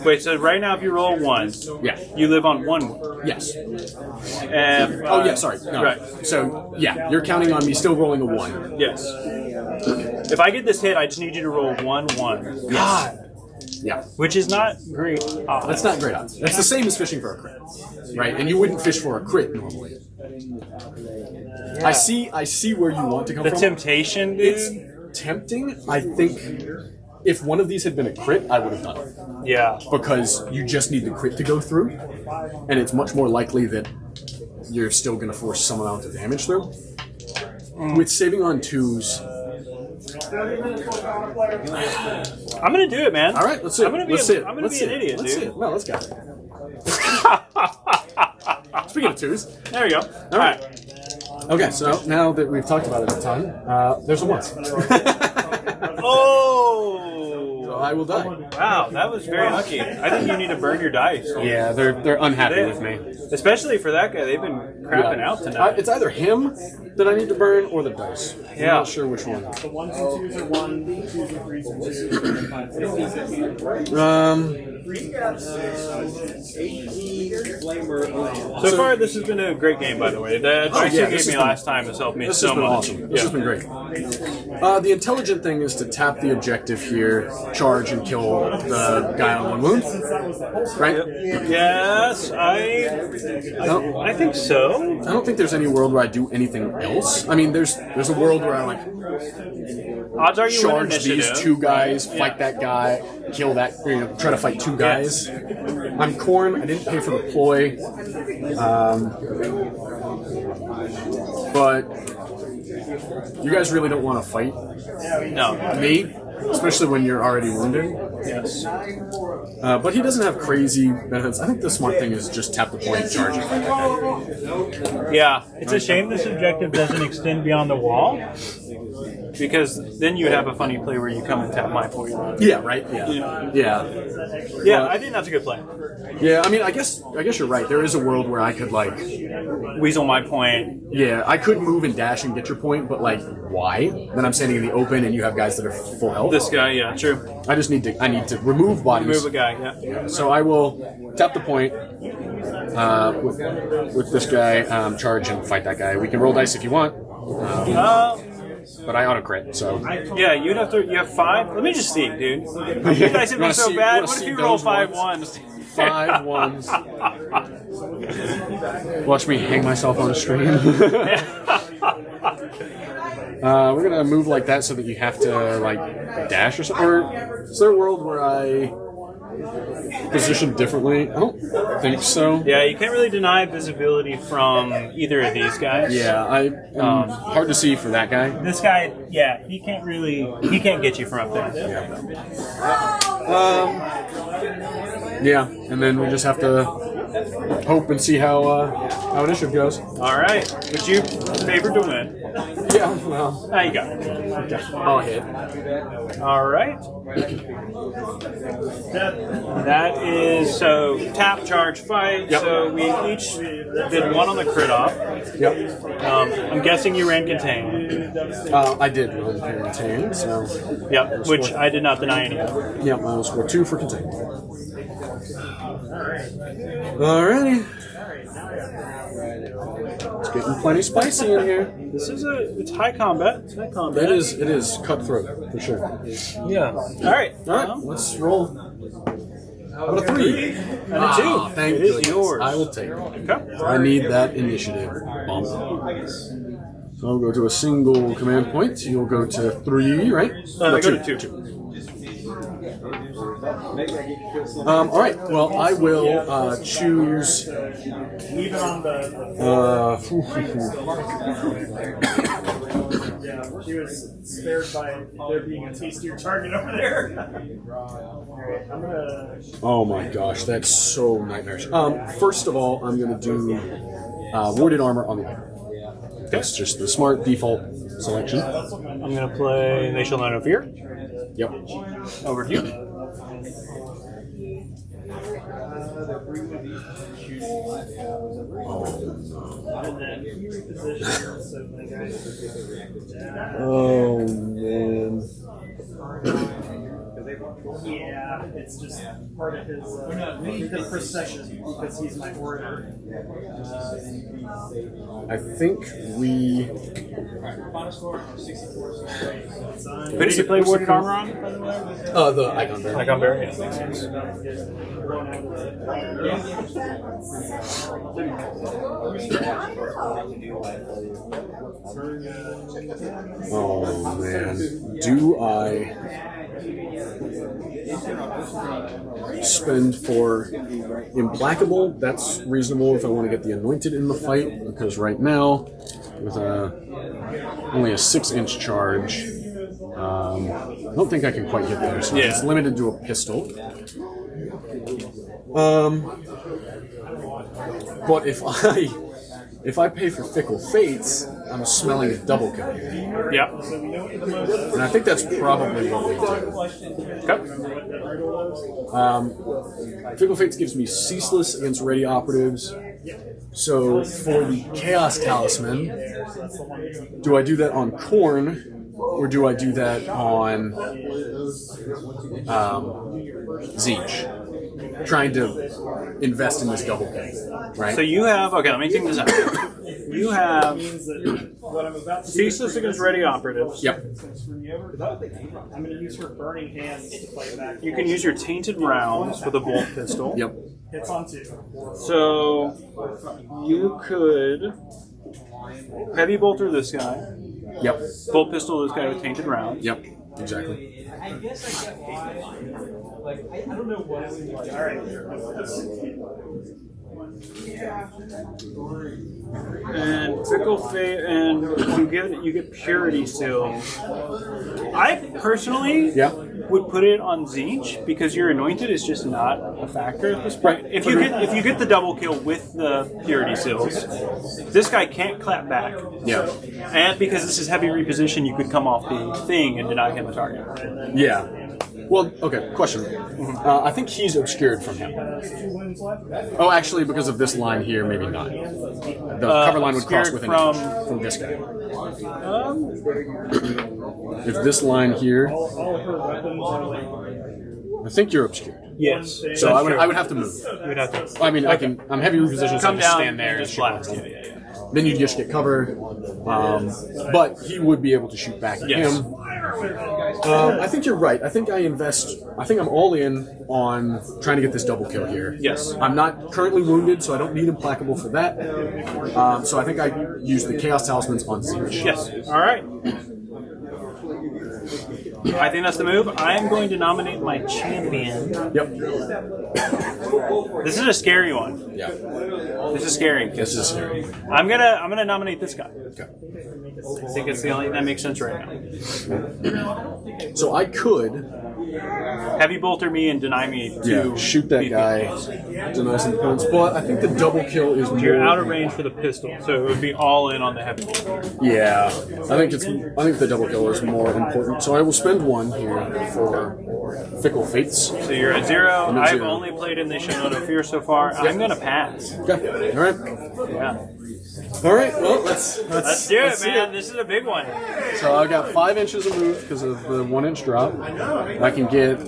Wait, so right now if you roll 1, Yeah. you live on 1. Yes. And, Oh yeah. Sorry. No. Right. So yeah, you're counting on me still rolling a 1. Yes. If I get this hit, I just need you to roll 1 1. God. Yeah. Which is not great odds. That's not great odds. That's the same as fishing for a crit, right? And you wouldn't fish for a crit normally. I see where you want to come The from. temptation, It's dude. tempting. I think if one of these had been a crit, I would have done it. Yeah. Because you just need the crit to go through, and it's much more likely that you're still going to force some amount of damage through. With saving on 2s, I'm gonna do it, man. All right, let's see it. I'm gonna be Let's see it. I'm gonna Let's be see an it. idiot, Let's dude. see it. Well, let's go. Speaking of twos. There we go. All right. Okay, so now that we've talked about it a ton, there's a once. Oh! So I will die. Wow, that was very lucky. I think you need to burn your dice. Yeah, they're unhappy with me. Especially for that guy. They've been crapping out tonight. It's either him that I need to burn or the dice. I'm Yeah. not sure which one. The 1s and 2s are 1, 2s and 3s are 2. So far, this has been a great game, by the way. The advice yeah, you this gave me has been- last time has helped me This so has been much. awesome. This has been great. The intelligent thing is to tap the objective here, charge, and kill the guy on one wound. Right? Yes, I think so. I don't think there's any world where I do anything else. I mean, there's a world where I like Odds are you win charge initiative. these two guys, fight that guy, kill that, try to fight two guys. I'm Corn. I didn't pay for the ploy, but you guys really don't want to fight No. me, especially when you're already wounded. Yes. But he doesn't have crazy benefits. I think the smart thing is just tap the point, charge, and fight that guy. Yeah. It's a shame this objective doesn't extend beyond the wall. Because then you'd have a funny play where you come and tap my point. Yeah, right. Yeah, yeah. Yeah, I think that's a good play. Yeah, I mean, I guess you're right. There is a world where I could like, Weasel my point. yeah, I could move and dash and get your point, but like, why? Then I'm standing in the open and you have guys that are full health. This guy, yeah, true. I need to remove bodies. Move a guy, yeah. So I will tap the point with this guy, charge and fight that guy. We can roll dice if you want, but I auto crit. So Yeah, you have 5. Let me just see, dude. You guys have been so bad. What if you roll 5 ones? 5 ones. Watch me hang myself on a stream. We're gonna move like that so that you have to like dash or something. Or is there a world where I position differently? I don't think so. Yeah, you can't really deny visibility from either of these guys. Yeah, hard to see for that guy. This guy, yeah, he can't get you from up there. Yeah, and then we just have to hope and see how initiative goes. All right, would you favor to win? Yeah, well, There you go. I'll hit. All right. That is so tap, charge, fight. Yep. So we each did 1 on the crit off. Yep. I'm guessing you ran contain. I did run contain, so Yep, which I did not deny any of. yeah, I will score 2 for contain. Alrighty. It's getting plenty spicy in here. It's high combat. It's high combat. It is cutthroat for sure. Yeah. All right. Alright, let's roll. How about a 3? And a 2. Thank It is goodness. yours. I will take it. Okay. I need that initiative bump. So I'll go to a single command point. You'll go to 3, right? Go to 2. All right. Well, I will choose. Leave it on the. Yeah, she was spared by there being a tastier target over there. Alright, I'm gonna. Oh my gosh, that's so nightmarish. First of all, I'm gonna do warded armor on the item. That's just the smart default selection. I'm gonna play They Shall Know No Fear. Yep. Over to you. Oh man. Yeah, it's just part of his procession because he's my orator. I think we. Who did you play Warded Armor on, by the way? The icon bearer. Icon Bearer, yeah, makes sense. Oh man. Do I spend for Implacable? That's reasonable if I want to get the Anointed in the fight, because right now, with only a 6-inch charge, I don't think I can quite get there, so Yeah. it's limited to a pistol. But if I pay for Fickle Fates, I'm smelling a double kill here. Yep. And I think that's probably what we do. Okay. Fickle Fates gives me Ceaseless against Ready Operatives. So for the Chaos Talisman, do I do that on Khorne, or do I do that on Tzeentch? Trying to invest in this double kill, right? So you have, okay, let me think this out. You have Ceaseless against Ready Operatives. Yep. I'm going to use her burning hands to fight back. You can use your Tainted Rounds with a bolt pistol. Yep. Hits on 2. So you could heavy bolter this guy, Yep. bolt pistol this guy with Tainted Rounds. Yep. Exactly. And Fickle Fate, and you get Purity Seals. I personally Yeah. would put it on Tzeentch because your Anointed is just not a factor at this point. If you get the double kill with the Purity Seals, this guy can't clap back. Yeah. And because this is heavy reposition, you could come off the thing and deny him a target. Yeah. Well, okay, question. I think he's obscured from him. Oh, actually, because of this line here, maybe not. The cover line would cross with an inch from this guy. If this line here, I think you're obscured. Yes. So I would have to move. You would have to I mean, I'm heavy reposition, so I come just down stand there and just blast. Yeah. Then you'd just get covered. But he would be able to shoot back at Yes. him. I think you're right. I think I'm all in on trying to get this double kill here. Yes. I'm not currently wounded, so I don't need Implacable for that. So I think I use the Chaos Talismans on Tzeentch. Yes. All right. I think that's the move. I'm going to nominate my champion. Yep. This is a scary one. Yeah. This is scary. This is scary. I'm gonna nominate this guy. Okay. I think it's the only that makes sense right now. So I could Heavy bolter me and deny me to shoot that BP. guy, deny some points. But I think the double kill is more. You're out of range for the pistol, so it would be all in on the heavy bolter. Yeah, I think the double kill is more important. So I will spend one here for Fickle Fates. So you're at 0. I'm at I've 0. only played in the Show No Fear so far. I'm gonna pass. Okay. All right. Yeah. All right. Well, Let's do it, man. This is a big one. So I've got 5 inches of move because of the 1-inch drop. I can get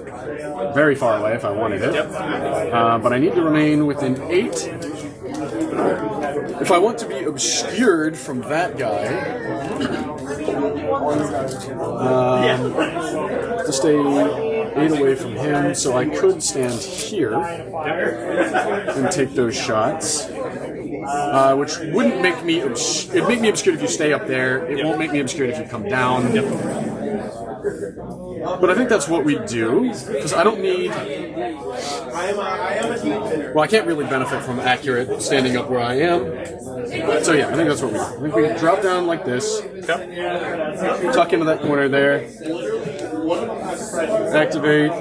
very far away if I wanted it. But I need to remain within 8. If I want to be obscured from that guy, to stay 8 away from him, so I could stand here and take those shots. Which wouldn't make me it'd make me obscured if you stay up there. It won't make me obscured if you come down. But I think that's what we do, because I don't need... Well, I can't really benefit from accurate standing up where I am. So yeah, I think that's what we do. I think we drop down like this, tuck into that corner there, activate,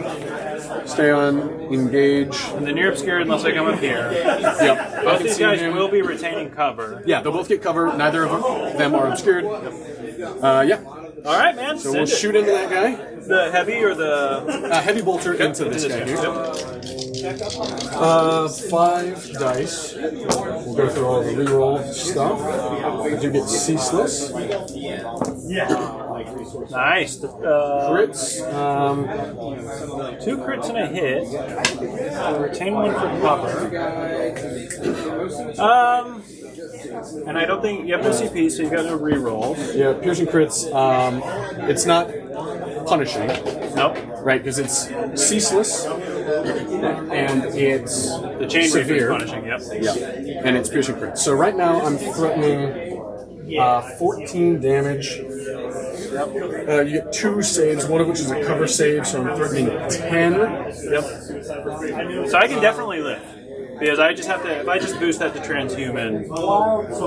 stay on, engage. And then you're obscured unless I come up here. Yep. Both these guys will be retaining cover. Yeah, they'll both get cover. Neither of them are obscured. Yeah. All right, man. So we'll shoot into that guy. The heavy or the heavy bolter into this guy here. 5 dice. We'll go through all the reroll stuff. I do get ceaseless. Nice. Crits. 2 crits and a hit. Retain 1 for cover. And I don't think you have no CP, so you got no reroll. Yeah, piercing crits. It's not punishing. Nope. Right, because it's ceaseless and it's The chain reaper is severe. punishing. Yep. Yeah, and it's piercing crits. So right now I'm threatening 14 damage. You get 2 saves, one of which is a cover save, so I'm threatening 10. Yep. So I can definitely live. Because I just have to, if I just boost that to transhuman,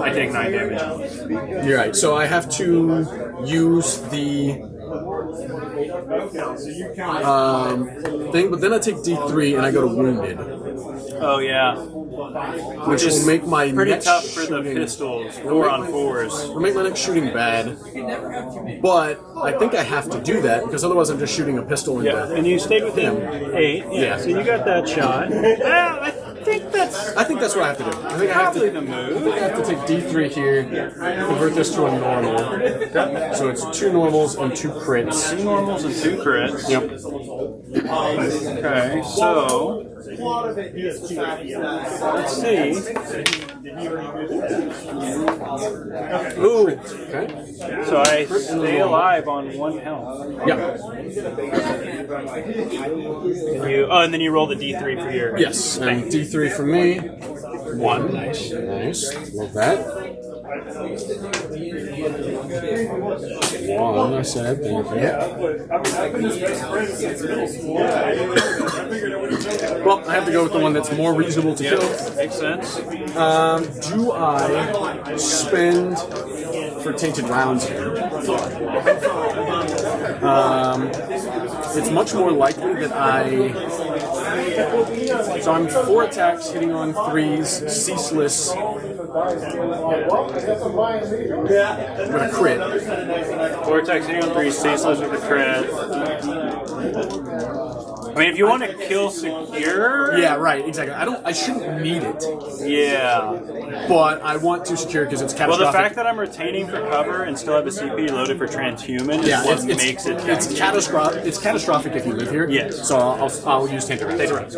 I take 9 damage. You're right. So I have to use the thing, but then I take D3 and I go to wounded, Oh yeah. which will make my Pretty next tough for the shooting- pistols, 4-on-4s. Will make my next shooting bad, but I think I have to do that because otherwise I'm just shooting a pistol in Yeah, the. and you stayed within 8. Yeah. So you got that shot. I think that's what I have to do. I think I have to. probably the move. I have to take D3 here, convert this to a normal. So it's 2 normals and 2 crits. 2 normals and 2 crits. Yep. Okay, so let's see. Ooh. Okay. So I stay alive on 1 health. Yeah. And then you roll the D3 for your. Yes. And D3 for me. 1. Nice. Nice. Love that. 1, I said. Thank you. Well, I have to go with the one that's more reasonable to kill. Makes sense. Do I spend for tainted rounds here? It's much more likely that so I'm 4 attacks hitting on 3s, ceaseless with a crit. 4 attacks hitting on 3, ceaseless with a crit. I mean, if you want to kill secure. Yeah, right, exactly. I shouldn't need it, Yeah. but I want to secure because it's Well, catastrophic. the fact that I'm retaining for cover and still have a CP loaded for transhuman is what makes it. It's catastrophic. It's catastrophic if you live here. Yes. So I'll use tainted rounds.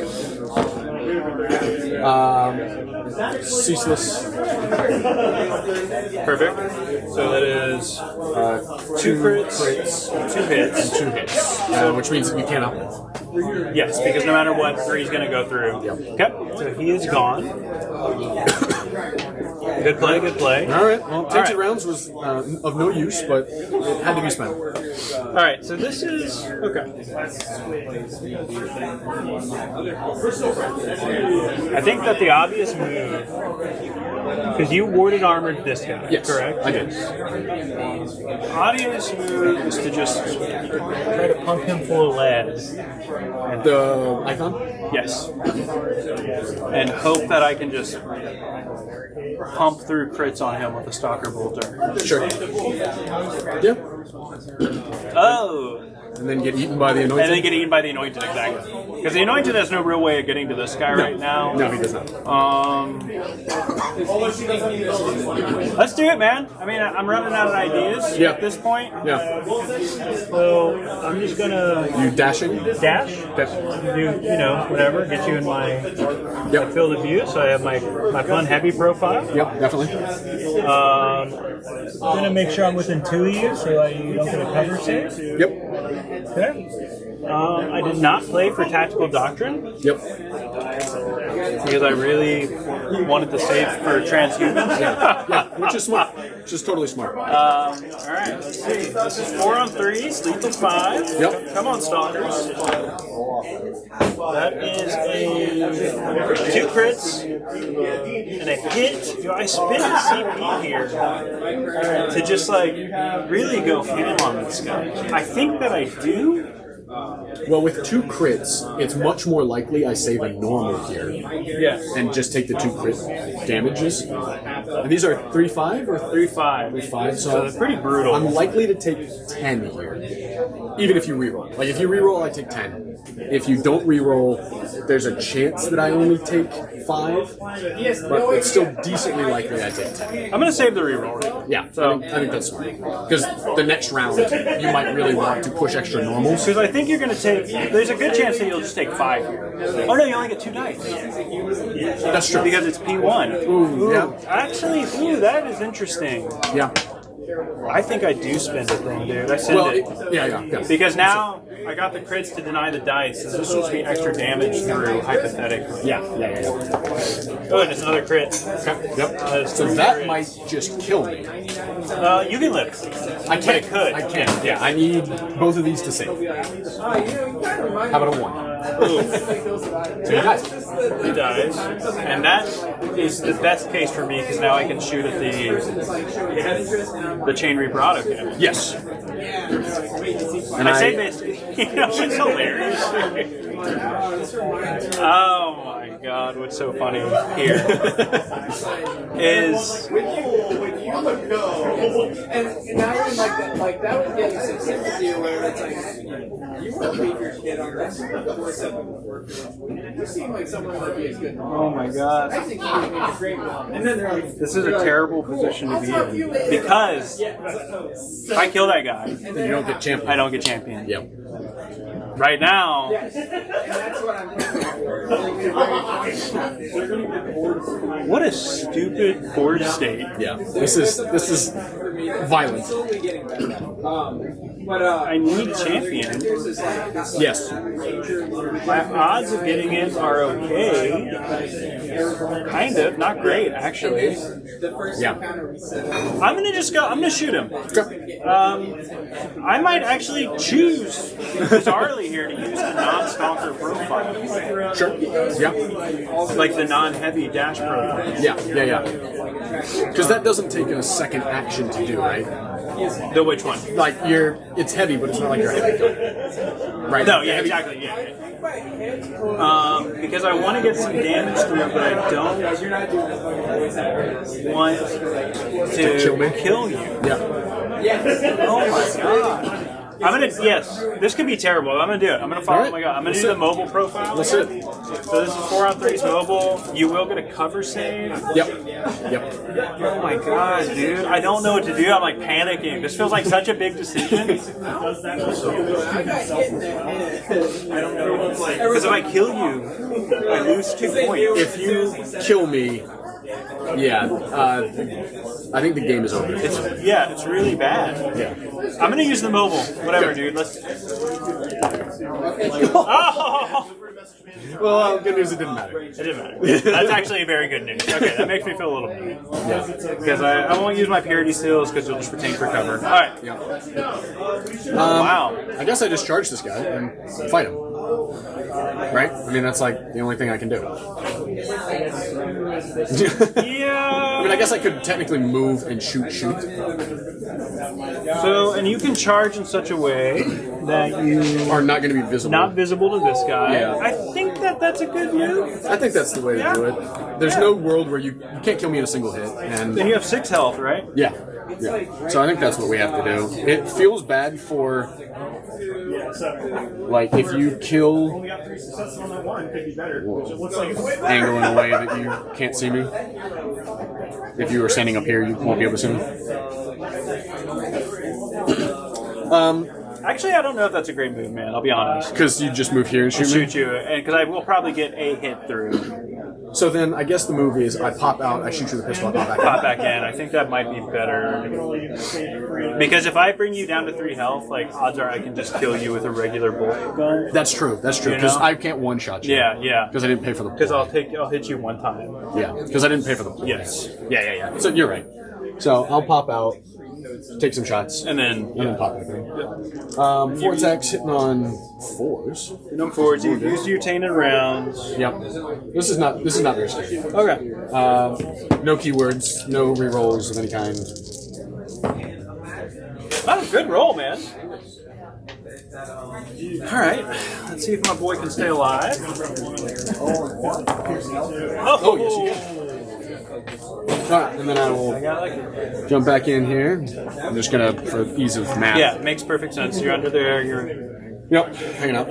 Ceaseless. Perfect. So that is 2 crits, 2 hits, and 2 hits, which means that you can't outlive. Yes, because no matter what, 3 is going to go through. Yep. Okay, so he is gone. Good play, good play. All right. Well, tainted right. rounds was of no use, but it had to be spent. All right, so this is okay. I think that the obvious move, because you warded armored this guy, Yes, correct? I did. Obvious move is to just try to pump him full of lead. The icon? Yes. And hope that I can just pump through crits on him with a Stalker Bolter. Sure. Yep. Oh! And then get eaten by the anointed. And then get eaten by the Anointed, exactly. Because the Anointed has no real way of getting to this guy right now. No, he does not. Let's do it, man. I mean, I'm running out of ideas Yeah. at this point. Yeah. So I'm just gonna You dashing? dash. Do whatever. Get you in my Yep. field of view. So I have my fun heavy profile. Yep, definitely. I'm gonna make sure I'm within 2 of you, so you don't get a cover save. Yep. Okay. I did not play for Tactical Doctrine Yep. because I really wanted to save for transhumans. Yeah, which is smart. Which is totally smart. All right, let's see. This is 4-on-3s, lethal 5. Yep. Come on, Stalkers. That is a 2 crits and a hit. Do I spend a CP here to just really go ham on this guy? I think that I do. Well, with 2 crits, it's much more likely I save a normal here Yes. and just take the 2 crit damages. And these are 3-5 or 3-5. 3-5, So so they're pretty brutal. I'm likely to take 10 here. Even if you reroll. Like, if you reroll, I take 10. If you don't reroll, there's a chance that I only take 5, but it's still decently likely I take 10. I'm gonna save the reroll. Yeah, So- I think that's smart. Because the next round, you might really want to push extra normals. Because I think you're gonna take. There's a good chance that you'll just take 5 here. Oh no, you only get 2 dice. That's true. Because it's P1. Ooh, yeah. Actually, that is interesting. Yeah. I think I do spend it then, dude. I send Well, it. yeah. Because now I got the crits to deny the dice. So this will just be extra damage through hypothetically. Yeah. Oh, and it's another crit. Yep. That's So 3 that crits. might just kill me. You can live. I But can't. it could. I can't. Yeah, I need both of these to save. How about a 1? Ooh. So you guys. He dies, and that is the best case for me because now I can shoot at the chain reaper auto cannon. Yes. And I say basically You know what's hilarious? Oh my god, what's so funny here is And now in that would get you some sympathy where it's like, you want to leave your kid on this 4-7. You seem like someone that would be a good mom. oh my god. I think you would make a great mom. And then they're like, This is a terrible position to be in because if I kill that guy, You don't get champion. I don't get champion. Yep. Right now, and that's what I'm looking for. what a stupid board state. Yeah. This is violent. Slowly getting better. I need champion. Yes. My odds of getting it are okay. Kind of, not great actually. Yeah. I'm gonna just go. I'm gonna shoot him. I might actually choose bizarrely here to use the non-stalker profile, Sure. Yeah. like the non-heavy dash profile. Yeah. Because that doesn't take a second action to do, right? The which one? Like it's heavy, but it's not like you're heavy. Right. No, yeah, exactly, yeah. Because I want to get some damage through, but I don't want to kill you. Yeah. Oh my god. Yes, this could be terrible. I'm gonna do it. I'm gonna follow my god. I'm gonna do the mobile profile. That's it. So this is 4-on-3's mobile. You will get a cover save. Yep. Oh my god, dude. I don't know what to do. I'm like panicking. This feels like such a big decision. Because if I kill you, I lose 2 points. If you kill me, yeah, I think the game is over. It's really bad. Yeah. I'm gonna use the mobile. Whatever, dude. Let's. Oh! Well, good news, it didn't matter. It didn't matter. That's actually very good news. Okay, that makes me feel a little better. Yeah. Because I won't use my purity seals because you'll just retain for cover. All right. Yeah. Wow. I guess I just charge this guy and fight him. Right? I mean, that's like the only thing I can do. Yeah. I mean, I guess I could technically move and shoot. So, and you can charge in such a way that you Are not going to be visible. not visible to this guy. Yeah. I think that's a good move. I think that's the way to do it. There's no world where you can't kill me in a single hit. And Then you have 6 health, right? yeah. So I think that's what we have to do. It feels bad for, like, if you kill angle in a way that you can't see me. If you were standing up here, you won't be able to see me. Actually, I don't know if that's a great move, man. I'll be honest. Because you just move here and shoot me. Shoot you, and because I will probably get a hit through. So then I guess the move is I pop out, I shoot you with a pistol, I pop back in. Pop back in. I think that might be better. Because if I bring you down to 3 health, like odds are I can just kill you with a regular bolt gun. That's true. You Because know? I can't one-shot you. Yeah. Because I didn't pay for the play. Because I'll hit you one time. Yeah, because I didn't pay for the play. Yes. Yeah. So you're right. So I'll pop out, take some shots, And then pop back in. 4 attacks hitting on 4s. no forwards. You've used your tainted rounds. Yep. This is not very scary. Okay. No keywords, no rerolls of any kind. That was a good roll, man. All right. Let's see if my boy can stay alive. Oh, yes, you can. Alright, and then I will jump back in here. I'm just gonna, for ease of math. Yeah, makes perfect sense. You're under there. Yep, hanging up.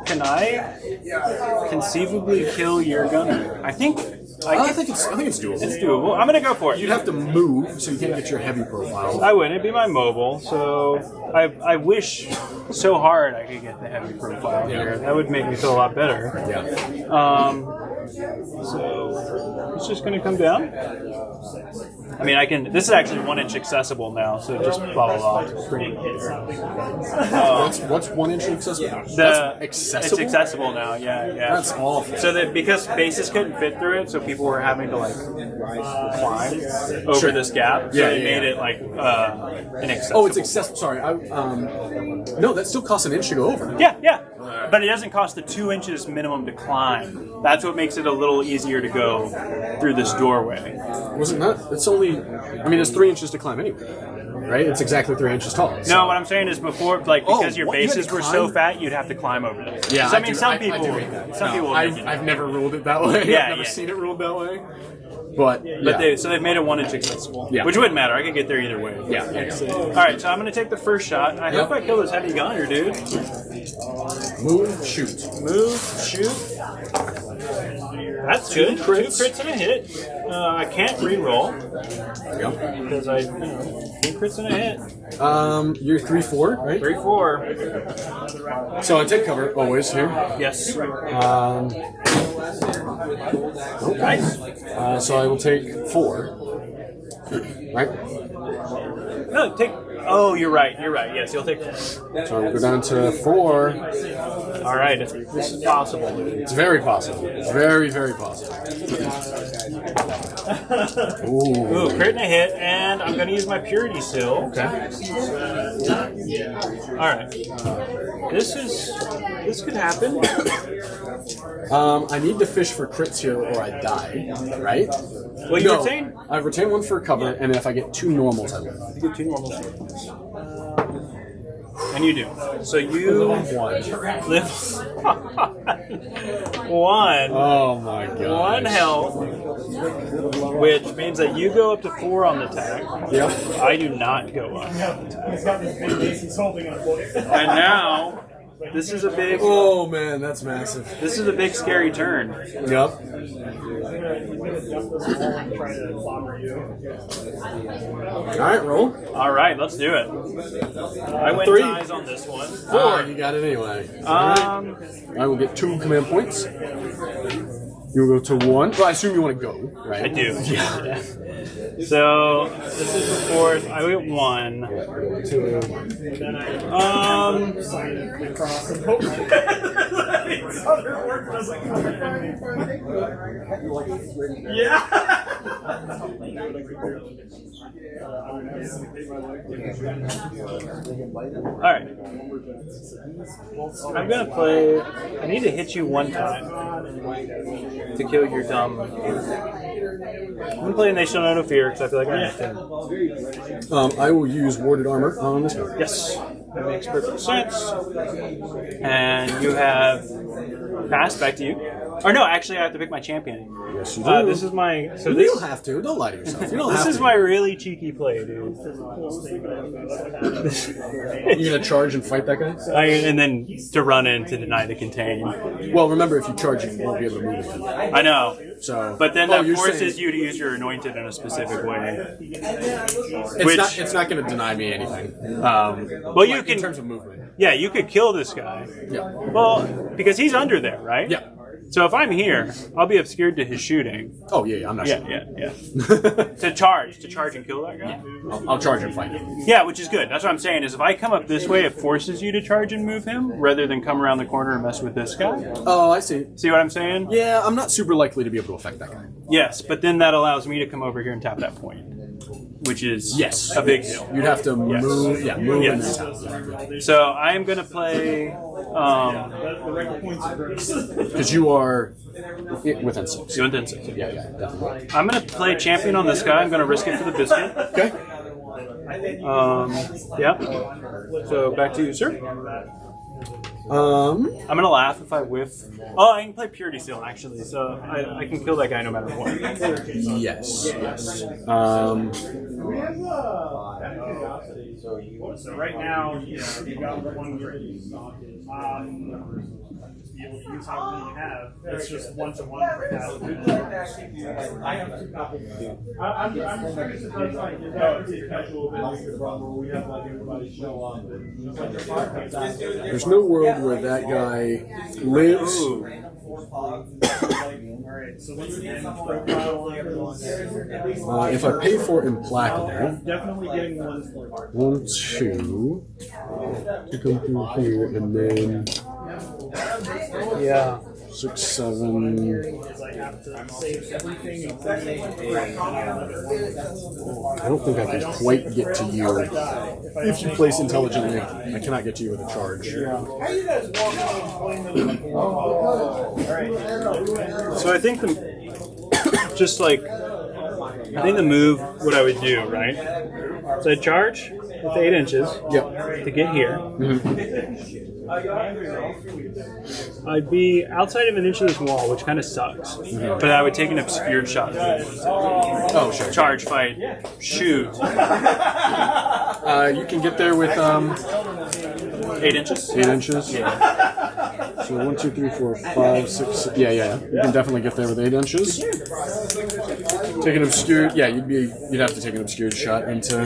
Can I conceivably kill your gunner? I think I think it's doable. it's doable. I'm gonna go for it. You'd have to move so you can't get your heavy profile. I wouldn't. It'd be my mobile. So I wish so hard I could get the heavy profile here. That would make me feel a lot better. Yeah. So it's just gonna come down. I mean, I can. This is actually 1-inch accessible now, so just follow along. It's pretty clear. What's 1 inch accessible? It's accessible? accessible now. Yeah. That's awful. So that because bases couldn't fit through it, so people were having to like climb over this gap. So Yeah, they yeah, made yeah. it like inaccessible. Oh, it's accessible. Sorry. No, that still costs an inch to go over. Yeah. But it doesn't cost the 2 inches minimum to climb. That's what makes it a little easier to go through this doorway. Was it not? It's only. I mean, it's 3 inches to climb anyway. right? It's exactly 3 inches tall. No, what I'm saying is before, like, because your what, you had bases to were so climb? fat, you'd have to climb over them. Yeah, So, I mean, some I people, do hate that. some No, people. I've never ruled it that way. Yeah, I've never yeah. seen it ruled that way. But But they've made it 1 inch accessible. Yeah. Which wouldn't matter. I could get there either way. Yeah. All right, so I'm gonna take the first shot. I hope I kill this heavy gunner, dude. Move, shoot. Move, shoot. That's good. 2 crits and a hit. I can't re-roll because I, 2 crits and a hit. You're 3-4, right? 3-4. So I take cover always here. Yes. Nice. So I will take 4. Right? No, take. Oh, you're right. You're right. Yes, you'll take. So I will go down to 4. All right, this is possible. It's very possible. It's very, very possible. Ooh, crit and a hit, and I'm going to use my purity seal. Okay. All right. This could happen. I need to fish for crits here or I die, right? Well, you retain. I retain 1 for cover, and if I get 2 normals, I live. You get 2 normals. And you do. So you live 1. Oh my god. 1 health, which means that you go up to 4 on the attack. Yep. I do not go up. He's got this big ace he's holding on. And now, this is a big. Oh man, that's massive. This is a big scary turn. Yep. Alright, roll. All right, let's do it. I went 3. ties on this one. 4. You got it anyway. I will get 2 command points. You will go to 1. Well, I assume you want to go, right? I do. Yeah. So this is the 4th. I get 1. All right. I'm gonna play. I need to hit you 1 time to kill your dumb. I'm gonna play They Shall Know No Fear because I feel like I understand. I will use warded armor on this one. Yes, that makes perfect sense. And you have passed back to you. Or no, actually, I have to pick my champion. Yes, you do. This is my. So You this. don't have to. Don't lie to yourself. You don't This have is to. my really cheeky play, dude. You're gonna charge and fight that guy? And then to run in to deny the contain. Well, remember, if you charge, you won't be able to move again. I know. So, But then Oh, that you're forces saying- you to use your anointed in a specific way. It's not going to deny me anything. Well, you In can. terms of movement. Yeah, you could kill this guy. Yeah. Well, because he's under there, right? Yeah. So if I'm here, I'll be obscured to his shooting. Oh yeah, I'm not Yeah, sure. yeah. To charge and kill that guy. I'll charge and fight him. Yeah, which is good. That's what I'm saying. Is if I come up this way, it forces you to charge and move him, rather than come around the corner and mess with this guy. Oh, I see. See what I'm saying? Yeah, I'm not super likely to be able to affect that guy. Yes, but then that allows me to come over here and tap that point, which is Yes. a big deal. You'd have to move. Yeah, move Yes. and then tap. So I am gonna play. Because you are within 6. Go into 6. Yeah, definitely. I'm gonna play champion on this guy. I'm gonna risk it for the biscuit. Okay. Yeah. So back to you, sir. I'm gonna laugh if I whiff. Oh, I can play Purity Seal actually, so I can kill that guy no matter what. Yes. Yes. So right now, you got 1 crit. Be able to use how many you have. It's just 1-to-1 for that. I'm curious if that's like your casual business where we have like everybody show up. There's no world where that guy lives. Alright, so once again, profile If I pay for implacable, definitely getting 1 for 1, 2, to come through here, and then 6, 7. I have to save everything including I don't think I can quite get to you. If you place intelligently, I cannot get to you with a charge. So I think just like I think the move, what I would do, right? So I'd charge with 8 inches to get here. I'd be outside of an inch of this wall, which kind of sucks. But I would take an obscured shot. Oh, sure. Charge, fight, shoot. You can get there with 8 inches? 8 inches. Yeah. So 1, 2, 3, 4, 5, 6. Yeah. You can definitely get there with 8 inches. Take an obscured. Yeah, you'd have to take an obscured shot into.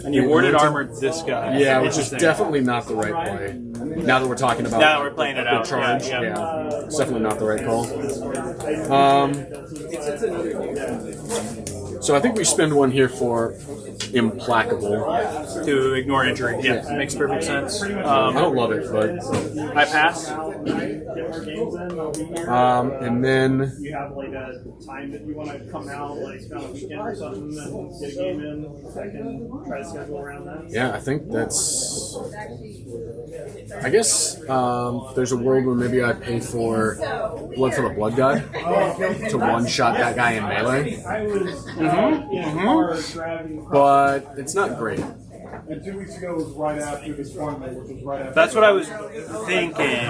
And you warded armored this guy. Yeah, which is definitely not the right play. Now that we're talking about. Now that we're playing it out. Charge. Yeah. It's definitely not the right call. So I think we spend one here for implacable. To ignore injury. Yeah, it makes perfect sense. I don't love it, but I pass. And then You have like a time that you want to come out, like on a weekend or something, and get a game in. I can try to schedule around that. yeah, I think that's. I guess there's a world where maybe I pay for Blood for the Blood God to one-shot that guy in melee, but it's not great. And 2 weeks ago was right after this tournament, which was right after. That's what I was thinking.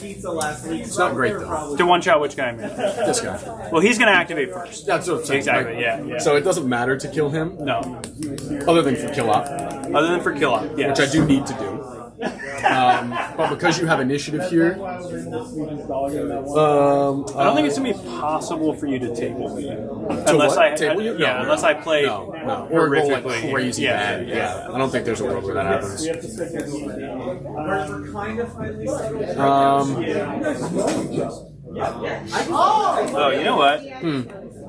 It's not great though. To one shot which guy, man? This guy. Well, he's going to activate first. That's what I'm saying. Exactly, yeah. So it doesn't matter to kill him, No. other than for kill off, Other than for kill up, yeah. which I do need to do. But because you have initiative here, I don't think it's going to be possible for you to table me. Unless what? I, Table you? No. unless I play no. Or go like horrifically. crazy bad. Yeah. I don't think there's a world where that happens. Oh, you know what?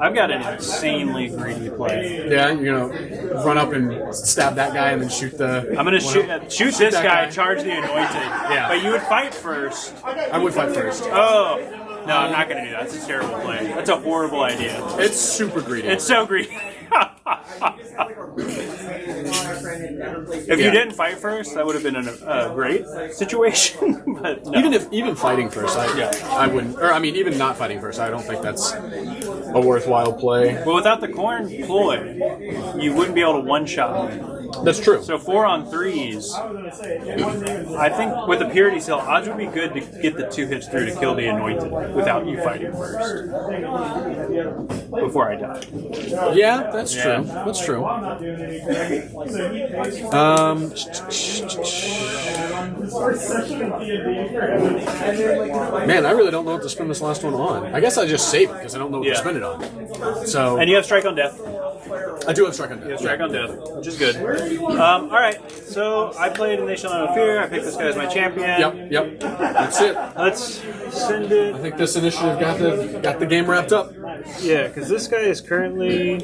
I've got an insanely greedy play. Yeah, you're gonna run up and stab that guy and then shoot the. I'm going to shoot this that guy, guy. charge the anointed. Yeah. But you would fight first. I would fight first. Oh. No, I'm not going to do that. That's a terrible play. That's a horrible idea. It's super greedy. It's so greedy. If you didn't fight first, that would have been a great situation. But no. even fighting first, I wouldn't. Or I mean, even not fighting first, I don't think that's a worthwhile play. But without the corn ploy, you wouldn't be able to one-shot me. That's true. So 4 on 3s, I think with the Purity Seal, odds would be good to get the 2 hits through to kill the Anointed without you fighting first. Before I die. Yeah, that's true. That's true. Man, I really don't know what to spend this last one on. I guess I just save it because I don't know what to spend it on. So And you have Strike on Death. I do have Strike on Death. You have Strike on Death, which is good. Alright, so I played a Nation Line of Fear. I picked this guy as my champion. Yep. That's it. Let's send it. I think this initiative got the game wrapped up. Yeah, because this guy is currently,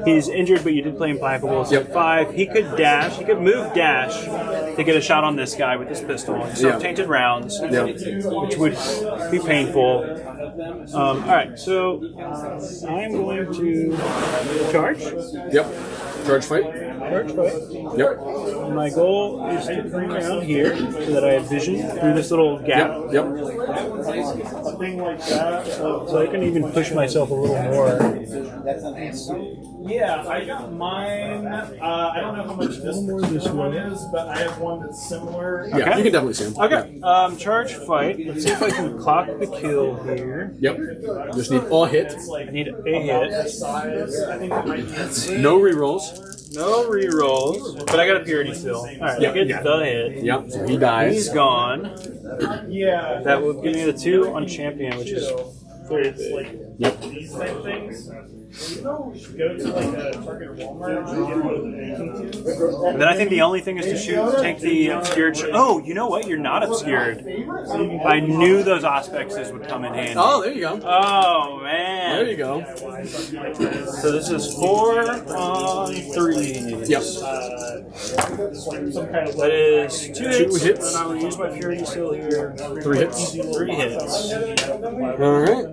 he's injured, but you did play Implacable, so 5. He could dash, he could move dash to get a shot on this guy with his pistol. So tainted rounds, which would be painful. Alright, so I'm going to charge. Yep. Charge fight. Charge fight. Yep. My goal is to bring around here so that I have vision through this little gap. Yep. A thing like that. So I can even push myself a little more. Yeah, I got mine. I don't know how much this one is, but I have one that's similar. Yeah, you can definitely see him. Okay, charge fight. Let's see if I can clock the kill here. Yep. Just need all hit. I need a hit. No rerolls. No rerolls, but I got a Purity still. Alright, Yep. get the hit. Yep. So he dies. He's gone. Yeah. That will give me the 2 on champion, which is very big. Yep. These type things. Go to like a Target or Walmart and get one of the And then I think the only thing is to take the obscured. Oh, you know what? You're not obscured. I knew those auspexes would come in handy. Oh, there you go. Oh man. There you go. So this is 4 on 3. Yep. That is 2 hits. 2 hits. And I will use my Purity Seal here. 3 hits. 3 hits. All right.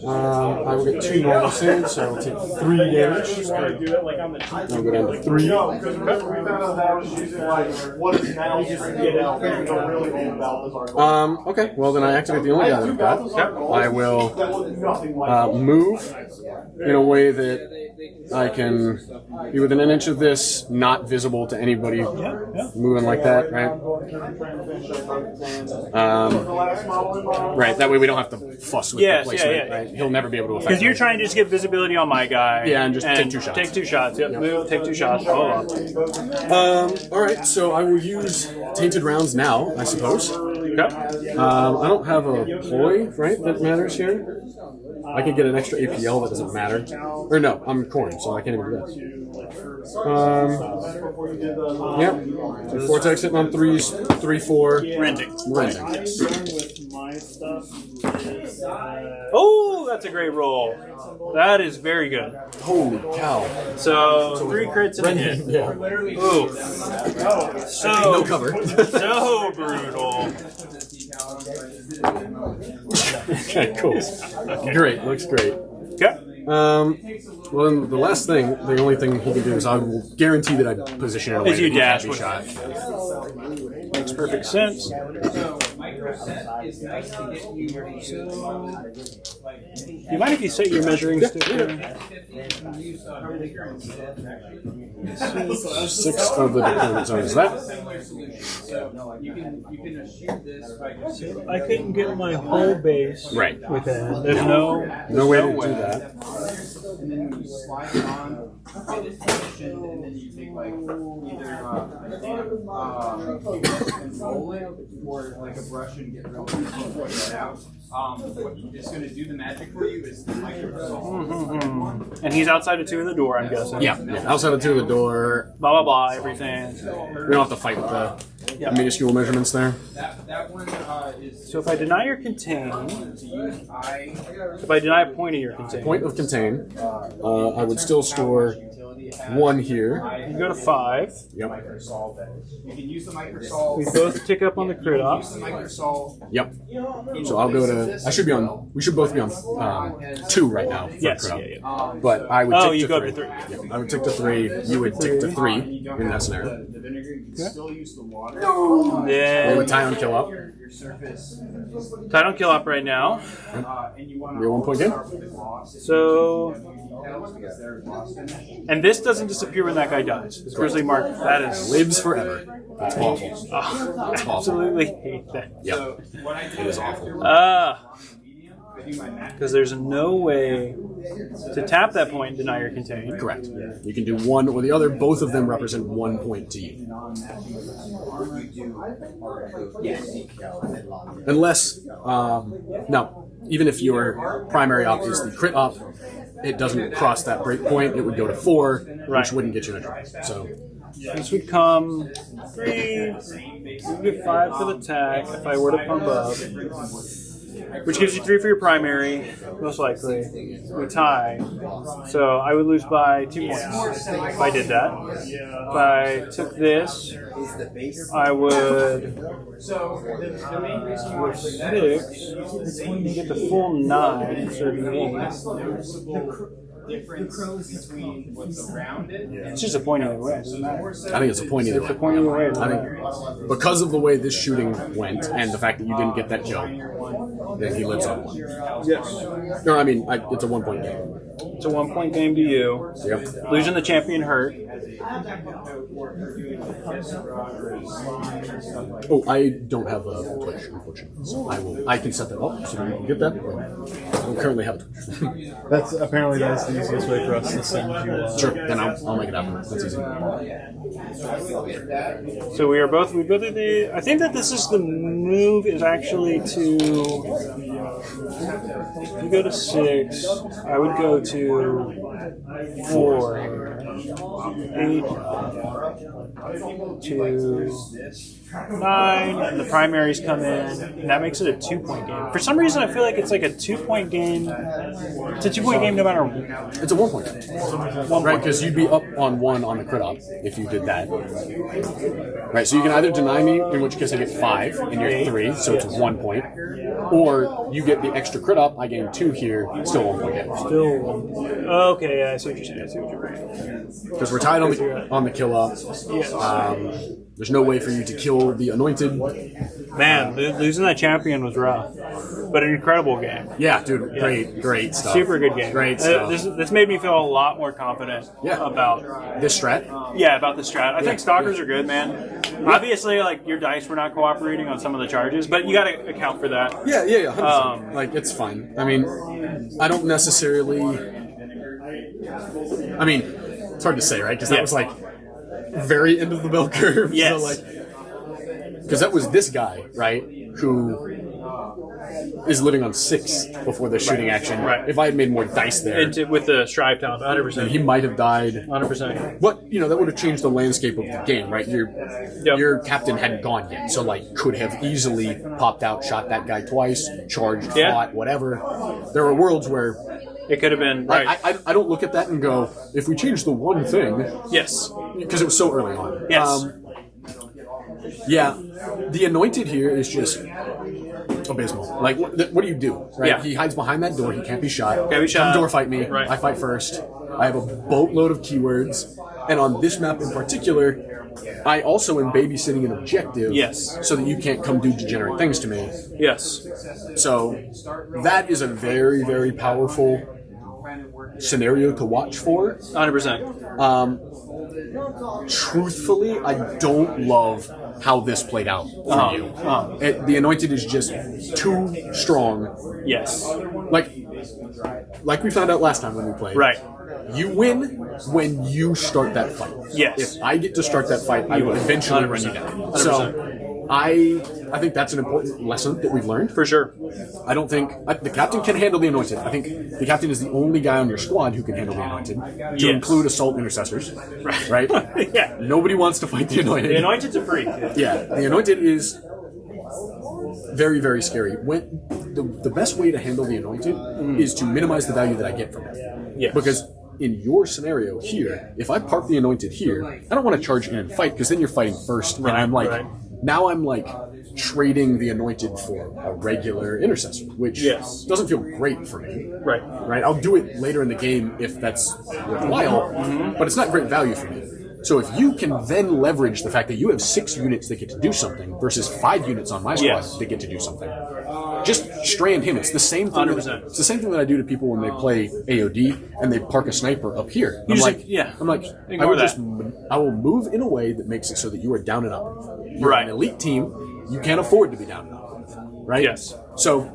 I will get 2 normal saves, so I will take 3 damage. I'll go down to 3. No, because we found out that I was using like what is now the really old Balthazar. Okay, well then I activate the only guy that I've got. I will that look nothing like move in a way that I can be within an inch of this, not visible to anybody moving like that, right? Right, that way we don't have to fuss with the placement, right? He'll never be able to affect Because you're me. trying to just get visibility on my guy. Yeah, and just take 2 shots. Take 2 shots. Yep. Move, take 2 shots. Hold on. Alright, so I will use Tainted Rounds now, I suppose. Okay. I don't have a ploy, right, that matters here. I can get an extra APL, that doesn't matter. Or no, I'm corn, so I can't even do that. Yeah. So Vortex hitting on 3s, 3, 4. Rending. Rending, yes. With my stuff is, Oh, that's a great roll. That is very good. Holy cow. So 3 crits and a hit. Yeah. Ooh. So No cover. So brutal. Okay, cool. Great, looks great. Okay. Well, then the last thing, the only thing he can do is I will guarantee that I position it away. As you that he can't dash be with shot. Makes perfect sense. Do you mind if you set your measuring stick here? 6 of the deployment zone is that. I couldn't get my whole base Right. within. There's no No way to do that. And then you slide it on, get it positioned, and then you take like either and roll it or like a brush and get real easy and put it out. What is going to do the magic for you is the Microsoft. And he's outside of 2 in the door, I'm guessing. Yeah, outside of 2 of the door. Blah blah blah. Everything. We don't have to fight with the minuscule measurements there. That one is So if I deny your contain, to use if I deny a point of your contain, Point of contain. I would still store 1 here. you go to 5. Yep. You can use the Microsoft. We both tick up on the crit off. Use the Microsoft. Yep. So I'll go to. I should be on. We should both be on 2 right now. For Yes. crit Yeah, up. yeah. But I would. Oh, tick you to go 3. to 3. Yep. I would tick to 3. You would tick to 3 in that scenario. The vinegar, you can still use the water. We Then would tie on kill up. Your surface. I don't kill up right now. And you want Real 1 point game. So, because they're lost in it. and this doesn't disappear when that guy dies. This grizzly mark, that is Lives forever. That's awful. I absolutely hate that. Yep. So what I do It is awful. Because there's no way to tap that point and deny your contain. Correct. You can do one or the other. Both of them represent 1 point to you. Unless, no, even if your primary op is the crit op, it doesn't cross that break point. It would go to 4, which wouldn't get you in a draw. So This would come 3, you get 5 for the attack if I were to pump up. Which gives you 3 for your primary, most likely. We tie. So I would lose by 2 points if I did that. If I took this, I would with 6, you get the full 9 instead of 8. Difference between what's around it. It's just a point either way. It doesn't matter. I think it's a point either way. It's a point either way. I think because of the way this shooting went and the fact that you didn't get that jump, then he lives on 1. Yes. No, I mean, it's a 1 point game. It's a 1 point game to you. Yep. Losing the champion hurt. Oh, I don't have a Twitch, unfortunately. So I can set that up so that you can get that. But I don't currently have a Twitch. That's apparently that's the easiest way for us to send you. Sure, then I'll make it happen. That's easy. So we both did the. I think that this is the move is actually to. If you go to 6, I would go to 4, 8, 2, 9, and the primaries come in, and that makes it a 2-point game. For some reason, I feel like it's like a 2-point game. It's a 2-point game no matter. It's a 1-point game. Right, because you'd be up on 1 on the crit op if you did that. Right, so you can either deny me, in which case I get 5, and you're 3, so it's 1 point. Or you get the extra crit up, I gain 2 here, still 1 point game. Okay, yeah, I see what you're saying. I see what you're saying. Because we're tied on the kill up. There's no way for you to kill the anointed. Man, losing that champion was rough, but an incredible game. Yeah, dude, great stuff. Super good game. Great stuff. This made me feel a lot more confident about this strat. Yeah, about the strat. I think stalkers are good, man. Obviously, like your dice were not cooperating on some of the charges, but you got to account for that. Yeah, 100%. Like it's fine. I mean, I don't necessarily. I mean, it's hard to say, right? Because that was like very end of the bell curve. Yes. So, like, because that was this guy, right, who is living on 6 before the shooting action. Right. If I had made more dice there, With the strive talent, 100%. he might have died. 100%. But that would have changed the landscape of the game, right? Your captain hadn't gone yet, so like could have easily popped out, shot that guy twice, charged, fought, whatever. There are worlds where it could have been right. I don't look at that and go, if we change the one thing, yes, because it was so early on. Yes. Yeah, the anointed here is just abysmal. Like, what do you do? Right? Yeah. He hides behind that door. He can't be shot. Can't be shot. Come door fight me. Right. I fight first. I have a boatload of keywords, and on this map in particular, I also am babysitting an objective. Yes. So that you can't come do degenerate things to me. Yes. So that is a very, very powerful scenario to watch for. 100%. Truthfully, I don't love how this played out for you. The anointed is just too strong. Yes. Like we found out last time when we played. Right. You win when you start that fight. Yes. If I get to start that fight, I will eventually run you down. 100%. So I think that's an important lesson that we've learned. For sure. I don't think the captain can handle the anointed. I think the captain is the only guy on your squad who can handle the anointed, to include assault intercessors. Right? Yeah. Nobody wants to fight the anointed. The anointed's a freak. Yeah, the anointed is very, very scary. When the best way to handle the anointed is to minimize the value that I get from it. Yes. Because in your scenario here, if I park the anointed here, I don't want to charge in and fight, because then you're fighting first, and I'm like, now I'm like trading the anointed for a regular intercessor, which doesn't feel great for me. Right. I'll do it later in the game if that's worthwhile, but it's not great value for me. So if you can then leverage the fact that you have 6 units that get to do something versus 5 units on my squad that get to do something, just strand him. It's the same thing. It's the same thing that I do to people when they play AOD and they park a sniper up here. I will move in a way that makes it so that you are down and up. You're an elite team. You can't afford to be down and up. Right? Yes. So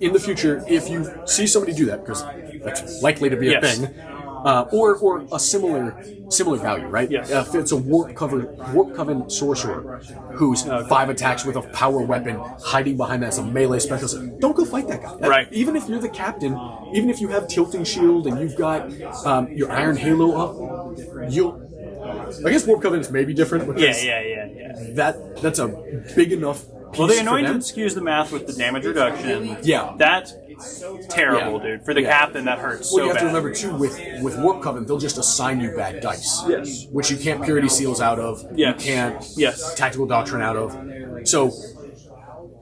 in the future, if you see somebody do that, because that's likely to be a thing, or a similar value, right? Yes. If it's a Warp Coven sorcerer who's 5 attacks with a power weapon, hiding behind that as a melee specialist, don't go fight that guy. Right. Even if you're the captain, even if you have Tilting Shield and you've got your Iron Halo up, I guess Warp Coven is maybe different. Because that's a big enough piece. Well, the anointed skews the math with the damage reduction. Yeah. That's terrible, dude. For the captain, that hurts you have to remember, too, with Warp Coven, they'll just assign you bad dice. Yes. Which you can't Purity Seals out of. Yes. You can't Yes. Tactical Doctrine out of. So,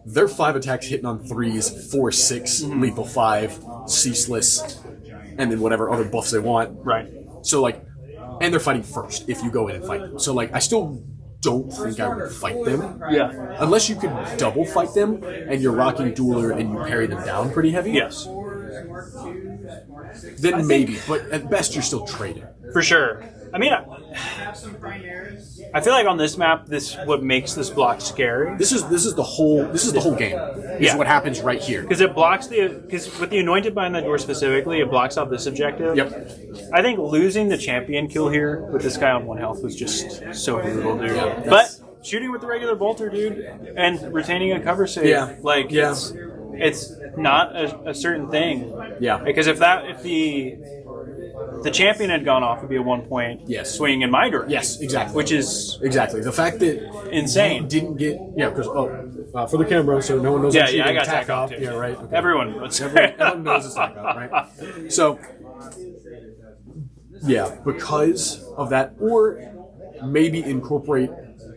their 5 attacks hitting on 3s, 4-6, lethal 5, ceaseless, and then whatever other buffs they want. Right. So, and they're fighting first if you go in and fight them. So, I still don't think I would fight them. Yeah. Unless you could double fight them and you're rocking Dueler and you parry them down pretty heavy. Yes. Then maybe, but at best you're still trading. For sure. I mean, I feel like on this map, what makes this block scary. This is the whole game. This is what happens right here. Because with the anointed behind that door specifically, it blocks off this objective. Yep. I think losing the champion kill here with this guy on 1 health was just so brutal, dude. Yeah, but shooting with the regular bolter, dude, and retaining a cover save, it's not a certain thing. Yeah. Because if the the champion had gone off, it'd be a 1 point Yes. swing in my direction. Yes, exactly. Which is Exactly. The fact that insane. you didn't get because for the camera, so no one knows. Yeah, I'm cheating, I got tack tack off off. too. Yeah, right. Okay. Everyone knows. Everyone knows it's tack off, right? So, yeah, because of that, or maybe incorporate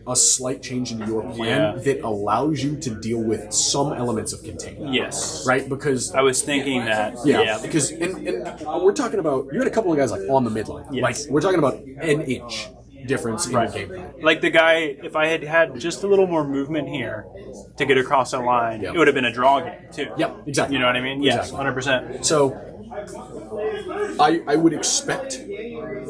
a slight change into your plan that allows you to deal with some elements of contain. Yes. Right? Because I was thinking that. yeah, because and we're talking about you had a couple of guys like on the midline. Yes. Like we're talking about an inch difference in your game plan. Like the guy, if I had had just a little more movement here to get across the line, it would have been a draw game too. Yep, exactly. You know what I mean? Yes, Exactly. 100%. So I would expect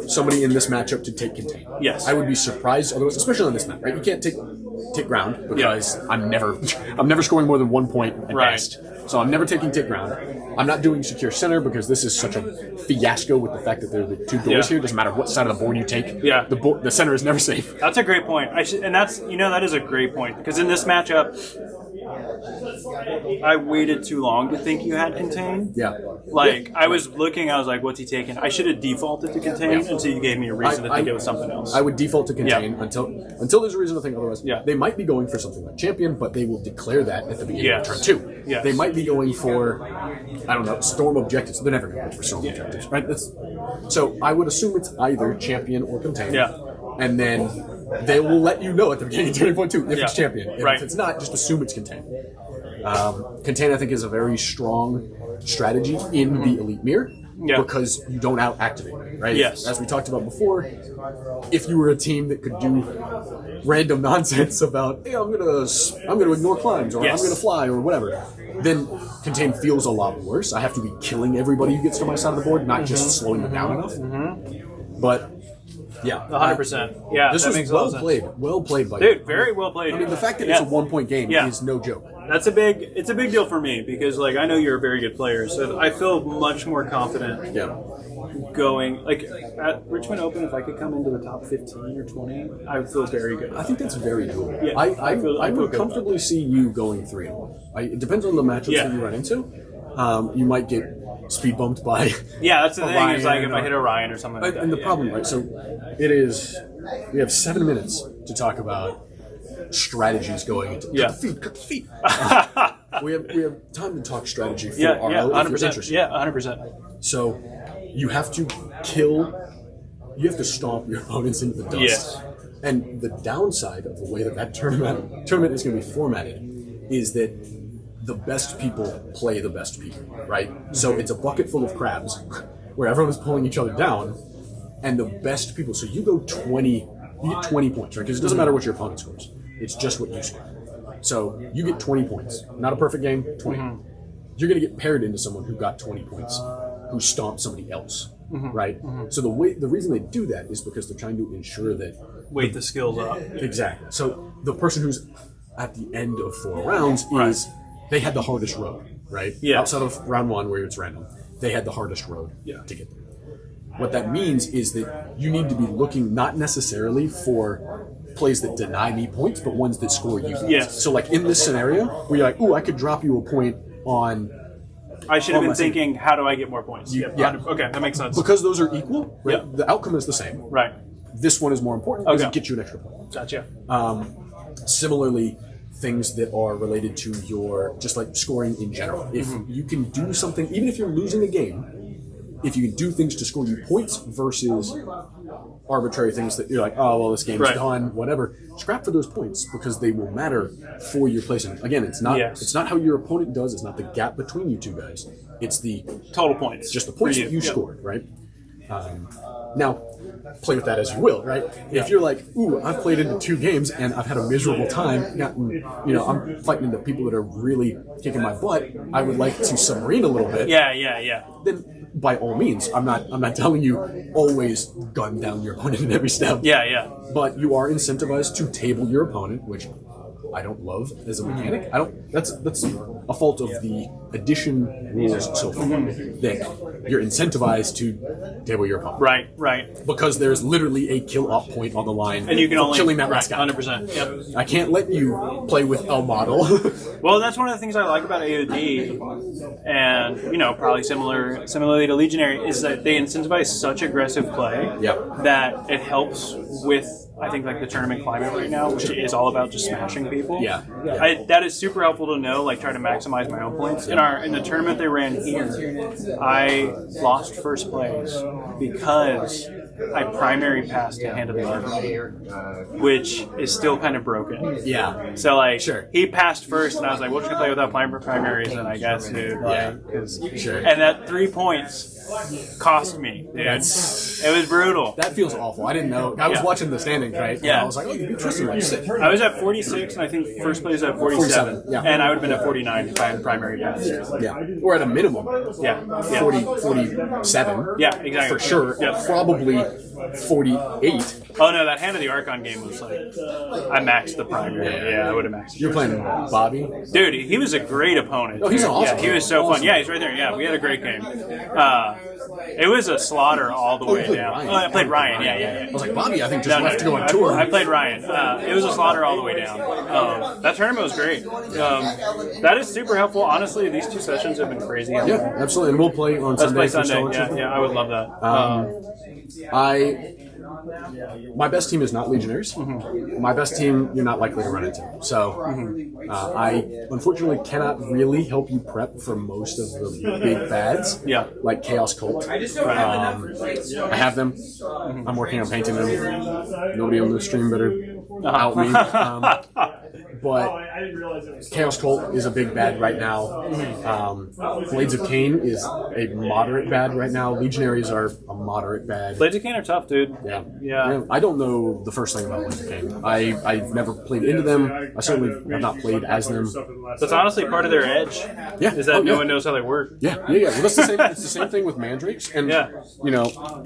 somebody in this matchup to take contain. Yes. I would be surprised otherwise, especially on this map, right? You can't take ground because I'm never scoring more than 1 point at best. So I'm never taking take ground. I'm not doing secure center because this is such a fiasco with the fact that there are the two doors here. Doesn't matter what side of the board you take. Yeah. The center is never safe. That's a great point. That is a great point because in this matchup, I waited too long to think you had contain. Yeah. Like I was looking, I was like, "What's he taking?" I should have defaulted to contain until you gave me a reason to think it was something else. I would default to contain until there's a reason to think otherwise. Yeah. They might be going for something like champion, but they will declare that at the beginning of turn 2. Yes. They might be going for, I don't know, storm objectives. They're never going to go for storm objectives, right? So I would assume it's either champion or contain. Yeah. And then they will let you know at the beginning of turn 2 if it's champion. And Right. if it's not, just assume it's contain. Contain, I think, is a very strong strategy in the Elite Mirror because you don't out-activate it, right? Yes. As we talked about before, if you were a team that could do random nonsense about, hey, I'm gonna ignore climbs, or I'm gonna fly, or whatever, then contain feels a lot worse. I have to be killing everybody who gets to my side of the board, not just slowing them down enough. But yeah, 100%. Yeah, this that was makes well played by dude. you. Very well played. I mean, the fact that it's a 1 point game is no joke. It's a big deal for me because like I know you're a very good player, so I feel much more confident going like at Richmond Open. If I could come into the top 15 or 20, I would feel very good. I think that's very doable. Yeah, I feel would good comfortably see you going 3-1. It depends on the matchups that you run into. You might get speed bumped by that's the thing. Orion Is like if I hit Orion or something like that. And the problem, right? So we have 7 minutes to talk about strategies going into cut the feet. we have time to talk strategy for RO if you're interested. 100%. So you have to stomp your opponents into the dust. Yes. And the downside of the way that tournament is going to be formatted is that the best people play the best people, right? So it's a bucket full of crabs where everyone's pulling each other down, and the best people. So you get 20 points, right? Because it doesn't matter what your opponent scores. It's just what you score. So you get 20 points. Not a perfect game, 20. You're going to get paired into someone who got 20 points, who stomped somebody else, right? So the reason they do that is because they're trying to ensure that weight the skills up. Exactly. So the person who's at the end of 4 rounds is they had the hardest road, right? Yeah. Outside of round 1 where it's random, they had the hardest road to get there. What that means is that you need to be looking not necessarily for plays that deny me points, but ones that score you points. Yes. So like in this scenario, where you're like, ooh, I could drop you a point on... I should have been thinking, how do I get more points? Yeah. Okay, that makes sense. Because those are equal, right? The outcome is the same. Right. This one is more important because it gets you an extra point. Gotcha. Similarly, things that are related to your, just like scoring in general. If you can do something, even if you're losing a game, if you can do things to score you points versus arbitrary things that you're like, oh, well, this game's done, whatever, scrap for those points because they will matter for your placement. Again, it's not how your opponent does, it's not the gap between you two guys. It's the total points. Just the points that you scored, right? Now, play with that as you will, right? If you're like, ooh, I've played into 2 games and I've had a miserable time, I'm fighting into people that are really kicking my butt, I would like to submarine a little bit. Yeah. Then by all means, I'm not telling you always gun down your opponent at every step. Yeah. But you are incentivized to table your opponent, which I don't love as a mechanic. I don't. That's a fault of the addition rules so far that you're incentivized to table your opponent. Right. Because there's literally a kill up point on the line, And you can for only killing that last guy. 100%. Yep. I can't let you play with a model. Well, that's one of the things I like about AOD, and probably similarly to Legionary, is that they incentivize such aggressive play that it helps with, I think, like the tournament climate right now, which is all about just smashing people. Yeah. That is super helpful to know. Like, try to maximize my own points. In the tournament they ran here, I lost first place because I primary passed a Hand of the Archon, which is still kind of broken. Yeah. So like, Sure. he passed first, and I was like, "We'll just play without primaries." And I guess, dude, Sure. and that 3 points cost me. Dude. It was brutal. That feels awful. I didn't know. I was watching the standings, right? And Yeah. I was like, oh, you beat Tristan like 6. I was at 46, and I think first place at 47. Yeah. And I would have been at 49 if I had primary pass. Yeah. Or at a minimum. Yeah. 47. Yeah, exactly. For sure. Yeah. Probably 48. Oh no, that Hand of the Archon game was like, I maxed the primary. Yeah, I would have maxed. You're playing Bobby? Dude, he was a great opponent. Oh, he's awesome. Yeah, he was so fun. Awesome. Yeah, he's right there. Yeah, we had a great game. It was a slaughter all the way played down. Ryan. Oh, I played Ryan. Yeah. I was like, Bobby, I think, just left to go on tour. I played Ryan. It was a slaughter all the way down. That tournament was great. That is super helpful. Honestly, these 2 sessions have been crazy. Yeah, absolutely. And we'll play on Let's Sunday. play for Sunday. Scholarship. Yeah, I would love that. My best team is not Legionnaires. My best team you're not likely to run into. So I unfortunately cannot really help you prep for most of the big bads. Yeah. Like Chaos Cult. I have them. I'm working on painting them. Nobody on the stream better out me. But Chaos Cult is a big bad right now. Blades of Cain is a moderate bad right now. Legionaries are a moderate bad. Blades of Cain are tough, dude. Yeah. I don't know the first thing about Blades of Cain. I've never played into them. I certainly have not played as them. That's honestly part of their edge. Yeah. Is that no one knows how they work. Yeah. Well, that's the same. It's the same thing with Mandrakes. And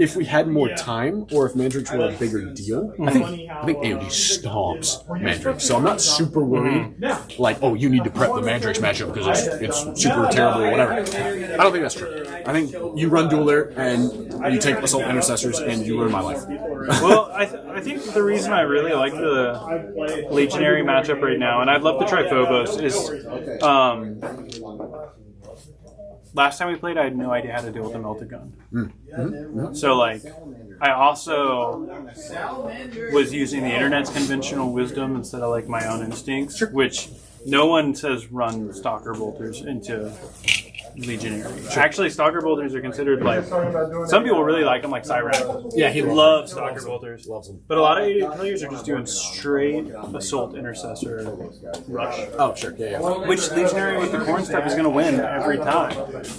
if we had more time, or if Mandrakes were a bigger deal, I think AOD stomps Mandrakes. So I'm not super worried. Like, oh, you need to prep the Mandrakes matchup because it's super terrible or whatever. I don't think that's true. I think you run Dueler and you take Assault Intercessors and you ruin my life. Well, I think the reason I really like the Legionary matchup right now, and I'd love to try Phobos, is last time we played, I had no idea how to deal with a melted gun. So, like, I also was using the internet's conventional wisdom instead of, like, my own instincts, which no one says run Stalker Bolters into Legionary. Actually, Stalker Bolters are considered, like, some people really like them, like Cyrac. Yeah, he loves Stalker Bolters. Loves them. But a lot of AD players are just doing straight Assault Intercessor rush. Oh, sure. Yeah. Which Legionary with the corn stuff is going to win every time.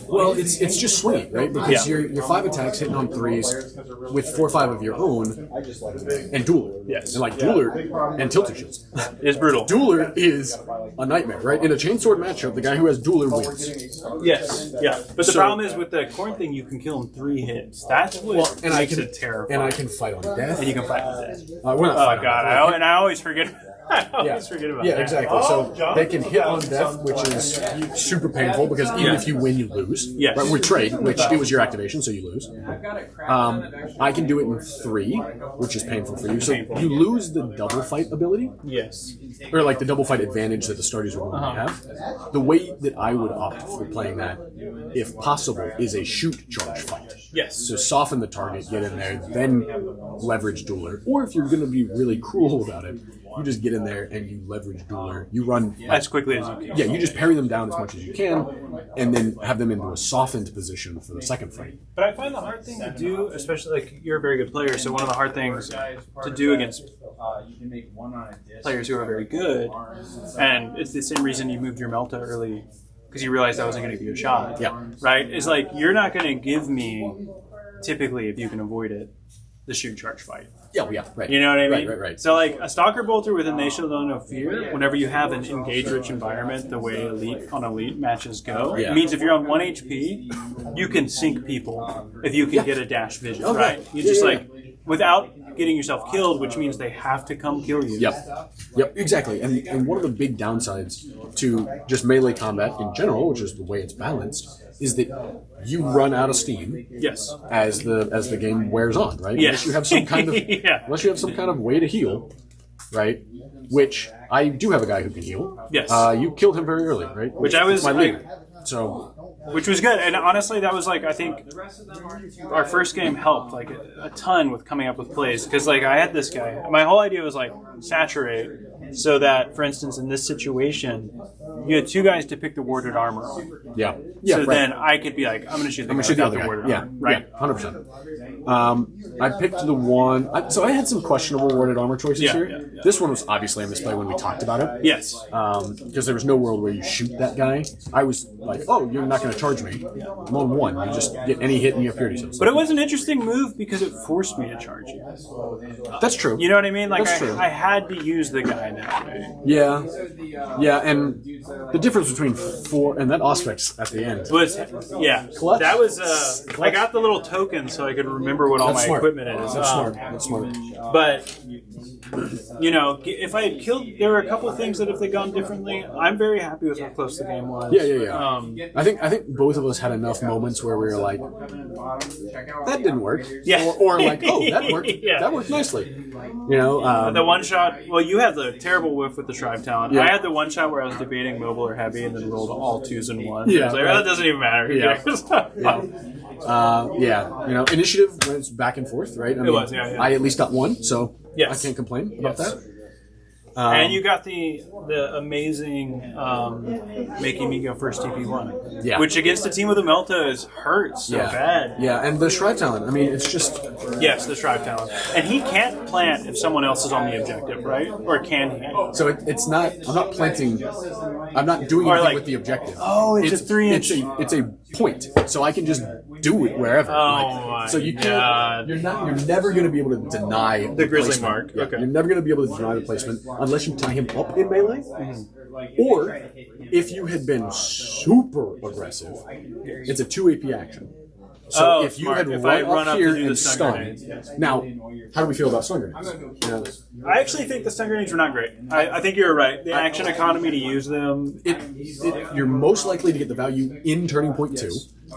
Well, it's just sweet, right? Because your 5 attacks hitting on 3s with 4 or 5 of your own and Dueler. Yes. And like Dueler and Tilted Shields. It's brutal. Dueler is a nightmare, right? In a chainsword matchup, the guy who has Dueler wins. Yes. Yeah. But the problem is with the corn thing, you can kill in 3 hits. That's what makes it terrifying. And I can fight on death. And you can fight on death. We're not Oh, God. I always forget. I always forget about that. Yeah, exactly. So they can hit on death, which is super painful because even if you win, you lose. Yes. Right, with trade, which it was your activation, so you lose. I can do it in 3, which is painful for you. So you lose the double fight ability. Yes. Or like the double fight advantage that the starters would normally have. The way that I would opt for playing that, if possible, is a shoot charge fight. Yes. So soften the target, get in there, then leverage Dueler. Or if you're going to be really cruel about it, you just get in there and you leverage Dueler. You run as quickly as you can. Yeah, you just parry them down as much as you can, and then have them into a softened position for the second fight. But I find the hard thing to do, especially like you're a very good player, so one of the hard things to do against players who are very good, and it's the same reason you moved your Melta early, because you realized that wasn't going to be a shot. Yeah. Right? It's like you're not going to give me, typically, if you can avoid it, the shoot charge fight. Yeah, right. You know what I mean? Right. So, like, a Stalker Bolter with a Nation of No Fear, whenever you have an engage-rich environment, the way elite matches go, it means if you're on 1 HP, you can sink people if you can get a dash vision, right? You just, without getting yourself killed, which means they have to come kill you. Yep, exactly. And one of the big downsides to just melee combat in general, which is the way it's balanced, is that you run out of steam Yes. as the game wears on, right? Yes. Unless you have some kind of Yeah. unless you have some kind of way to heal, right? Which I do have a guy who can heal. Yes. You killed him very early, right? Which I was- my leader. So Which was good, and honestly, that was like I think our first game helped like a ton with coming up with plays because like I had this guy. My whole idea was like saturate, so that for instance in this situation, you had two guys to pick the warded armor on. yeah, So right. then I could be like, I'm going to shoot the I'm guy gonna shoot the without other guy. warded Yeah, armor. Right. 100%. I picked the one. So I had some questionable warded armor choices Yeah, here. yeah, yeah. This one was obviously a misplay when we talked about it. Yes. Because there was no world where you shoot that guy. I was like, oh, you're not going to charge me. I'm on one. You just get any hit and you have purity cells. But it was an interesting move because it forced me to charge you. That's true. You know what I mean? Like That's true. I had to use the guy that way. Yeah. Yeah, and the difference between 4 and that Auspex at the end. Was Clutch. that was I got the little token so I could remember what all That's my smart. equipment is. That's smart. That's smart. But you know, if I had killed, there were a couple of things that if they'd gone differently, I'm very happy with how close the game was. Yeah. I think both of us had enough moments where we were like, that didn't work. Yeah. Or like, oh, that worked. Yeah. That worked nicely. You know. The one shot. Well, you had the terrible whiff with the Shrive Talent. Yeah. I had the one shot where I was debating mobile or heavy, and then rolled all 2s and 1s. Yeah, I was like, right. that doesn't even matter. Who Yeah. cares? Yeah, you know, initiative went back and forth, right? I mean, was, yeah. I at least got one, so Yes. I can't complain about Yes. that. And you got the amazing making me go first TP1. Yeah. Which against a team with a Melta is hurt so bad. Yeah, and the Shrive Talent, I mean, it's just... Yes, the Shrive Talent. And he can't plant if someone else is on the objective, right? Or can he? So it's not... I'm not planting... I'm not doing Or anything like- with the objective. Oh, it's a 3-inch. It's a point, so I can just do it wherever. Oh my so you can't... God. You're never going to be able to deny The Grizzly placement. Mark, Yeah, okay. You're never going to be able to deny the placement unless you tie him up in melee. Or, if you had been super aggressive, it's a 2 AP action. So Oh, if you smart. had If run I run up up to here do the and stun stun, grenades, yes. now, how do we feel about stun grenades? You know, I actually think the stun grenades were not great. I think you're right. The action economy to use them. you're most likely to get the value in Turning Point 2,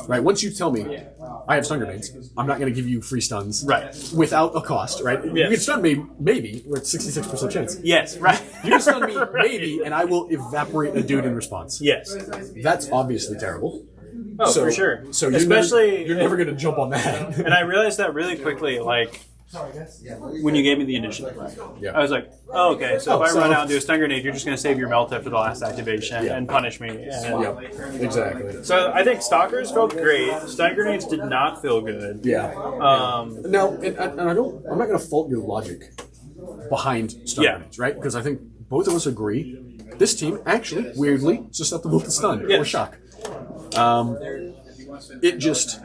right? Once you tell me, I have stun grenades, I'm not going to give you free stuns Right. without a cost, right? You Yes. can stun me, maybe, we're at 66% chance. Yes, right. You can stun me, Right. maybe, and I will evaporate a dude in response. Yes. That's obviously terrible. Oh, So- for sure. So you're Especially, you're never going to jump on that. and I realized that really quickly, like, when you gave me the initiative. Yeah. I was like, oh, okay, so Oh, if I so- run out and do a stun grenade, you're just going to save your Melta for the last activation Yeah. and punish me. And Yeah, exactly. So I think Stalkers felt great. Stun grenades did not feel good. Yeah. Now, and I'm not going to fault your logic behind stun Yeah. grenades, right? Because I think both of us agree this team actually, weirdly, susceptible to stun Yeah. or shock. It just,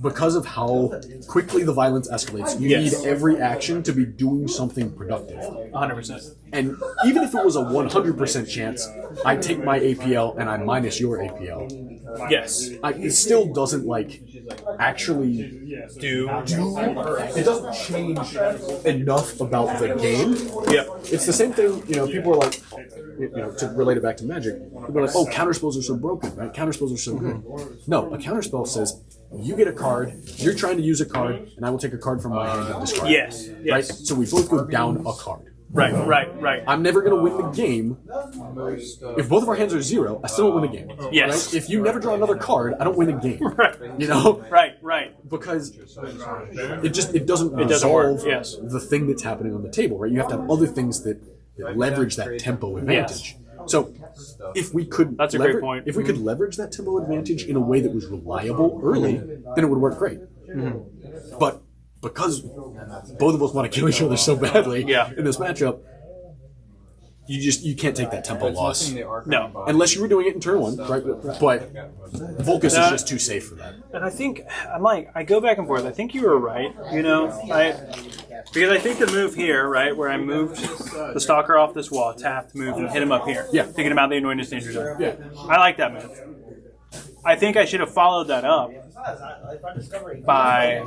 because of how quickly the violence escalates, you Yes. need every action to be doing something productive. 100%. And even if it was a 100% chance, I take my APL and I minus your APL. Yes. It still doesn't actually Do. it doesn't change enough about the game. Yep. It's the same thing, people are like, to relate it back to Magic, people are like, oh, counterspells are so broken, right? Counterspells are so good. No, a counterspell says, you get a card, you're trying to use a card, and I will take a card from my hand and discard it. Yes. Right? Yes. So we both go down a card. Right. I'm never going to win the game. If both of our hands are 0, I still don't win the game. Yes. Right? If you never draw another card, I don't win the game. Right. Right. Because it doesn't doesn't work, resolve yes. the thing that's happening on the table, right? You have to have other things that leverage that tempo advantage. So if we could That's a great point. If we could leverage that tempo advantage in a way that was reliable early, then it would work great. But because both of us want to kill each other so badly in this matchup, you can't take that tempo loss. No. Unless you were doing it in turn 1, right? But Volcus is just too safe for that. And I think, I go back and forth. I think you were right, because I think the move here, right, where I moved the Stalker off this wall, tapped, moved, and hit him up here. Yeah. Taking him out of the Annoyance Danger Zone. Yeah. I like that move. I think I should have followed that up by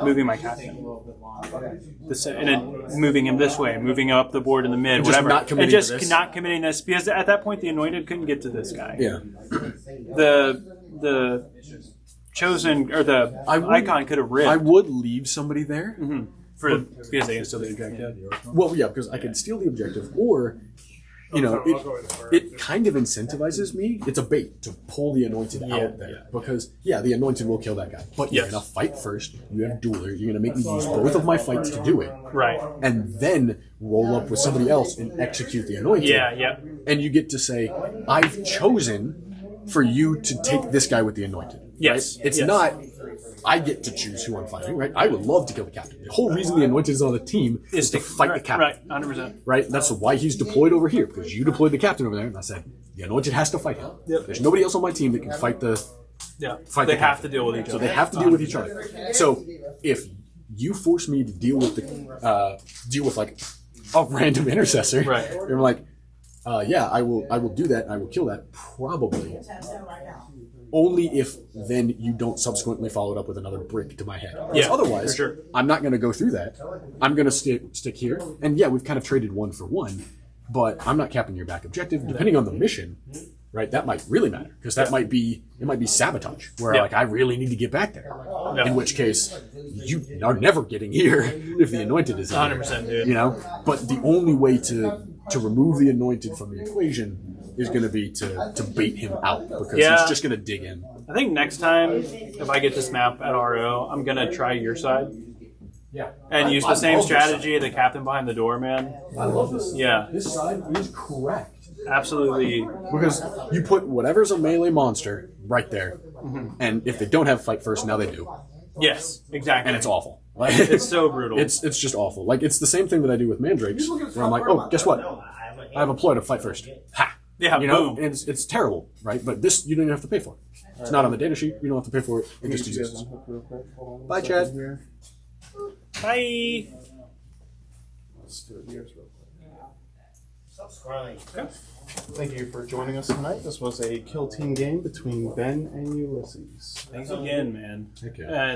moving my captain. And then moving him this way, moving up the board in the mid, just whatever. not committing and just to this? not committing this, because at that point the Anointed couldn't get to this guy. Yeah. The chosen, or the icon could have ripped. I would leave somebody there. Because they can still be objective. Well, yeah, because I can steal the objective, or it kind of incentivizes me. It's a bait to pull the Anointed out there because the Anointed will kill that guy. But you're gonna fight first. You have Dueler. You're gonna make me use both of my fights to do it, Right. and then roll up with somebody else and execute the Anointed. Yeah. And you get to say, "I've chosen for you to take this guy with the Anointed." Yes. Right? It's Yes. not. I get to choose who I'm fighting, right? I would love to kill the captain. The whole reason the Anointed is on the team is to fight the captain. Right, 100%. Right? That's why he's deployed over here, because you deployed the captain over there, and I said, the Anointed has to fight him. Yep. There's nobody else on my team that can fight the Yeah. fight They the have captain. to deal with each So other. they have to deal with each other. So if you force me to deal with like a random intercessor, Right. I'm like, I will do that, I will kill that, probably. Only if then you don't subsequently follow it up with another brick to my head. Yeah, Otherwise, for sure. I'm not going to go through that. I'm going to stick here. And we've kind of traded one for one, but I'm not capping your back objective. Depending on the mission, right, that might really matter. Because it might be sabotage, where like I really need to get back there. In which case, you are never getting here if the Anointed is in 100%, dude. You know? But the only way to remove the Anointed from the equation is going to be to bait him out, because he's just going to dig in. I think next time, if I get this map at RO, I'm going to try your side. Yeah. And use the same strategy, the captain behind the door, man. I love this. Yeah. This side is correct. Absolutely. Because you put whatever's a melee monster right there, and if they don't have fight first, now they do. Yes, exactly. And it's awful. Like, It's so brutal. It's just awful. Like, it's the same thing that I do with Mandrakes, where I'm like, oh, guess what? I have a ploy to fight first. Ha! Yeah, You know, boom. and it's terrible, right? But this, you don't even have to pay for. It's not on the data sheet. You don't have to pay for it. It just exists. Bye, Chad. Bye. Thank you for joining us tonight. This was a kill team game between Ben and Ulysses. Thanks again, man. Heck yeah. And